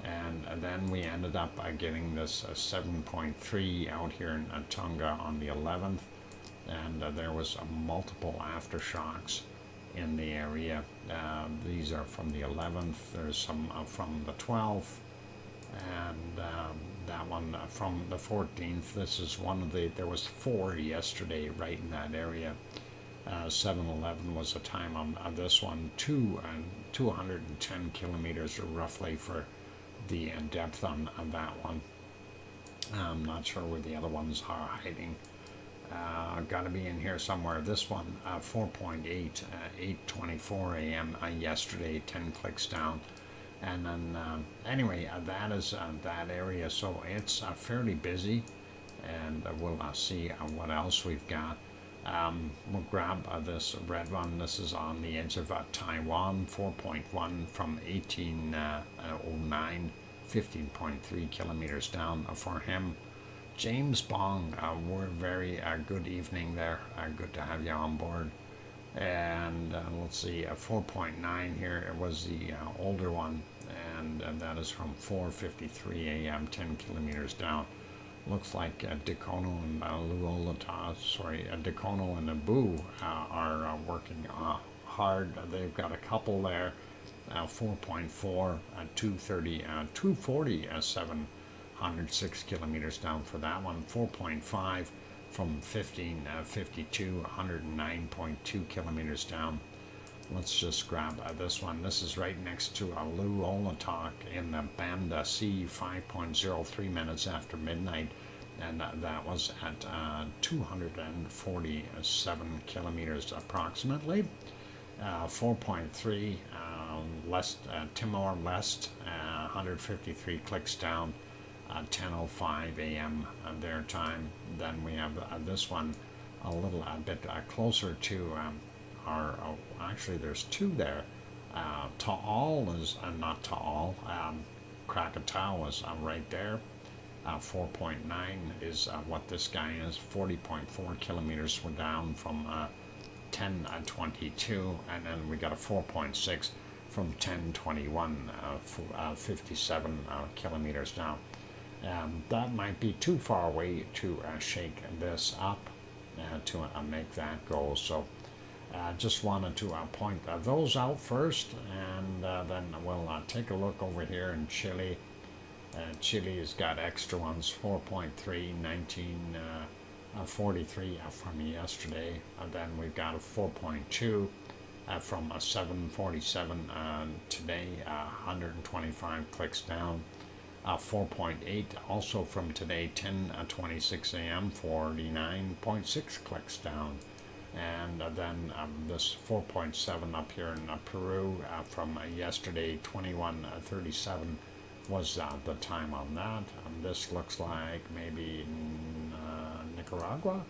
and then we ended up getting this 7.3 out here in Tonga on the 11th, and there was multiple aftershocks in the area. These are from the 11th. There's some from the 12th, and that one from the 14th. This is one of there was 4 yesterday right in that area. 711 was the time on this one. 210 kilometers roughly for the depth on that one. I'm not sure where the other ones are hiding. Got to be in here somewhere. This one, 4.8, 8:24 a.m. Yesterday, 10 clicks down. And then, anyway, that is that area. So it's fairly busy, and we'll see what else we've got. We'll grab this red one. This is on the edge of Taiwan, 4.1 from 1809, 15.3 kilometers down for him. James Bong, we're very good evening there. Good to have you on board. And let's see, 4.9 here. It was the older one, and that is from 4:53 a.m., 10 kilometers down. Looks like Dakono and Dakono and Abu are working hard. They've got a couple there. 4.4, 230, 240, 706 kilometers down for that one. 4.5 from 1552, 109.2 kilometers down. Let's just grab this one. This is right next to Luolatak in the Banda Sea, 5.03 minutes after midnight, and that was at 247 kilometers approximately. 4.3, Timor-Leste, 153 clicks down, 10:05 a.m. Their time. Then we have this one a little bit closer to actually there's two there. Taal is not Taal. Krakatoa is right there. 4.9 is what this guy is. 40.4 kilometers down from 10:22, and then we got a 4.6 from 10:21, 57 kilometers down. That might be too far away to shake this up to make that go. So just wanted to point those out first, and then we'll take a look over here in Chile. Chile has got extra ones, 4.3, 1943 from yesterday. Then we've got a 4.2 from 7:47 today, 125 clicks down. 4.8 also from today, 10:26 a.m., 49.6 clicks down. And then this 4.7 up here in Peru from yesterday, 21:37 was the time on that. This looks like maybe Nicaragua?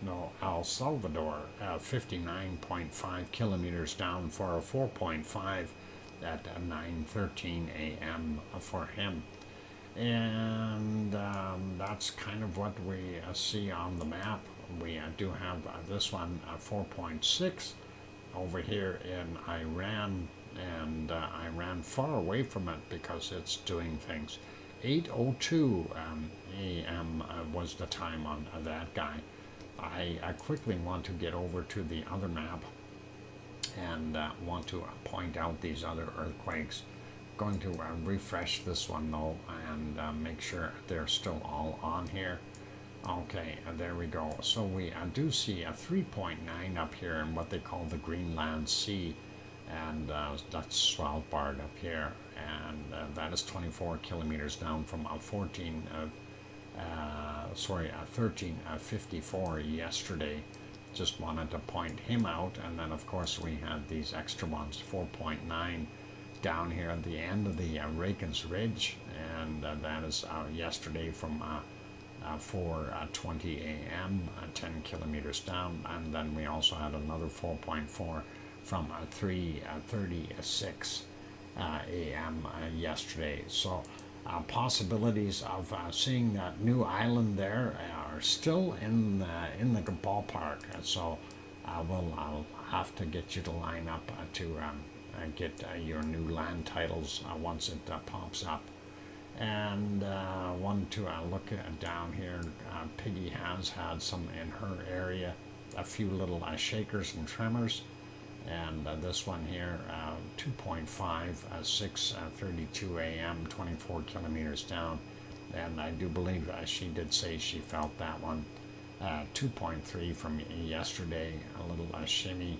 No, El Salvador, 59.5 kilometers down for a 4.5 at 9:13 a.m. for him. And that's kind of what we see on the map. We do have this one, 4.6 over here in Iran, and Iran far away from it because it's doing things. 8:02 a.m. Was the time on that guy. I quickly want to get over to the other map and want to point out these other earthquakes. Going to refresh this one though, and make sure they're still all on here. Okay, there we go. So we do see a 3.9 up here in what they call the Greenland Sea, and that's Svalbard up here, and that is 24 kilometers down from 13:54 yesterday. Just wanted to point him out, and then of course we had these extra ones, 4.9 down here at the end of the Rakens Ridge, and that is yesterday from 4:20 a.m., 10 kilometers down, and then we also had another 4.4 from 3:36 a.m. Yesterday. So possibilities of seeing that new island there are still in the ballpark. So I'll have to get you to line up to get your new land titles once it pops up. And wanted to look down here. Piggy has had some in her area, a few little shakers and tremors. And this one here, 2.5, 6:32 a.m., 24 kilometers down. And I do believe she did say she felt that one. 2.3 from yesterday, a little shimmy.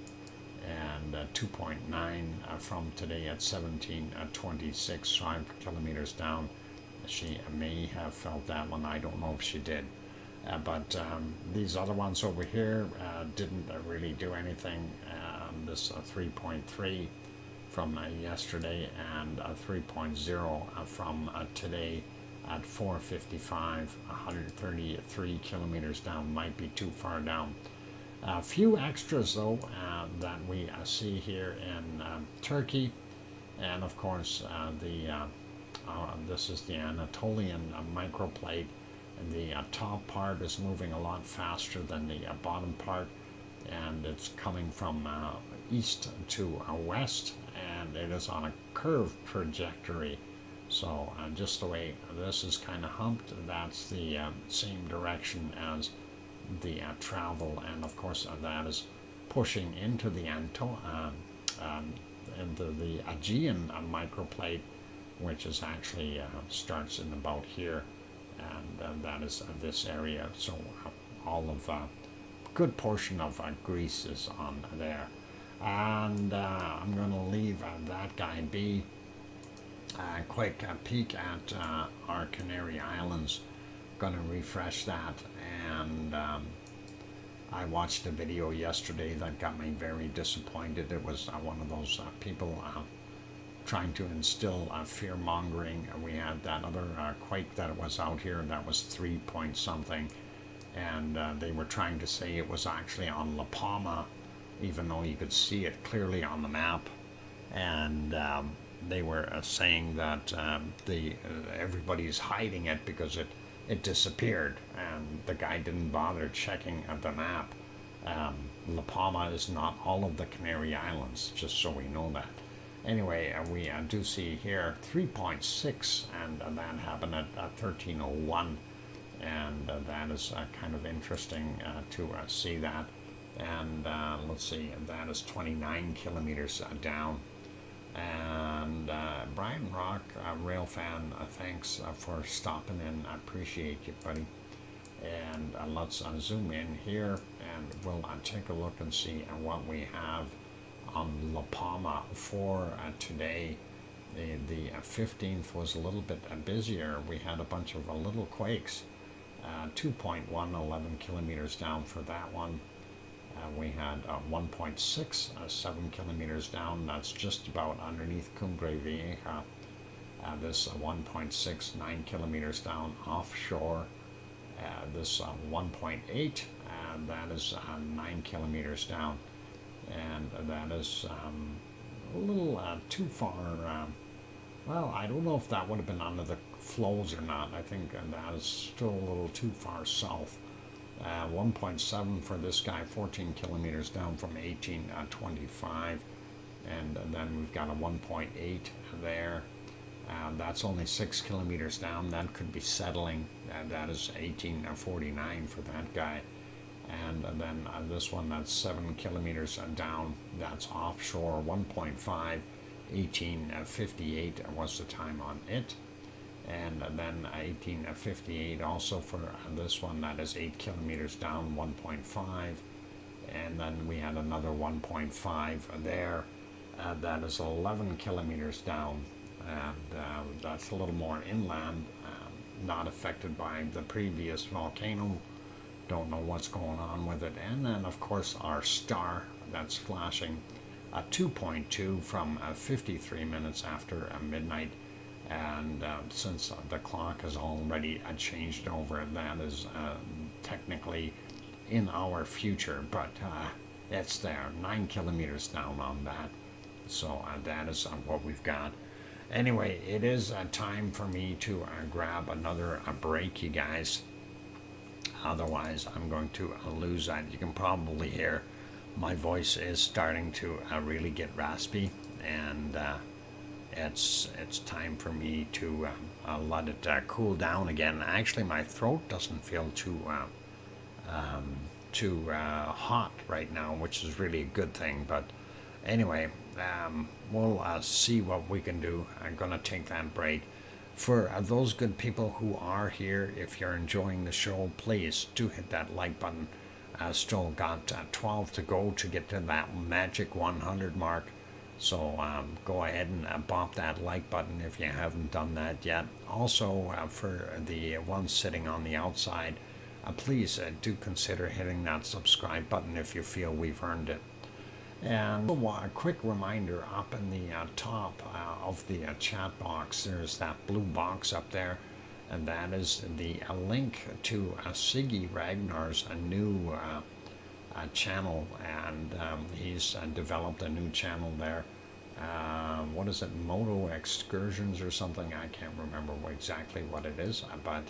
And 2.9 from today at 17:26, 5 kilometers down. She may have felt that one. I don't know if she did. But these other ones over here didn't really do anything. This 3.3 from yesterday, and 3.0 from today at 4:55, 133 kilometers down. Might be too far down. A few extras though that we see here in Turkey, and of course this is the Anatolian microplate, and the top part is moving a lot faster than the bottom part, and it's coming from east to west, and it is on a curved trajectory. So just the way this is kind of humped, that's the same direction as the travel, and of course that is pushing into the Aegean microplate, which is actually starts in about here, and that is this area. So all of good portion of Greece is on there, and I'm going to leave that guy be. Quick peek at our Canary Islands. Going to refresh that, and I watched a video yesterday that got me very disappointed. It was one of those people trying to instill fear mongering. We had that other quake that was out here that was 3 point something, and they were trying to say it was actually on La Palma, even though you could see it clearly on the map. And they were saying that everybody's hiding it because it disappeared, and the guy didn't bother checking at the map. La Palma is not all of the Canary Islands, just so we know that. Anyway, we do see here 3.6, and that happened at 1301, and that is kind of interesting to see that. And let's see, that is 29 kilometers down. And Brian Rock, rail fan, thanks for stopping in. I appreciate you, buddy. And let's zoom in here, and we'll take a look and see what we have on La Palma for today. The 15th was a little bit busier. We had a bunch of little quakes. 2.1, 11 kilometers down for that one. We had 1.6, 7 kilometers down. That's just about underneath Cumbre Vieja. This 1.6, 9 kilometers down offshore. This 1.8, that is 9 kilometers down. And that is a little too far. Well, I don't know if that would have been under the flows or not. I think that is still a little too far south. 1.7 for this guy, 14 kilometers down from 1825. And then we've got a 1.8 there. That's only 6 kilometers down. That could be settling. That is 1849 for that guy. And then this one, that's 7 kilometers down. That's offshore, 1.5. 1858 was the time on it. And then 1858 also for this one, that is 8 kilometers down, 1.5. And then we had another 1.5 there. That is 11 kilometers down. And that's a little more inland, not affected by the previous volcano. Don't know what's going on with it. And then, of course, our star that's flashing 2.2 from 53 minutes after midnight. And since the clock has already changed over, that is technically in our future, but it's there, 9 kilometers down on that. So that is what we've got. Anyway, it is time for me to grab another break, you guys. Otherwise, I'm going to lose that. You can probably hear my voice is starting to really get raspy, and it's time for me to let it cool down again. Actually, my throat doesn't feel too hot right now, which is really a good thing. But anyway, we'll see what we can do. I'm gonna take that break. For those good people who are here, if you're enjoying the show, please do hit that like button. Still got 12 to go to get to that magic 100 mark. So go ahead and bop that like button if you haven't done that yet. Also, for the ones sitting on the outside, please do consider hitting that subscribe button if you feel we've earned it. And a quick reminder, up in the top of the chat box, there's that blue box up there, and that is the link to Siggy Ragnar's new channel, and he's developed a new channel there. What is it, Moto Excursions or something? I can't remember exactly what it is, but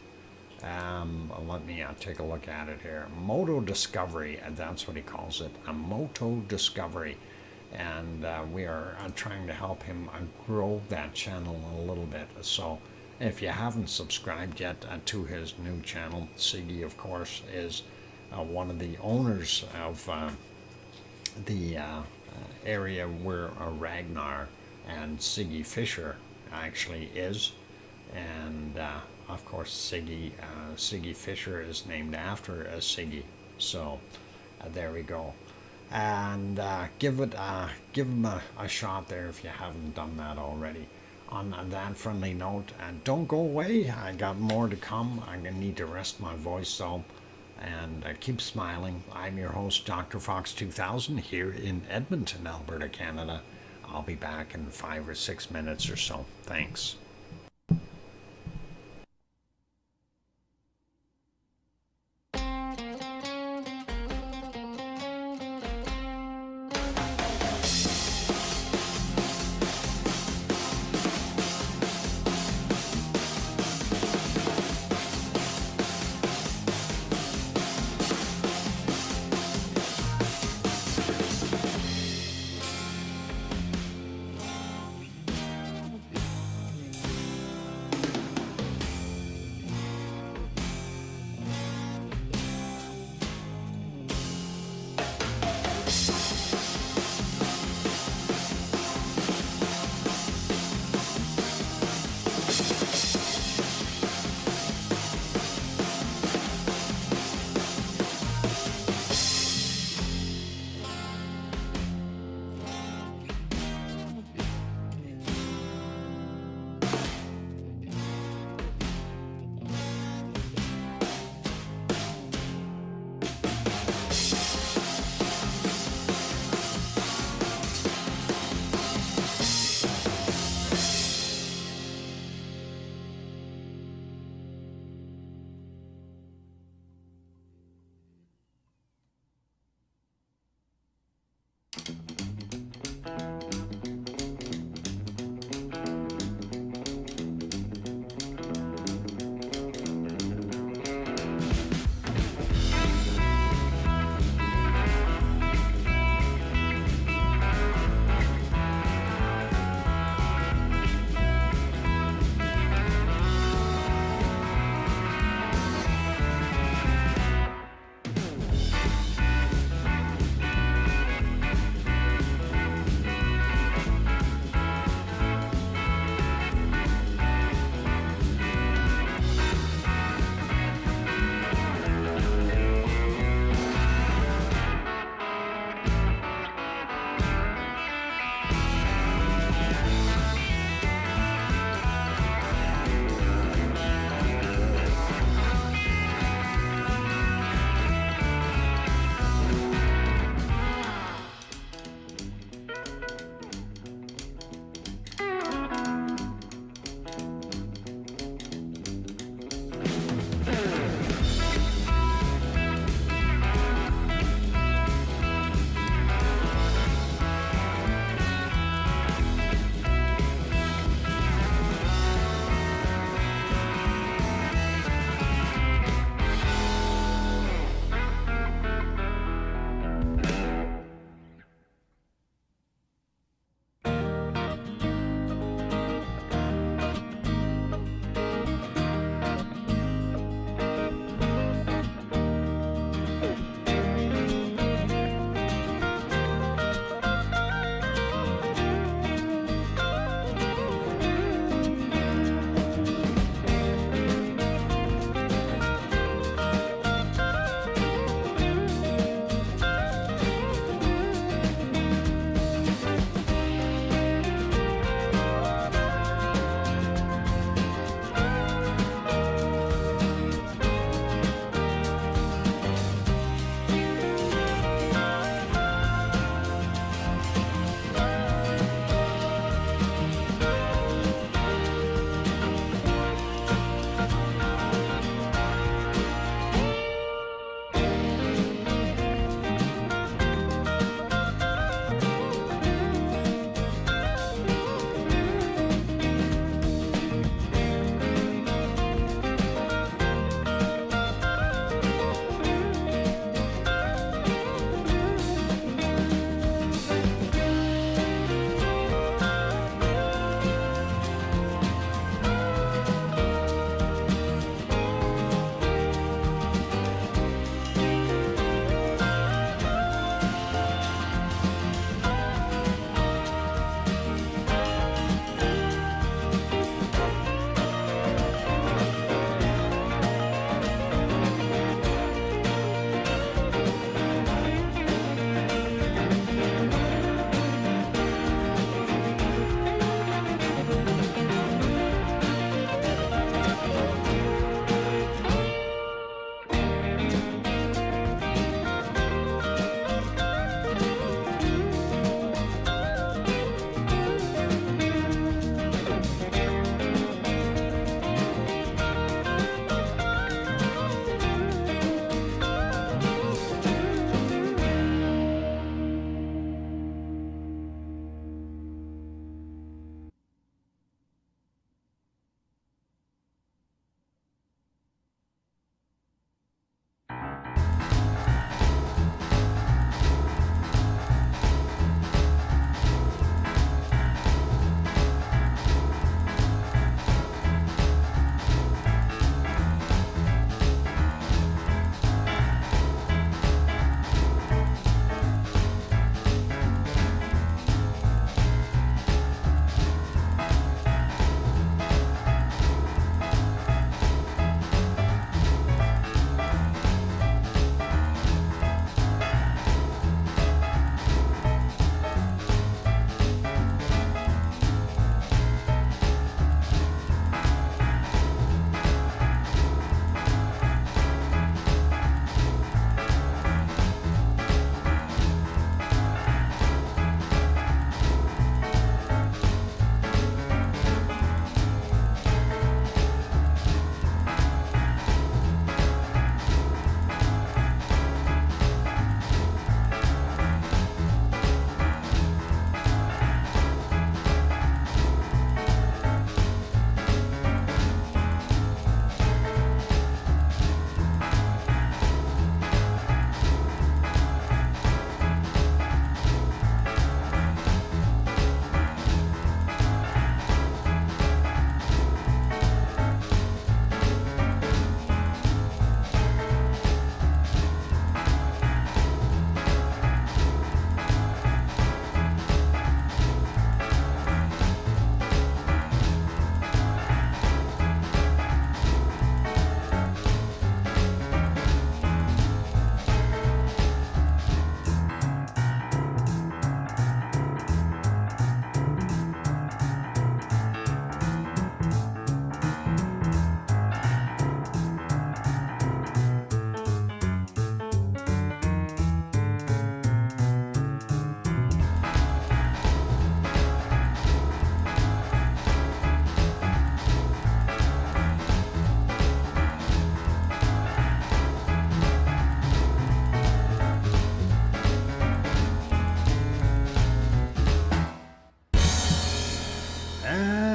let me take a look at it here. Moto Discovery, that's what he calls it, a Moto Discovery. And we are trying to help him grow that channel a little bit. So if you haven't subscribed yet to his new channel, Siggy, of course, is one of the owners of the area where Ragnar and Siggy Fisher actually is. And of course, Siggy Fisher is named after Siggy. So there we go. And give him a shot there if you haven't done that already. On that friendly note, don't go away. I got more to come. I'm gonna need to rest my voice though, and keep smiling. I'm your host, DrFox2000, here in Edmonton, Alberta, Canada. I'll be back in 5 or 6 minutes or so. Thanks.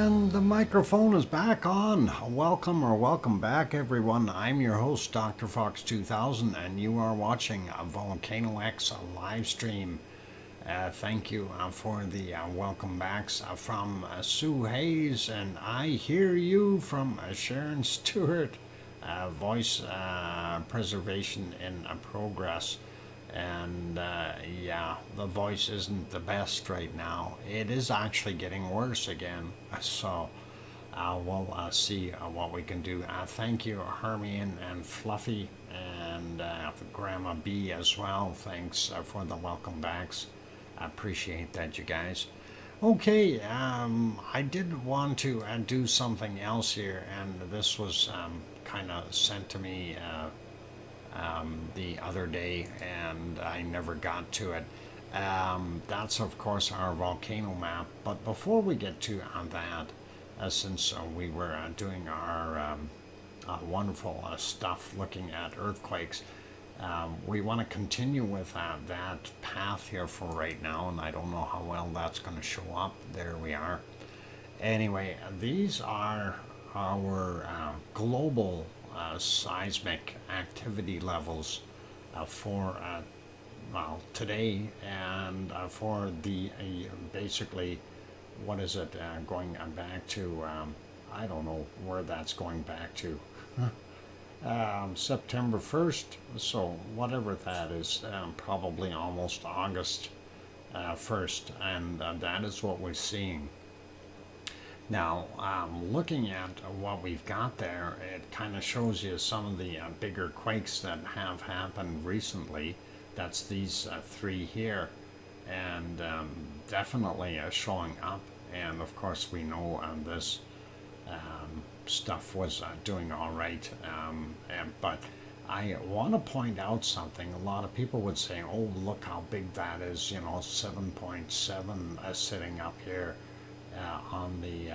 And the microphone is back on. Welcome back, everyone. I'm your host, DrFox2000, and you are watching a VolcanoX live stream. Thank you for the welcome backs from Sue Hayes, and I hear you from Sharon Stewart. Voice preservation in progress. And yeah, the voice isn't the best right now. It is actually getting worse again. So we'll see what we can do. Thank you, Hermione and Fluffy, and Grandma B as well. Thanks for the welcome backs. I appreciate that, you guys. Okay, I did want to do something else here, and this was kind of sent to me the other day, and I never got to it. That's of course our volcano map. But before we get to that, since we were doing our wonderful stuff looking at earthquakes, we want to continue with that path here for right now, and I don't know how well that's going to show up. There we are. Anyway, these are our global seismic activity levels for today, and for the basically, what is it, going back to, I don't know where that's going back to, September 1st, so whatever that is, probably almost August 1st, and that is what we're seeing. Now, looking at what we've got there, it kind of shows you some of the bigger quakes that have happened recently. That's these three here, and definitely showing up. And of course, we know this stuff was doing all right. But I want to point out something. A lot of people would say, "Oh, look how big that is!" 7.7 sitting up here. On the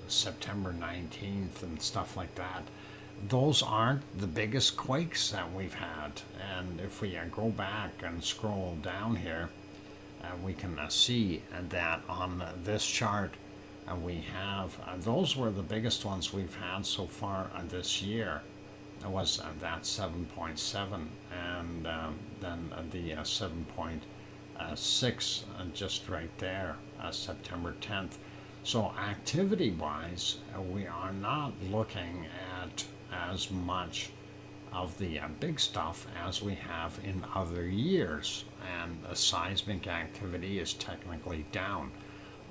September 19th and stuff like that. Those aren't the biggest quakes that we've had. And if we go back and scroll down here, we can see that on this chart we have, those were the biggest ones we've had so far this year. It was that 7.7, and then the 7.6 just right there, September 10th. So activity wise, we are not looking at as much of the big stuff as we have in other years, and the seismic activity is technically down.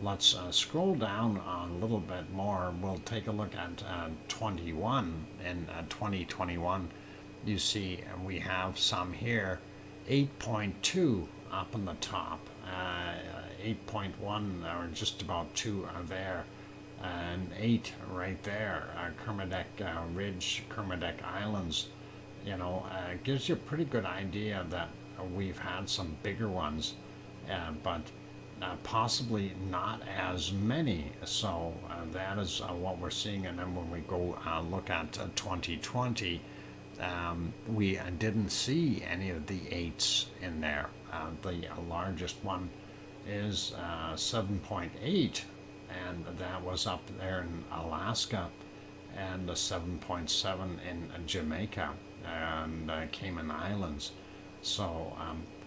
Let's scroll down a little bit more. We'll take a look at 21. In 2021, you see we have some here, 8.2 up on the top, 8.1 or just about 2 there, and 8 right there, Kermadec Ridge, Kermadec Islands. It gives you a pretty good idea that we've had some bigger ones, but possibly not as many. So that is what we're seeing. And then when we go look at 2020, we didn't see any of the 8s in there. The largest one is 7.8, and that was up there in Alaska, and 7.7 in Jamaica and Cayman Islands. So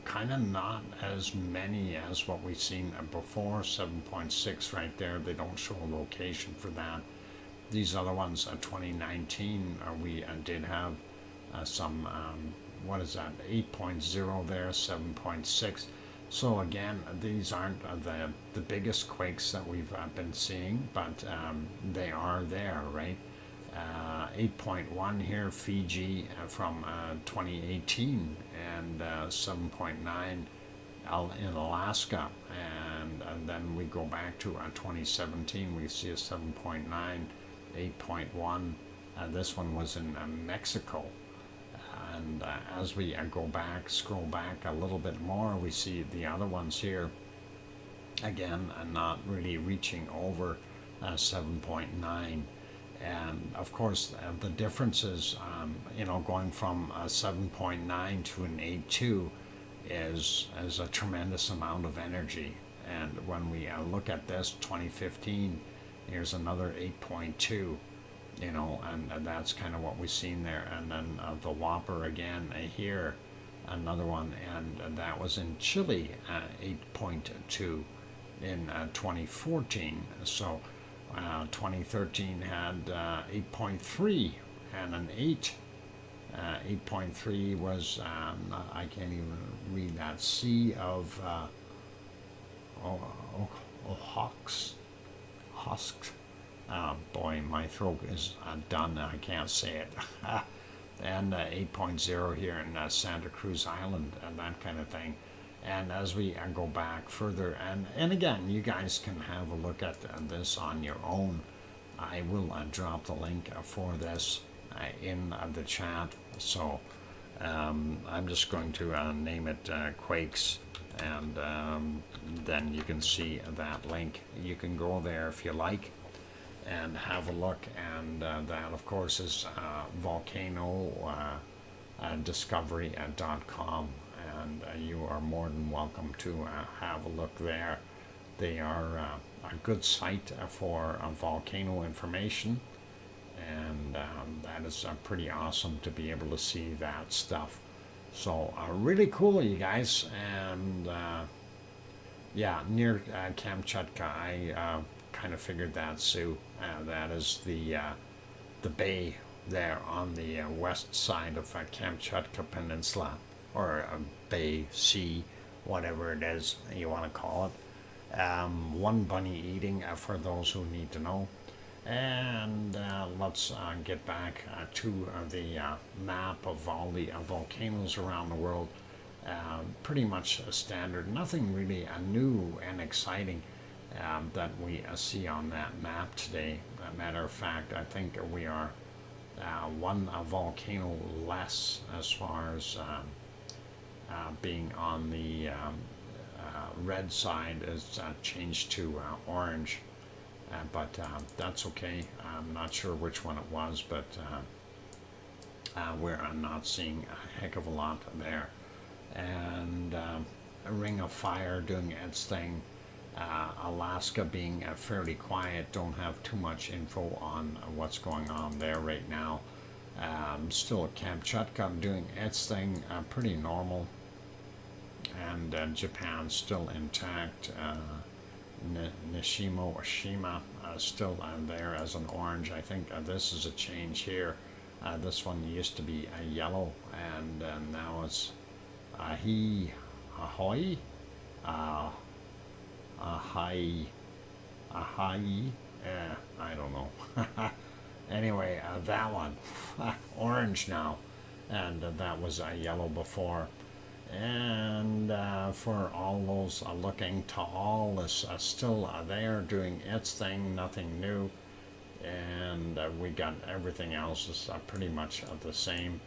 kind of not as many as what we've seen before. 7.6 right there. They don't show a location for that. These other ones, 2019, we did have some, what is that, 8.0 there, 7.6. So again, these aren't the biggest quakes that we've been seeing, but they are there, right? 8.1 here, Fiji from 2018, and 7.9 in Alaska, and then we go back to 2017, we see a 7.9, 8.1. This one was in Mexico. And as we go back, scroll back a little bit more, we see the other ones here. Again, not really reaching over 7.9. And of course, the differences, going from 7.9 to an 8.2 is a tremendous amount of energy. And when we look at this 2015, here's another 8.2, you know, and that's kind of what we've seen there. And then the Whopper again here, another one, and that was in Chile, 8.2 in 2014. So 2013 had 8.3 and an 8. 8.3 was, I can't even read that, Sea of Hawks. Boy, my throat is done. I can't say it. And 8.0 here in Santa Cruz Island and that kind of thing. And as we go back further, and again, you guys can have a look at this on your own. I will drop the link for this in the chat. So I'm just going to name it Quakes, and then you can see that link. You can go there if you like and have a look, and that of course is volcano discovery.com, and you are more than welcome to have a look there. They are a good site for volcano information, and that is pretty awesome to be able to see that stuff. So really cool, you guys. And yeah, near Kamchatka, I kind of figured that, Sue. That is the bay there on the west side of Kamchatka Peninsula, or bay, sea, whatever it is you want to call it. One bunny eating, for those who need to know. And let's get back to the map of all the volcanoes around the world. Pretty much standard, nothing really new and exciting that we see on that map today. As a matter of fact, I think we are one volcano less as far as being on the red side is changed to orange. But that's okay. I'm not sure which one it was, but we're not seeing a heck of a lot there. And a Ring of Fire doing its thing. Alaska being fairly quiet. Don't have too much info on what's going on there right now. Still Kamchatka doing its thing, pretty normal. And Japan still intact. Nishima still there as an orange. I think this is a change here. This one used to be a yellow, and now it's ahoy, I don't know. Anyway, that one orange now, and that was a yellow before. And for all those looking tall, is still there doing its thing, nothing new. And we got everything else is pretty much the same.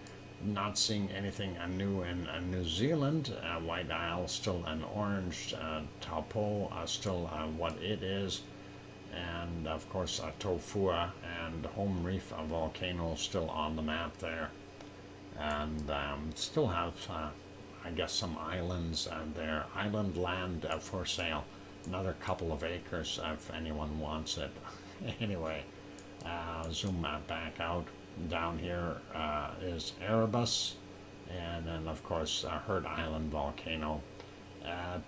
Not seeing anything new in New Zealand. White Isle still an orange. Taupo still what it is. And of course Tofua and Home Reef volcano still on the map there. And still have I guess some islands there. Island land for sale. Another couple of acres if anyone wants it. Anyway, zoom back out. Down here is Erebus, and then of course Hurt Island volcano.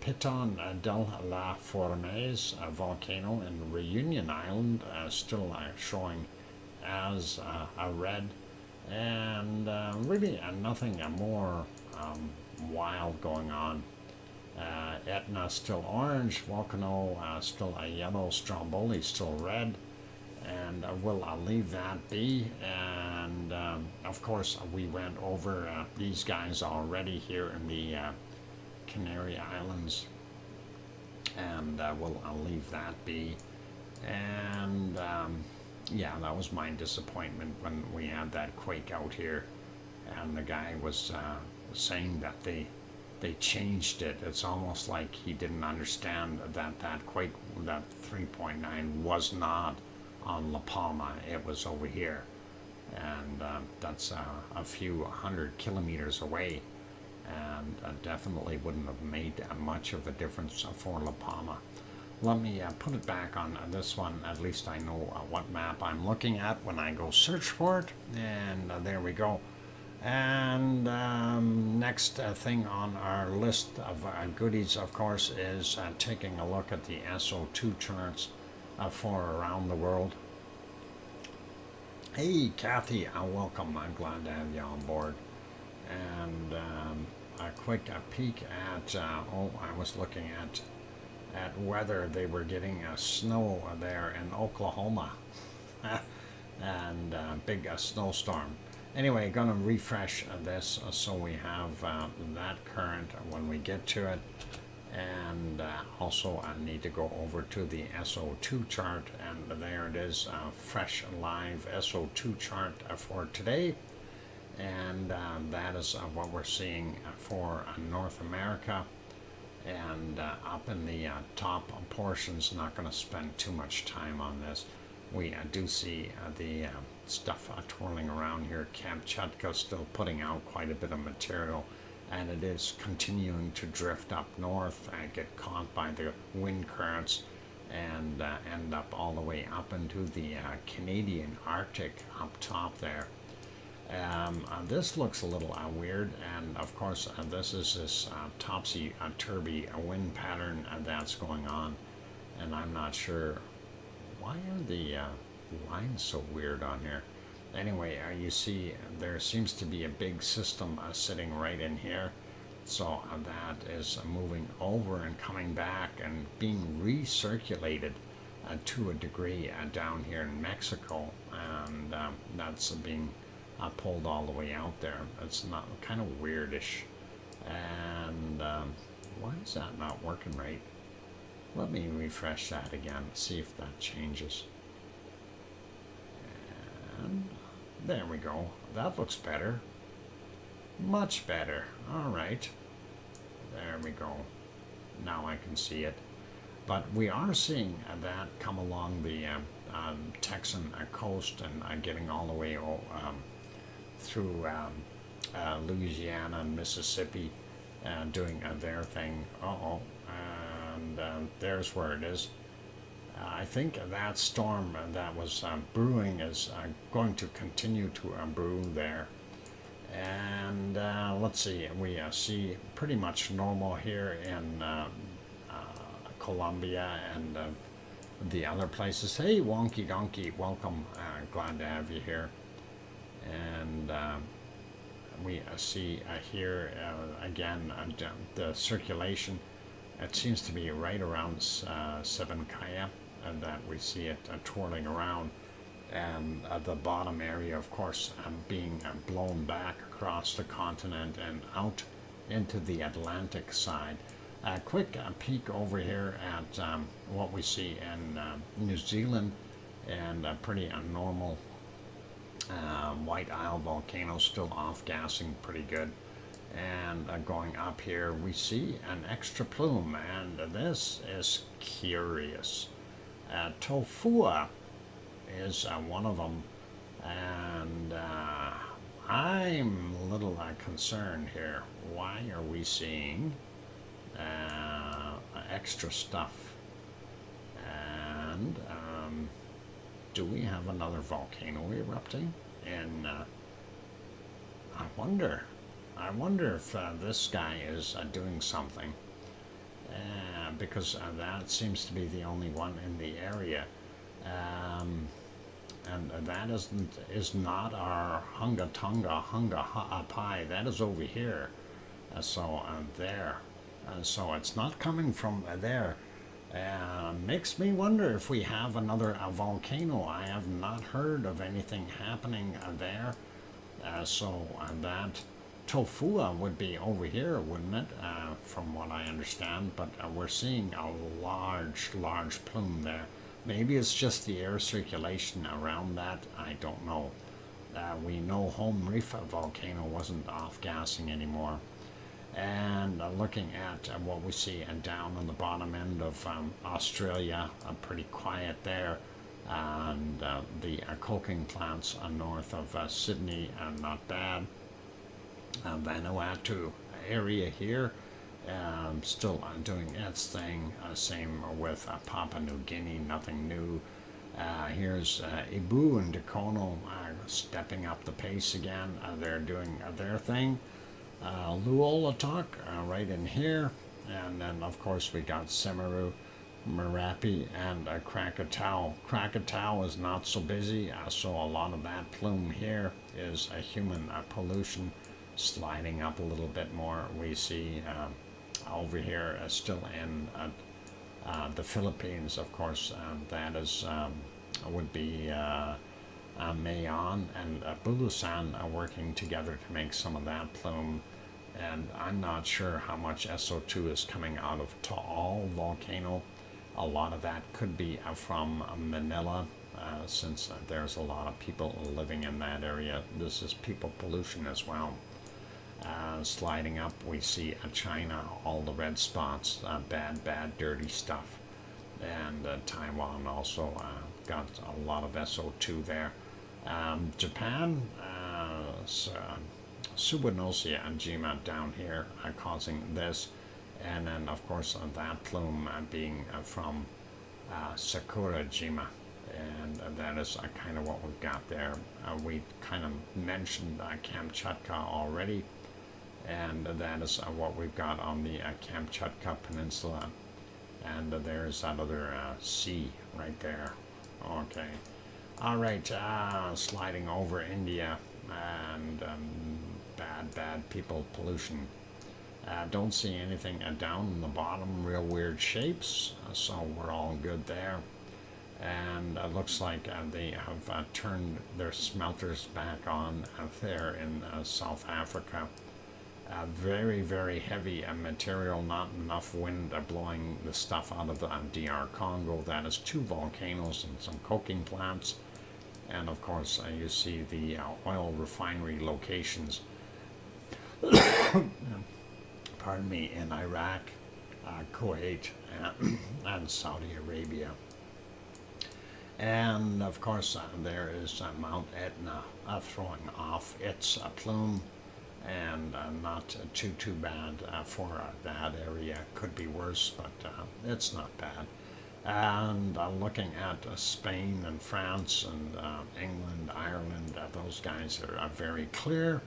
Piton del la Formes volcano in Reunion Island still showing as a red, and really nothing more wild going on. Etna still orange, Volcano still a yellow, Stromboli still red, and we'll leave that be. And of course we went over these guys already here in the Canary Islands, and we'll leave that be. And yeah, that was my disappointment when we had that quake out here, and the guy was saying that they changed it. It's almost like he didn't understand that that quake, that 3.9 was not on La Palma, it was over here, and that's a few 100 kilometers away. and definitely wouldn't have made much of a difference for La Palma. Let me put it back on this one. At least I know what map I'm looking at when I go search for it. And there we go. And next thing on our list of goodies, of course, is taking a look at the SO2 charts for around the world. Hey, Kathy, welcome. I'm glad to have you on board. And a quick peek at, I was looking at weather. They were getting snow there in Oklahoma and big snowstorm. Anyway, gonna refresh this so we have that current when we get to it. And also I need to go over to the SO2 chart, and there it is, fresh live SO2 chart for today. And that is what we're seeing for North America. And up in the top portions, not going to spend too much time on this. We do see the stuff twirling around here. Kamchatka still putting out quite a bit of material, and it is continuing to drift up north and get caught by the wind currents and end up all the way up into the Canadian Arctic up top there. This looks a little weird, and of course this is this topsy-turvy wind pattern that's going on, and I'm not sure why are the lines so weird on here. Anyway, you see there seems to be a big system sitting right in here, so that is moving over and coming back and being recirculated to a degree down here in Mexico, and that's being pulled all the way out there. It's not kind of weirdish, and why is that not working right? Let me refresh that again, see if that changes. And there we go. That looks better. Much better. All right. There we go. Now I can see it. But we are seeing that come along the Texan coast and getting all the way through Louisiana and Mississippi, doing their thing. And there's where it is. I think that storm that was brewing is going to continue to brew there. And let's see, we see pretty much normal here in Colombia and the other places. Hey, Wonky Donkey, welcome. Glad to have you here. And we see here again the circulation. It seems to be right around Sabancaya, and that we see it twirling around, and the bottom area, of course, being blown back across the continent and out into the Atlantic side. A quick peek over here at what we see in New Zealand, and a pretty normal White Isle volcano still off-gassing pretty good. And going up here, we see an extra plume, and this is curious. Tofua is one of them, and I'm a little concerned here. Why are we seeing extra stuff? And do we have another volcano erupting? And I wonder if this guy is doing something, because that seems to be the only one in the area, and that is not our Hunga Tonga Hunga Ha'apai. That is over here, so there, so it's not coming from there. Makes me wonder if we have another volcano. I have not heard of anything happening there, so that Tofua would be over here, wouldn't it? From what I understand, but we're seeing a large plume there. Maybe it's just the air circulation around that. I don't know. We know Home Reef volcano wasn't off-gassing anymore. And looking at what we see down on the bottom end of Australia, pretty quiet there. And the coking plants north of Sydney, not bad. Vanuatu area here. Still doing its thing. Same with Papua New Guinea, nothing new. Here's Ibu and Dakono stepping up the pace again. They're doing their thing. Luolatuk right in here. And then, of course, we got Semeru, Merapi, and Krakatau. Krakatau is not so busy, so a lot of that plume here is human pollution sliding up a little bit more. We see over here still in the Philippines, of course, that is would be Mayon and Bulusan working together to make some of that plume. And I'm not sure how much SO2 is coming out of Taal volcano. A lot of that could be from Manila, since there's a lot of people living in that area. This is people pollution as well. Sliding up, we see China, all the red spots, bad, dirty stuff. And Taiwan also got a lot of SO2 there. Japan, Subanosia and Jima down here are causing this. And then, of course, that plume being from Sakura Jima. And that is kind of what we've got there. We kind of mentioned Kamchatka already. And that is what we've got on the Kamchatka Peninsula. And there's that other sea right there. Okay. All right, sliding over India and bad people pollution. Don't see anything down in the bottom, real weird shapes, so we're all good there. And it looks like they have turned their smelters back on there in South Africa. Very heavy material, not enough wind blowing the stuff out of the DR Congo. That is 2 volcanoes and some coking plants. And of course, you see the oil refinery locations. Pardon me, in Iraq, Kuwait, and Saudi Arabia. And of course, there is Mount Etna throwing off its plume, and not too bad for that area. Could be worse, but it's not bad. And looking at Spain and France and England, Ireland, those guys are very clear.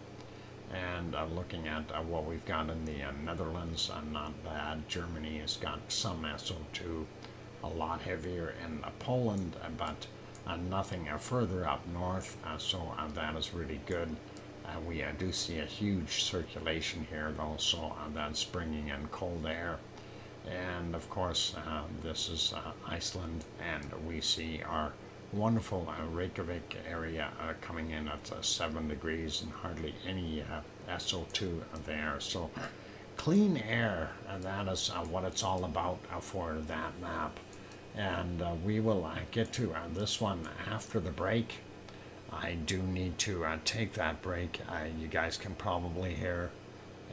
And looking at what we've got in the Netherlands, not bad. Germany has got some SO2, a lot heavier in Poland, but nothing further up north, so that is really good. We do see a huge circulation here, though, so that's bringing in cold air. And of course, this is Iceland, and we see our wonderful Reykjavik area coming in at 7 degrees and hardly any SO2 there. So clean air, and that is what it's all about for that map. And we will get to this one after the break. I do need to take that break. You guys can probably hear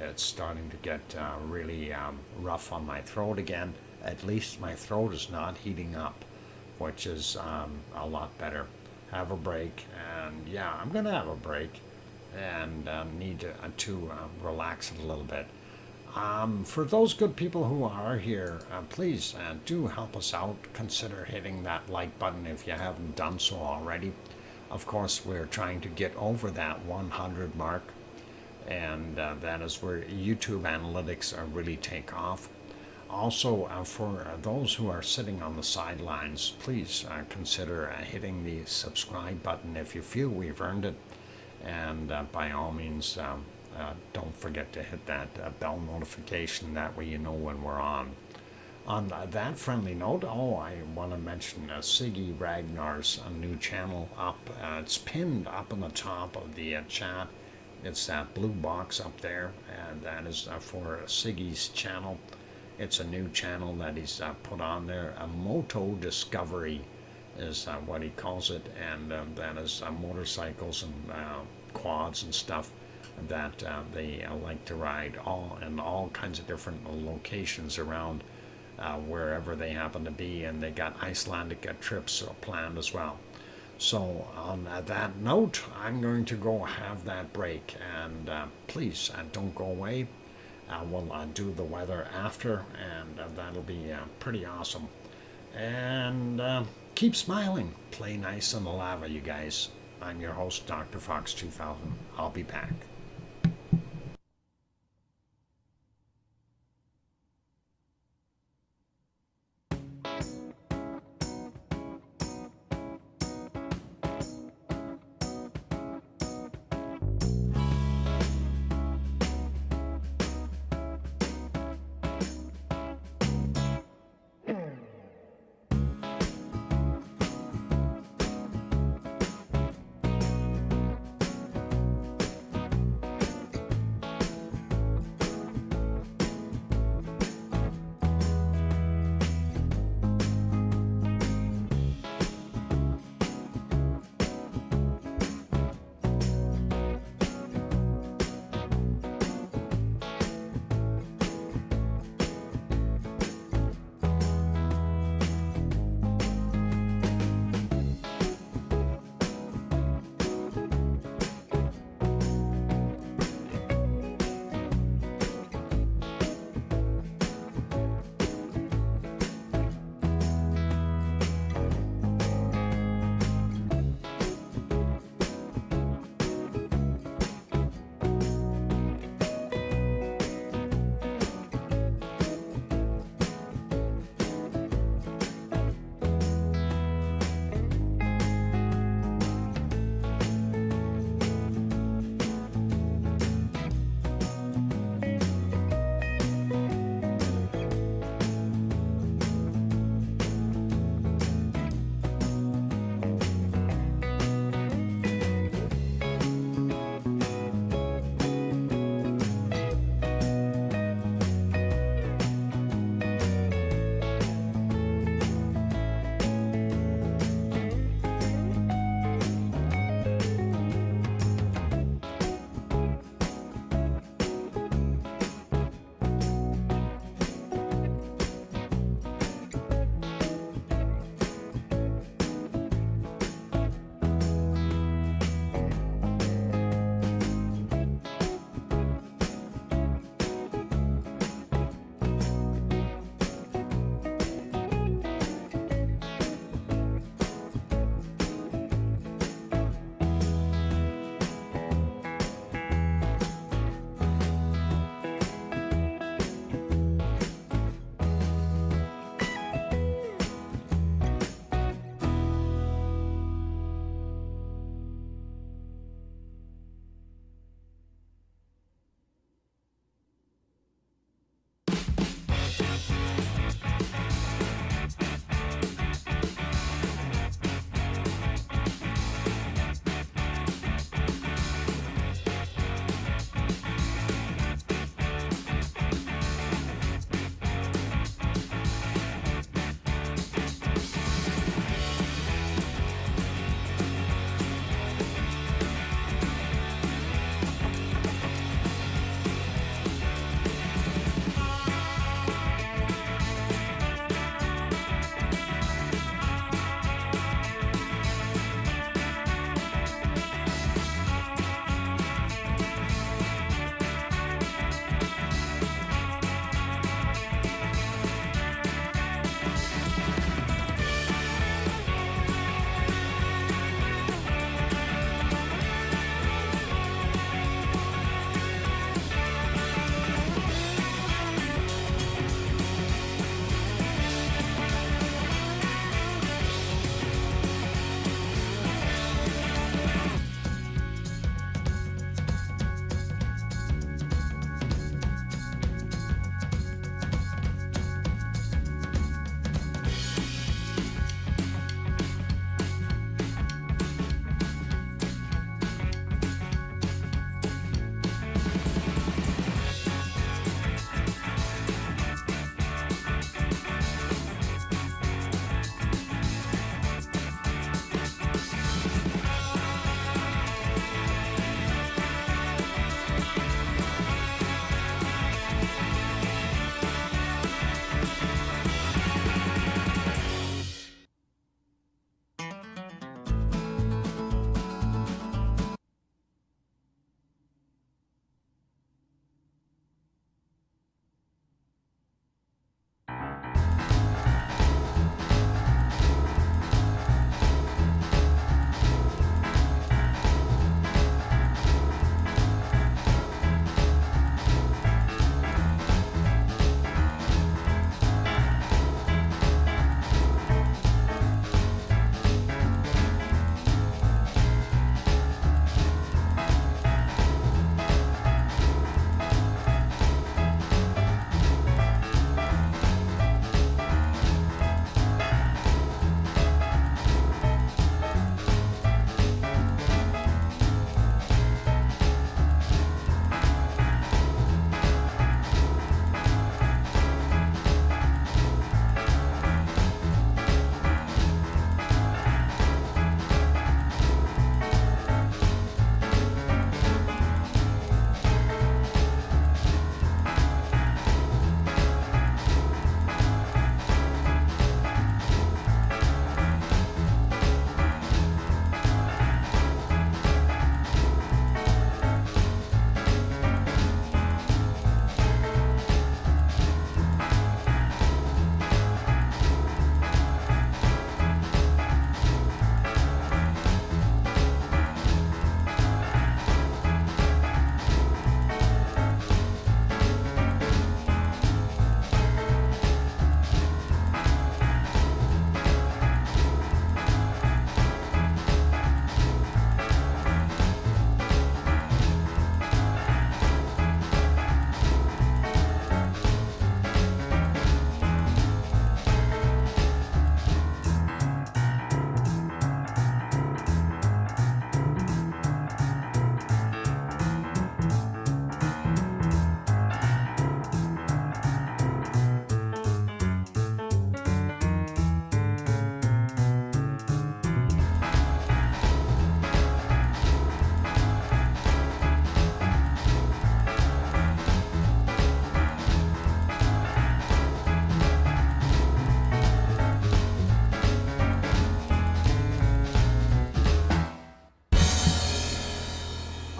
it's starting to get really rough on my throat again. At least my throat is not heating up, which is a lot better. Have a break, and yeah, I'm gonna have a break and need to relax it a little bit. For those good people who are here, please do help us out. Consider hitting that like button if you haven't done so already. Of course, we're trying to get over that 100 mark, and that is where YouTube analytics really take off. Also, for those who are sitting on the sidelines, please consider hitting the subscribe button if you feel we've earned it. And by all means, don't forget to hit that bell notification. That way you know when we're on. On that friendly note, I want to mention Siggy Ragnar's new channel up. It's pinned up on the top of the chat. It's that blue box up there, and that is for Siggy's channel. It's a new channel that he's put on there. A Moto Discovery is what he calls it, and that is motorcycles and quads and stuff that they like to ride in all kinds of different locations around wherever they happen to be, and they got Icelandic trips planned as well. So on that note, I'm going to go have that break, and please don't go away. We'll do the weather after, and that'll be pretty awesome. And keep smiling. Play nice in the lava, you guys. I'm your host, DrFox2000. I'll be back.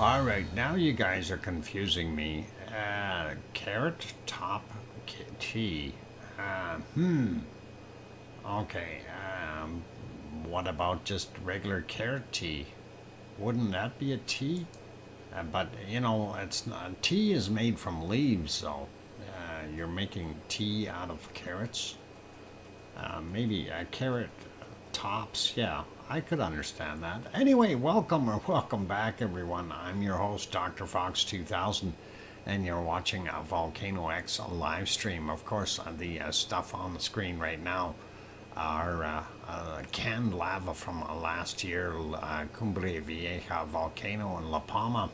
All right, now you guys are confusing me. Carrot top tea. Okay. What about just regular carrot tea? Wouldn't that be a tea? But you know, it's not. Tea is made from leaves, so you're making tea out of carrots. Maybe carrot tops. Yeah, I could understand that. Anyway, welcome or welcome back, everyone. I'm your host, DrFox2000, and you're watching a VolcanoX live stream. Of course, the stuff on the screen right now are canned lava from last year, Cumbre Vieja volcano in La Palma,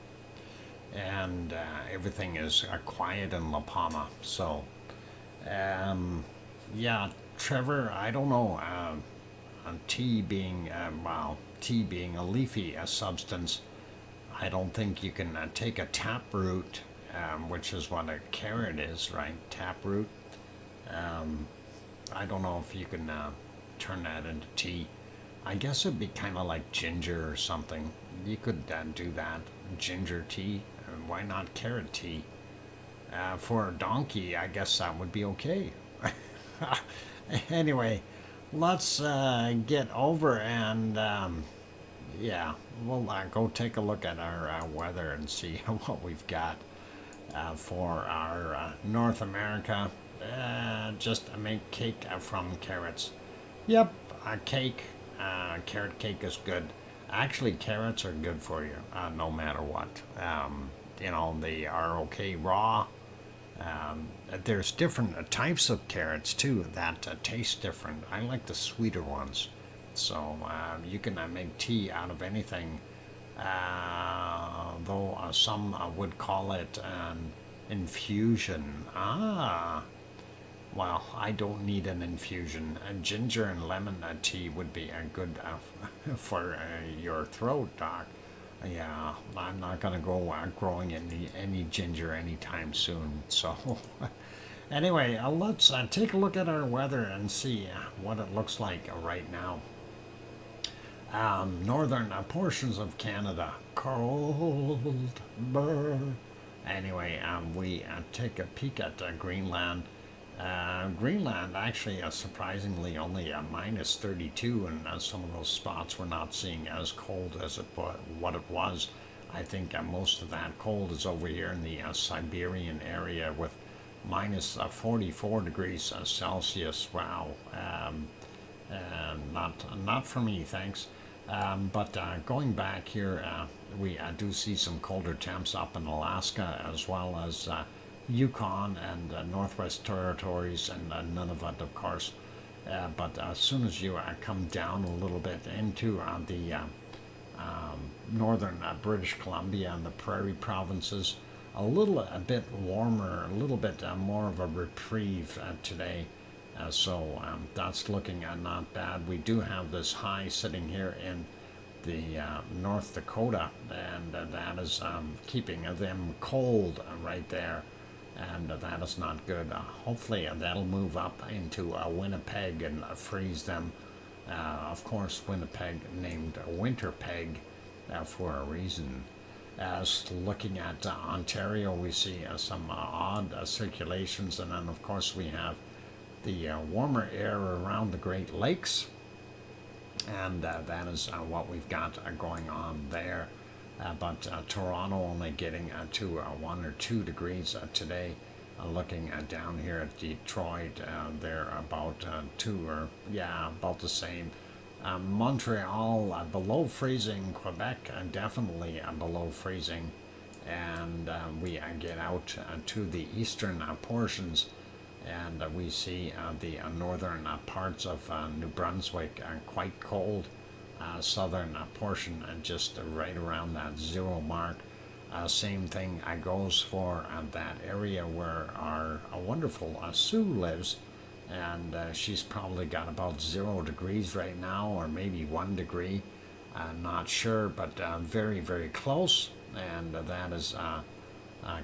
and everything is quiet in La Palma. So, yeah, Trevor, I don't know. Tea being tea being a leafy substance, I don't think you can take a taproot, which is what a carrot is, right? Taproot. I don't know if you can turn that into tea. I guess it'd be kind of like ginger or something. You could do that. Ginger tea. Why not carrot tea? For a donkey, I guess that would be okay. Anyway, let's get over and yeah, we'll go take a look at our weather and see what we've got for our North America. Just make cake from carrots. Yep, a cake. Carrot cake is good. Actually, carrots are good for you, no matter what. You know, they are okay raw. There's different types of carrots too that taste different. I like the sweeter ones. So you can make tea out of anything. Though some would call it an infusion. Well, I don't need an infusion. Ginger and lemon tea would be good for your throat, Doc. Yeah, I'm not gonna go growing any ginger anytime soon. So, anyway, let's take a look at our weather and see what it looks like right now. Northern portions of Canada, cold, brr. Anyway, we take a peek at Greenland. Greenland actually surprisingly only minus 32, and some of those spots we're not seeing as cold as what it was. I think most of that cold is over here in the Siberian area with minus 44 degrees Celsius. Wow, not for me, thanks. But going back here, we do see some colder temps up in Alaska as well as Yukon and Northwest Territories and Nunavut, of course. But as soon as you come down a little bit into the northern British Columbia and the Prairie provinces, a bit warmer, a little bit more of a reprieve today. So that's looking not bad. We do have this high sitting here in the North Dakota, and that is keeping them cold right there. And that is not good. Hopefully that'll move up into Winnipeg and freeze them. Of course, Winnipeg named Winterpeg for a reason. As looking at Ontario, we see some odd circulations, and then of course we have the warmer air around the Great Lakes, and that is what we've got going on there. But Toronto only getting to 1 or 2 degrees today. Looking down here at Detroit, they're about 2 or, yeah, about the same. Montreal below freezing. Quebec definitely below freezing. And we get out to the eastern portions, and we see the northern parts of New Brunswick quite cold. Southern portion just right around that 0 mark. Same thing goes for that area where our wonderful Sue lives, and she's probably got about 0 degrees right now, or maybe 1 degree. Not sure, but very, very close, and that is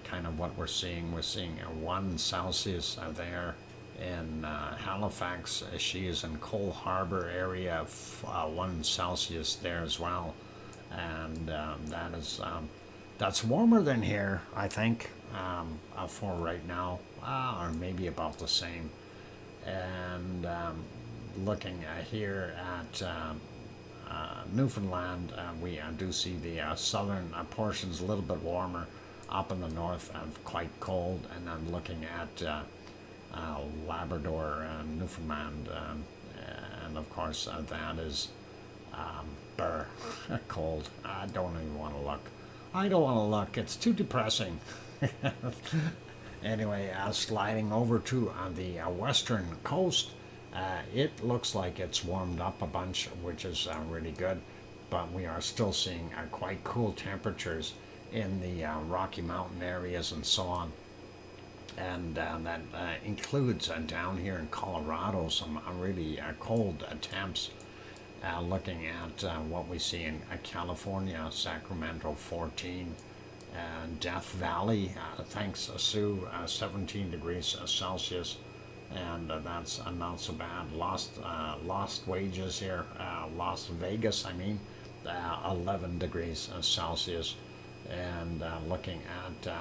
kind of what we're seeing. We're seeing 1 Celsius there in Halifax. She is in Cole Harbor area, 1 Celsius there as well, and that is That's warmer than here, I think, for right now, or maybe about the same. And looking here at Newfoundland, we do see the southern portions a little bit warmer. Up in the north, quite cold. And I'm looking at Labrador and Newfoundland, and of course that is burr cold. I don't even want to look. I don't want to look. It's too depressing. Anyway, sliding over to the western coast, it looks like it's warmed up a bunch, which is really good. But we are still seeing quite cool temperatures in the Rocky Mountain areas and so on. And that includes down here in Colorado some really cold temps. Looking at what we see in California, Sacramento 14, Death Valley, thanks Sue, 17 degrees Celsius, and that's not so bad. Lost wages here, Las Vegas, 11 degrees Celsius, and looking at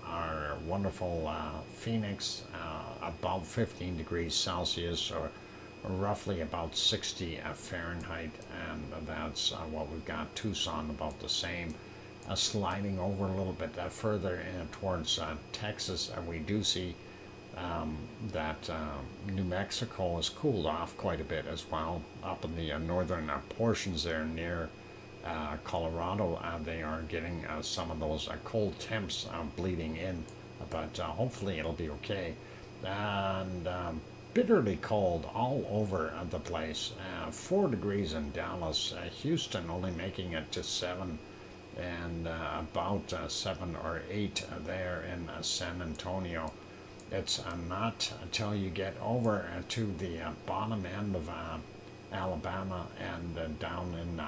our wonderful Phoenix, about 15 degrees Celsius, or roughly about 60 Fahrenheit, and that's what we've got. Tucson about the same. Sliding over a little bit further towards Texas, we do see that New Mexico has cooled off quite a bit as well. Up in the northern portions there near Colorado, they are getting some of those cold temps bleeding in, but hopefully it'll be okay. And bitterly cold all over the place. 4 degrees in Dallas, Houston only making it to 7, and about 7 or 8 there in San Antonio. It's not until you get over to the bottom end of Alabama and down in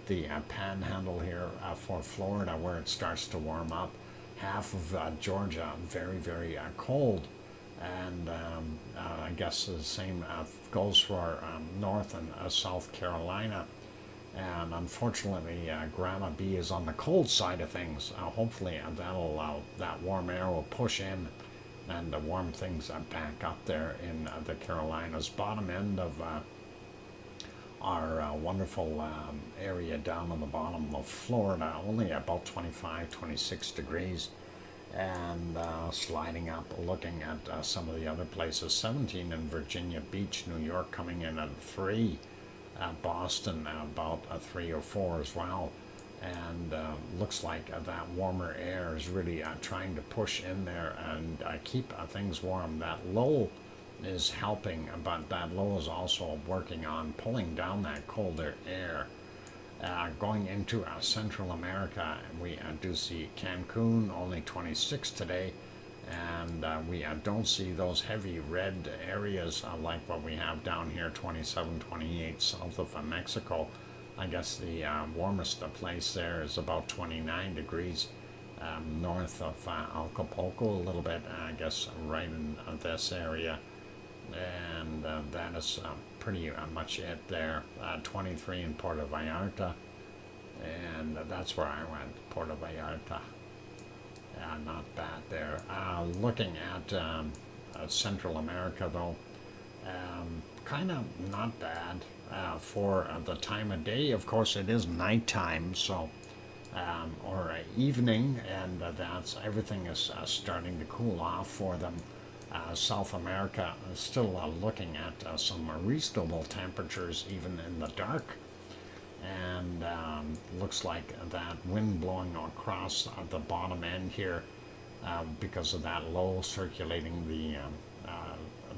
the panhandle here for Florida where it starts to warm up. Half of Georgia very, very cold. And I guess the same goes for North and South Carolina. And unfortunately, Grandma B is on the cold side of things. Hopefully, that'll allow that warm air will push in and warm things back up there in the Carolinas. Bottom end of our wonderful area down on the bottom of Florida, only about 25, 26 degrees. And sliding up, looking at some of the other places. 17 in Virginia Beach, New York, coming in at 3. Boston about 3 or 4 as well. And looks like that warmer air is really trying to push in there and keep things warm. That low is helping, but that low is also working on pulling down that colder air. Going into Central America, we do see Cancun, only 26 today, and we don't see those heavy red areas like what we have down here, 27, 28 south of Mexico. I guess the warmest place there is about 29 degrees north of Acapulco, a little bit, I guess, right in this area. And that is pretty much it there. 23 in Puerto Vallarta, and that's where I went, Puerto Vallarta. Not bad there. Looking at Central America, though, kind of not bad for the time of day. Of course, it is nighttime, so or evening, and that's everything is starting to cool off for them. South America is still looking at some reasonable temperatures even in the dark, and looks like that wind blowing across the bottom end here because of that low circulating the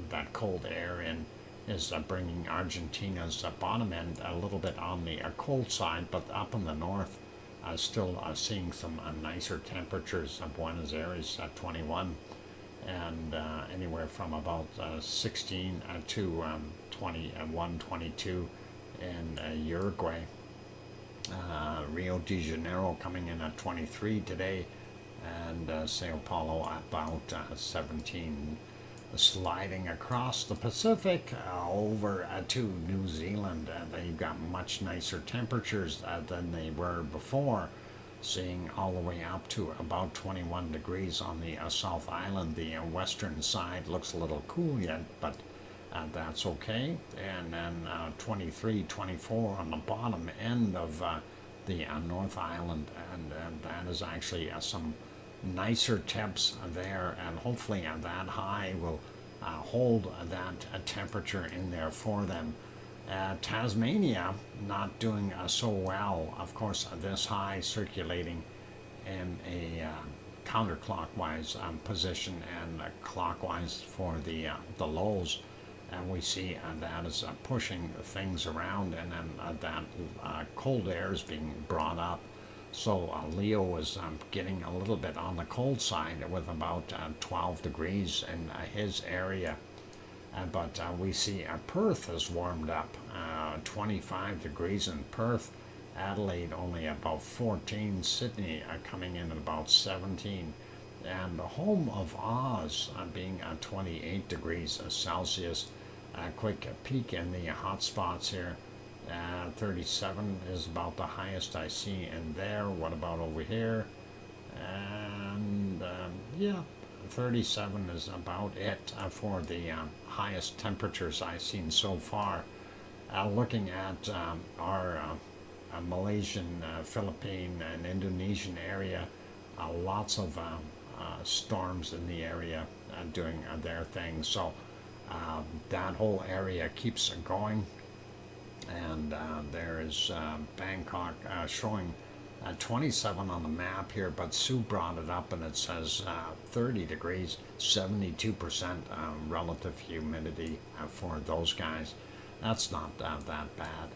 that cold air in is bringing Argentina's bottom end a little bit on the cold side, but up in the north still seeing some nicer temperatures. Buenos Aires at 21, and anywhere from about 16 to 21, 22 in Uruguay. Rio de Janeiro coming in at 23 today, and Sao Paulo about 17. Sliding across the Pacific over to New Zealand. They've got much nicer temperatures than they were before. seeing all the way up to about 21 degrees on the South Island. The western side looks a little cool yet, but that's okay. And then 23, 24 on the bottom end of the North Island, and that is actually some nicer temps there, and hopefully that high will hold that temperature in there for them. Tasmania not doing so well. Of course, this high circulating in a counterclockwise position and clockwise for the lows. And we see that is pushing things around, and then that cold air is being brought up. So Leo is getting a little bit on the cold side with about 12 degrees in his area. But we see Perth has warmed up, 25 degrees in Perth. Adelaide only about 14. Sydney coming in at about 17. And the home of Oz being 28 degrees Celsius. Quick peek in the hot spots here. 37 is about the highest I see in there. What about over here? And yeah, 37 is about it for the highest temperatures I've seen so far. Looking at our Malaysian, Philippine, and Indonesian area, lots of storms in the area doing their thing. So that whole area keeps going. And there is Bangkok showing 27 on the map here, but Sue brought it up and it says 30 degrees, 72% relative humidity for those guys. That's not that bad.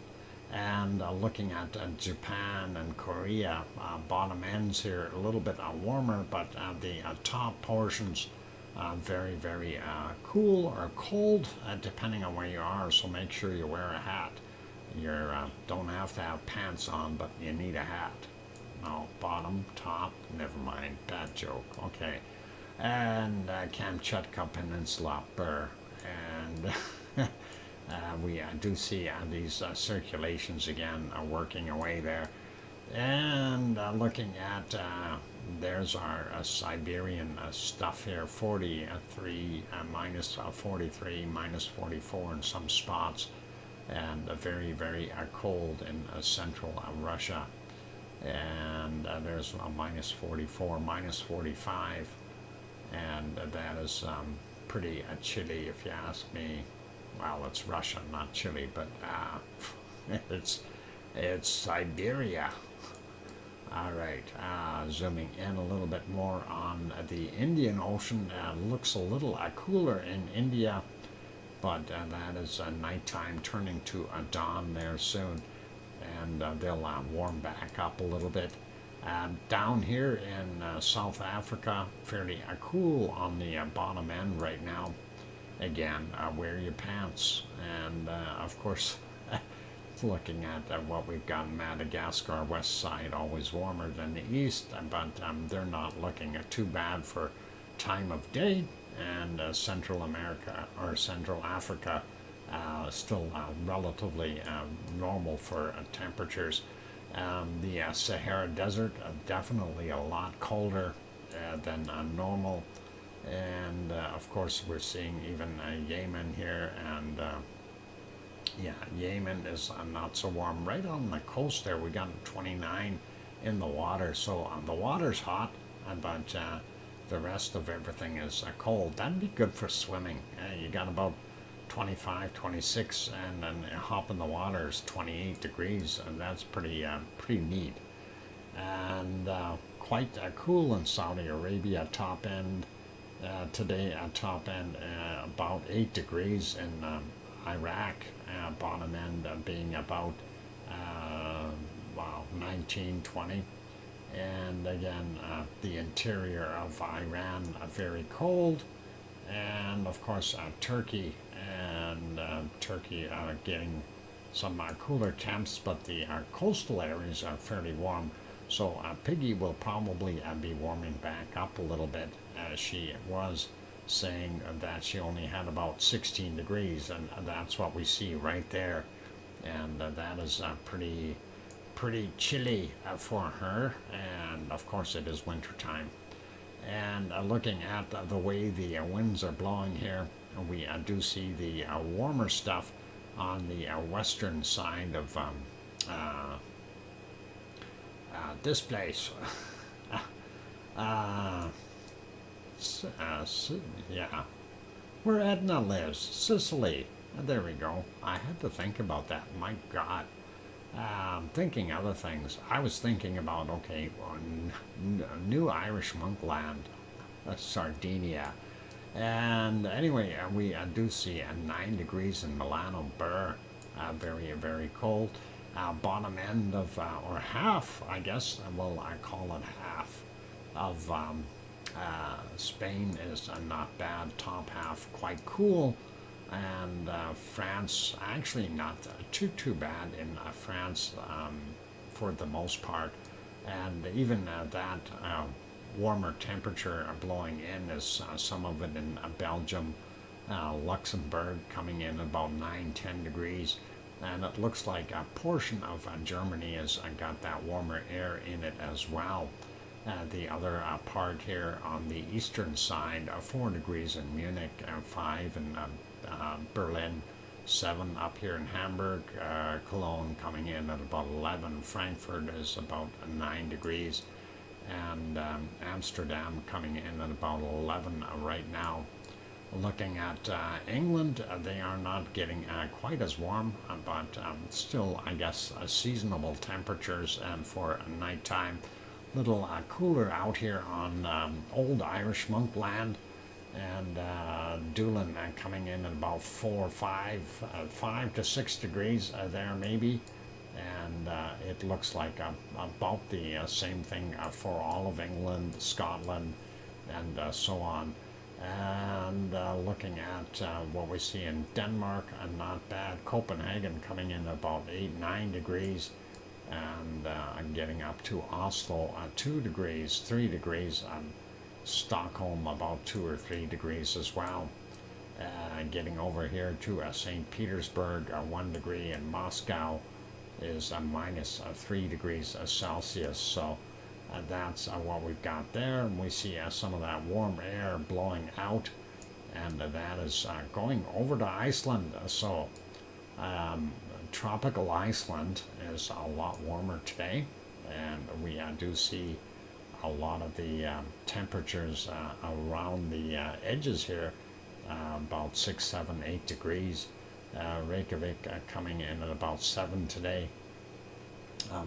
And looking at Japan and Korea, bottom ends here a little bit warmer, but the top portions very, very cool or cold, depending on where you are, so make sure you wear a hat. You don't have to have pants on, but you need a hat. No, bottom, top, never mind, bad joke, okay. And Kamchatka Peninsula, Burr, and we do see these circulations again working away there. And looking at, there's our Siberian stuff here, 43, minus 43, minus 44 in some spots, and very, very cold in central Russia. And there's minus 44, minus 45, and that is pretty chilly if you ask me. Well, it's Russia, not Chile, but it's Siberia. All right, zooming in a little bit more on the Indian Ocean. Looks a little cooler in India, but that is nighttime turning to dawn there soon, and they'll warm back up a little bit. Down here in South Africa, fairly cool on the bottom end right now. Again, wear your pants, and of course, looking at what we've got in Madagascar, west side, always warmer than the east, but they're not looking too bad for time of day. And Central America or Central Africa still relatively normal for temperatures. The Sahara Desert definitely a lot colder than normal. And of course we're seeing even Yemen here, and yeah, Yemen is not so warm. Right on the coast there we got 29 in the water, so the water's hot, but the rest of everything is cold. That'd be good for swimming. You got about 25, 26, and then hop in the water is 28 degrees, and that's pretty neat. And quite cool in Saudi Arabia, top end. Today at top end about 8 degrees in Iraq, bottom end being about 19, 20. And again, the interior of Iran very cold, and of course Turkey, and Turkey getting some cooler temps, but the coastal areas are fairly warm. So Piggy will probably be warming back up a little bit. She was saying that she only had about 16 degrees, and that's what we see right there. And that is pretty pretty chilly for her, and of course it is winter time. And looking at the way the winds are blowing here, we do see the warmer stuff on the western side of this place. uh, yeah, where Etna lives, Sicily. There we go. I had to think about that. My God. Thinking other things. I was thinking about, okay, well, New Irish Monkland, Sardinia. And anyway, we do see 9 degrees in Milano Burr. Very, very cold. Bottom end of, or half, I guess, well, I call it half of Spain is not bad. Top half quite cool. And France, actually not too bad in France for the most part. And even that warmer temperature blowing in is some of it in Belgium, Luxembourg coming in about 9-10 degrees. And it looks like a portion of Germany has got that warmer air in it as well. The other part here on the eastern side, 4 degrees in Munich, 5 in Berlin, 7 up here in Hamburg, Cologne coming in at about 11, Frankfurt is about 9 degrees, and Amsterdam coming in at about 11 right now. Looking at England, they are not getting quite as warm, but still, I guess, seasonable temperatures, and for nighttime, little cooler out here on Old Irish Monkland. And Doolin coming in at about 5 to 6 degrees there maybe, and it looks like about the same thing for all of England, Scotland, and so on. And looking at what we see in Denmark, not bad. Copenhagen coming in about 8-9 degrees, and getting up to Oslo 2 degrees, 3 degrees. Stockholm about 2 or 3 degrees as well. Getting over here to St. Petersburg, 1 degree, and Moscow is minus 3 degrees Celsius. So that's what we've got there. And we see some of that warm air blowing out, and that is going over to Iceland. So tropical Iceland is a lot warmer today, and we do see a lot of the temperatures around the edges here, about 6, 7, 8 degrees. Reykjavik coming in at about 7 today,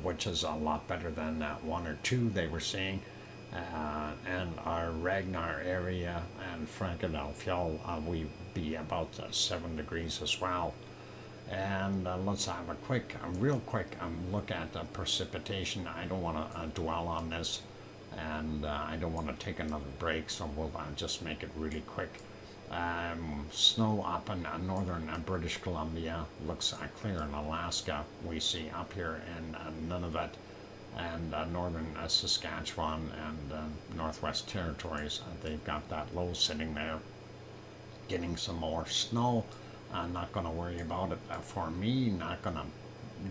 which is a lot better than that 1 or 2 they were seeing. And our Ragnar area and Frankenfjall, we be about 7 degrees as well. And let's have a real quick look at precipitation. I don't want to dwell on this, and I don't want to take another break, so we'll just make it really quick. Snow up in northern British Columbia, looks clear in Alaska. We see up here in Nunavut and northern Saskatchewan and Northwest Territories. They've got that low sitting there, getting some more snow. I'm not going to worry about it for me, not going to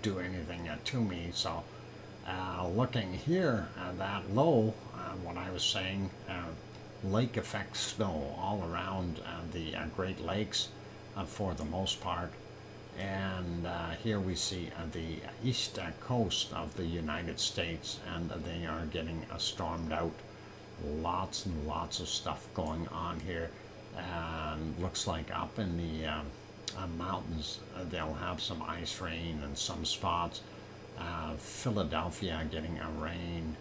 do anything to me. So looking here, that low, what I was saying, lake effect snow all around the Great Lakes for the most part. And here we see the east coast of the United States, and they are getting stormed out. Lots and lots of stuff going on here. And looks like up in the mountains, they'll have some ice rain in some spots. Philadelphia getting a rain.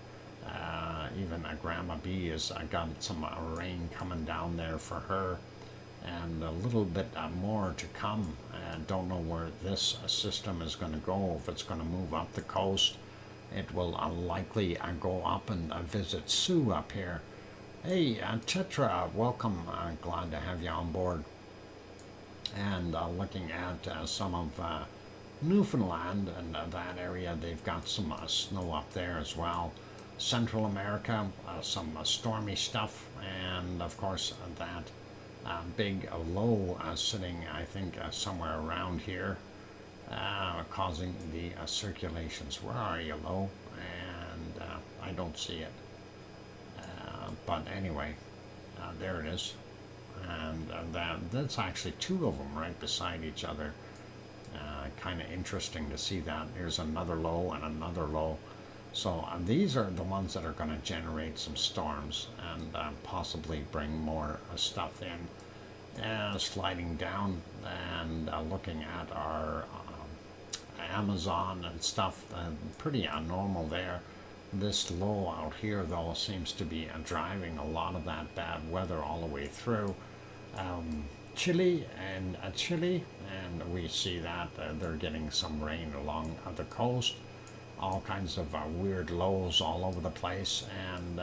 Even Grandma B has got some rain coming down there for her, and a little bit more to come. Don't know where this system is going to go, if it's going to move up the coast. It will likely go up and visit Sue up here. Hey, Tetra, welcome. Glad to have you on board. And looking at some of Newfoundland and that area, they've got some snow up there as well. Central America, some stormy stuff, and of course that big low sitting, I think, somewhere around here. causing the circulations. Where are you, Lo? And I don't see it. But anyway, there it is. And that's actually two of them right beside each other. Kind of interesting to see that. Here's another low and another low. So these are the ones that are going to generate some storms and possibly bring more stuff in. Sliding down and looking at our Amazon and stuff, pretty normal there. This low out here, though, seems to be driving a lot of that bad weather all the way through. Chile, and we see that they're getting some rain along the coast. All kinds of weird lows all over the place. And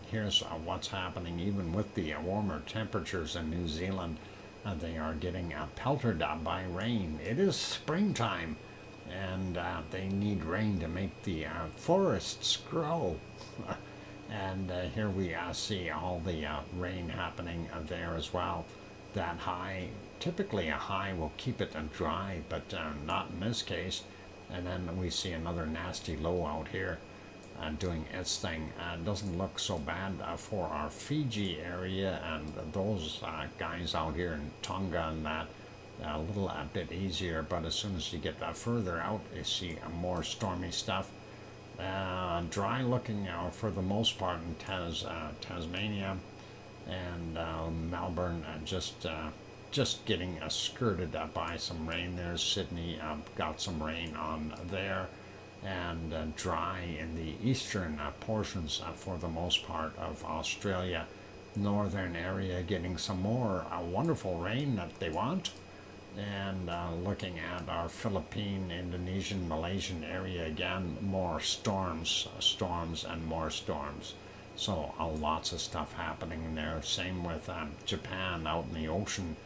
here's what's happening even with the warmer temperatures in New Zealand. They are getting pelted by rain. It is springtime, and they need rain to make the forests grow. And here we see all the rain happening there as well. That high, typically a high will keep it dry, but not in this case. And then we see another nasty low out here doing its thing. It doesn't look so bad for our Fiji area and those guys out here in Tonga and that. A little bit easier, but as soon as you get further out, you see more stormy stuff. Dry looking for the most part in Tasmania and Melbourne, just getting skirted by some rain there. Sydney got some rain on there, and dry in the eastern portions for the most part of Australia. Northern area getting some more wonderful rain that they want. And looking at our Philippine, Indonesian, Malaysian area again, more storms and more storms. So lots of stuff happening in there. Same with Japan out in the ocean,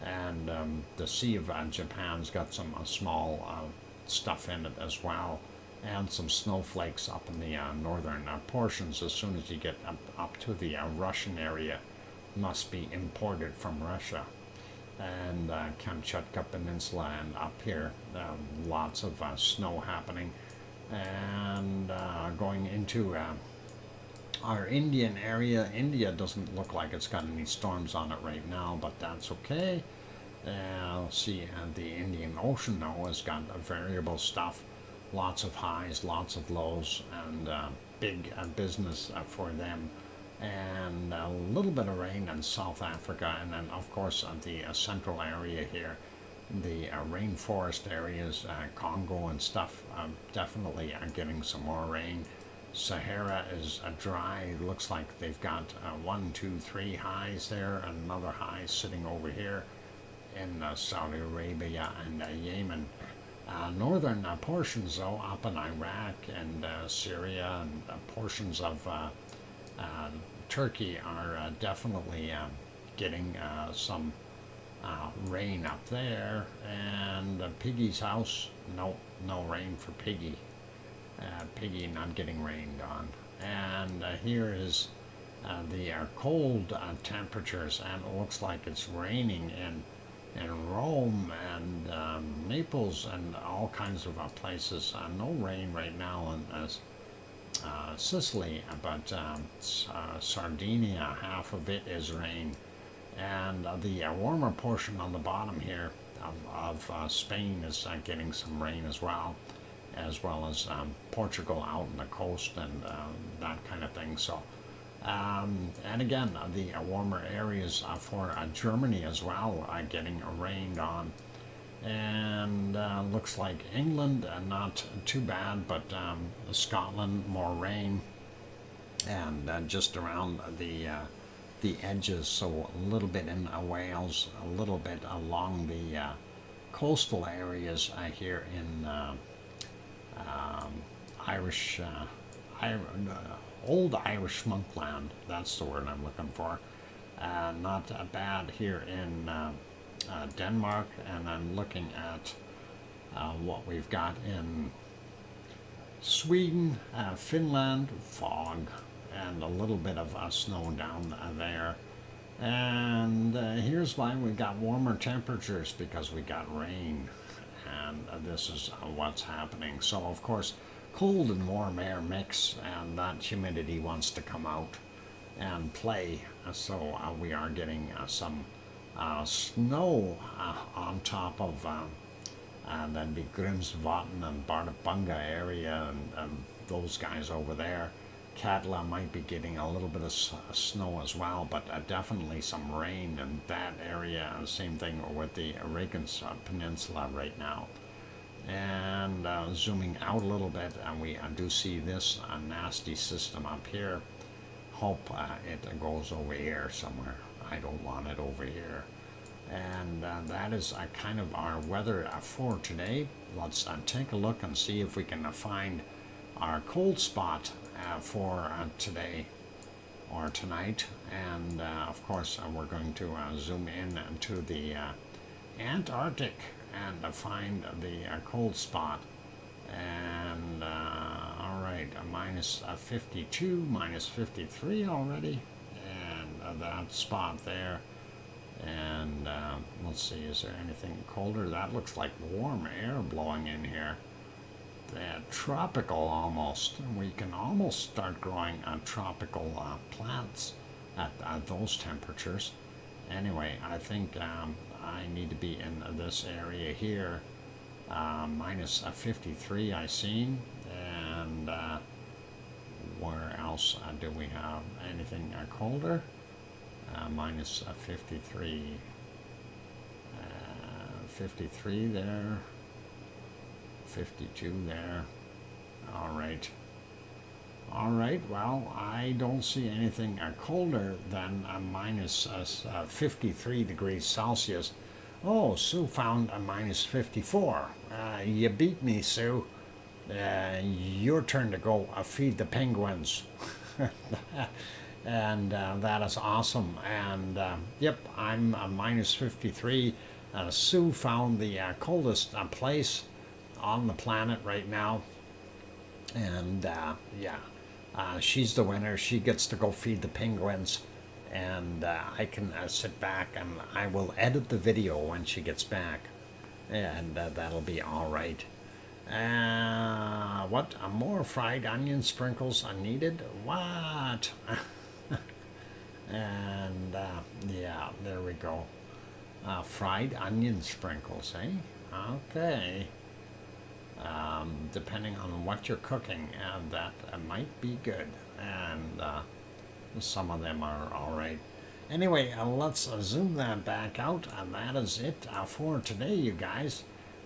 and the Sea of Japan's got some small stuff in it as well, and some snowflakes up in the northern portions. As soon as you get up to the Russian area, must be imported from Russia. And Kamchatka Peninsula and up here, lots of snow happening. And going into our Indian area, India doesn't look like it's got any storms on it right now, but that's okay. See, the Indian Ocean, though, has got variable stuff, lots of highs, lots of lows, and big business for them. And a little bit of rain in South Africa, and then of course the central area here, the rainforest areas, Congo and stuff, definitely are getting some more rain. Sahara is dry. Looks like they've got 1, 2, 3 highs there, and another high sitting over here in Saudi Arabia and Yemen. Northern portions, though, up in Iraq and Syria and portions of Turkey are definitely getting some rain up there. And Piggy's house, no rain for Piggy. Piggy not getting rained on. And here is the cold temperatures, and it looks like it's raining in Rome and Naples and all kinds of places. No rain right now in Sicily, but Sardinia, half of it is rain. And the warmer portion on the bottom here of Spain is getting some rain as well as Portugal out on the coast and that kind of thing. So, and again, the warmer areas for Germany as well getting rained on. And looks like England not too bad, but Scotland more rain, and just around the edges. So a little bit in Wales, a little bit along the coastal areas here in old Irish Monkland. That's the word I'm looking for. Not bad here in Denmark, and I'm looking at what we've got in Sweden, Finland, fog, and a little bit of snow down there. And here's why we got warmer temperatures, because we got rain. and this is what's happening. So of course, cold and warm air mix, and that humidity wants to come out and play. So we are getting some snow on top of and then be Grimsvatn and Barnabunga area and those guys over there. Katla might be getting a little bit of snow as well, but definitely some rain in that area. Same thing with the Reykjanes Peninsula right now. And zooming out a little bit, and we do see this nasty system up here. Hope it goes over here somewhere. I don't want it over here. And that is kind of our weather for today. Let's take a look and see if we can find our cold spot for today or tonight. And of course we're going to zoom in to the Antarctic and find the cold spot. And all right, minus 52, minus 53 already, and that spot there. And let's see, is there anything colder? That looks like warm air blowing in here. Tropical almost. We can almost start growing tropical plants at those temperatures. Anyway, I think I need to be in this area here. Minus 53 I seen. And where else do we have anything colder? Minus 53. 53 there. 52 there. All right, well, I don't see anything colder than minus 53 degrees Celsius. Oh, Sue found a minus 54. You beat me, Sue. Your turn to go feed the penguins. And that is awesome. And yep, I'm minus 53. Sue found the coldest place on the planet right now. And yeah, she's the winner. She gets to go feed the penguins. And I can sit back and I will edit the video when she gets back. And that'll be all right. What? More fried onion sprinkles are needed? What? And yeah, there we go. Fried onion sprinkles, eh? Okay. Depending on what you're cooking, that might be good. And some of them are all right. Anyway, let's zoom that back out, and that is it for today, you guys.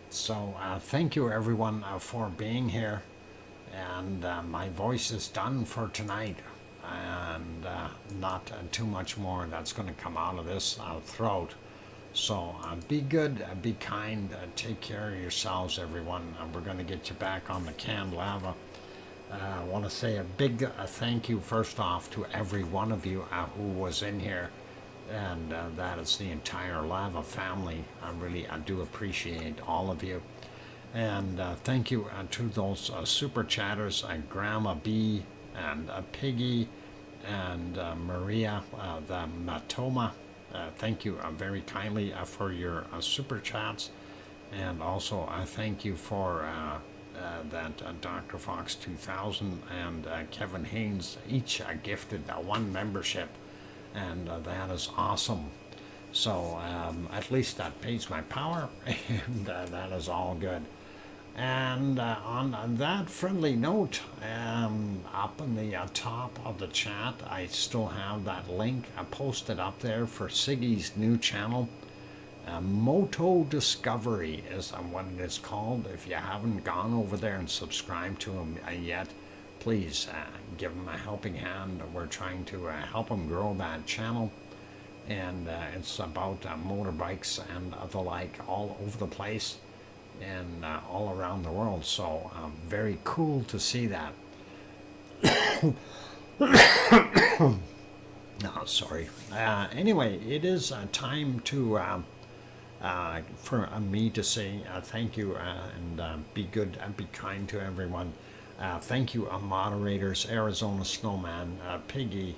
So thank you everyone for being here, and my voice is done for tonight, and not too much more that's going to come out of this throat. So be good, be kind, take care of yourselves, everyone, and we're going to get you back on the canned lava. I want to say a big thank you first off to every one of you who was in here, and that is the entire lava family. I do appreciate all of you, and thank you to those super chatters, Grandma B and Piggy and Maria the Matoma. Thank you very kindly for your super chats, and also thank you for that DrFox2000 and Kevin Haynes each gifted one membership, and that is awesome. So at least that pays my power, and that is all good. And on that friendly note, up in the top of the chat, I still have that link posted up there for Siggy's new channel. Moto Discovery is what it is called. If you haven't gone over there and subscribed to him yet, please give him a helping hand. We're trying to help him grow that channel. And it's about motorbikes and the like all over the place and all around the world. So very cool to see that. No, sorry. Anyway, it is time to for me to say thank you and be good and be kind to everyone. Thank you, moderators, Arizona Snowman, Piggy,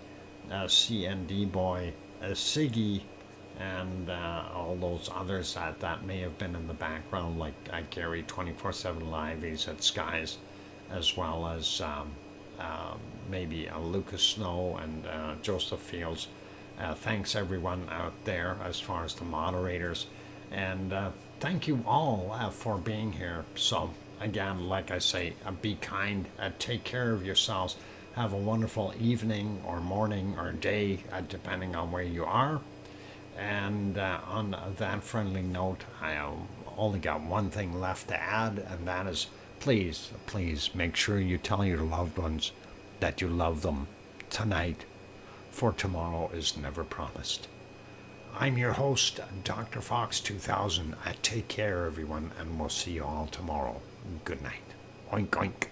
CND Boy, Siggy, and all those others that may have been in the background, like Gary 24/7 Live, he's at Skies, as well as maybe Lucas Snow and Joseph Fields. Thanks everyone out there as far as the moderators, and thank you all for being here. So again, like I say, be kind, take care of yourselves, have a wonderful evening or morning or day, depending on where you are. And on that friendly note, I only got one thing left to add, and that is, please, please make sure you tell your loved ones that you love them tonight, for tomorrow is never promised. I'm your host, DrFox2000. Take care, everyone, and we'll see you all tomorrow. Good night. Oink, oink.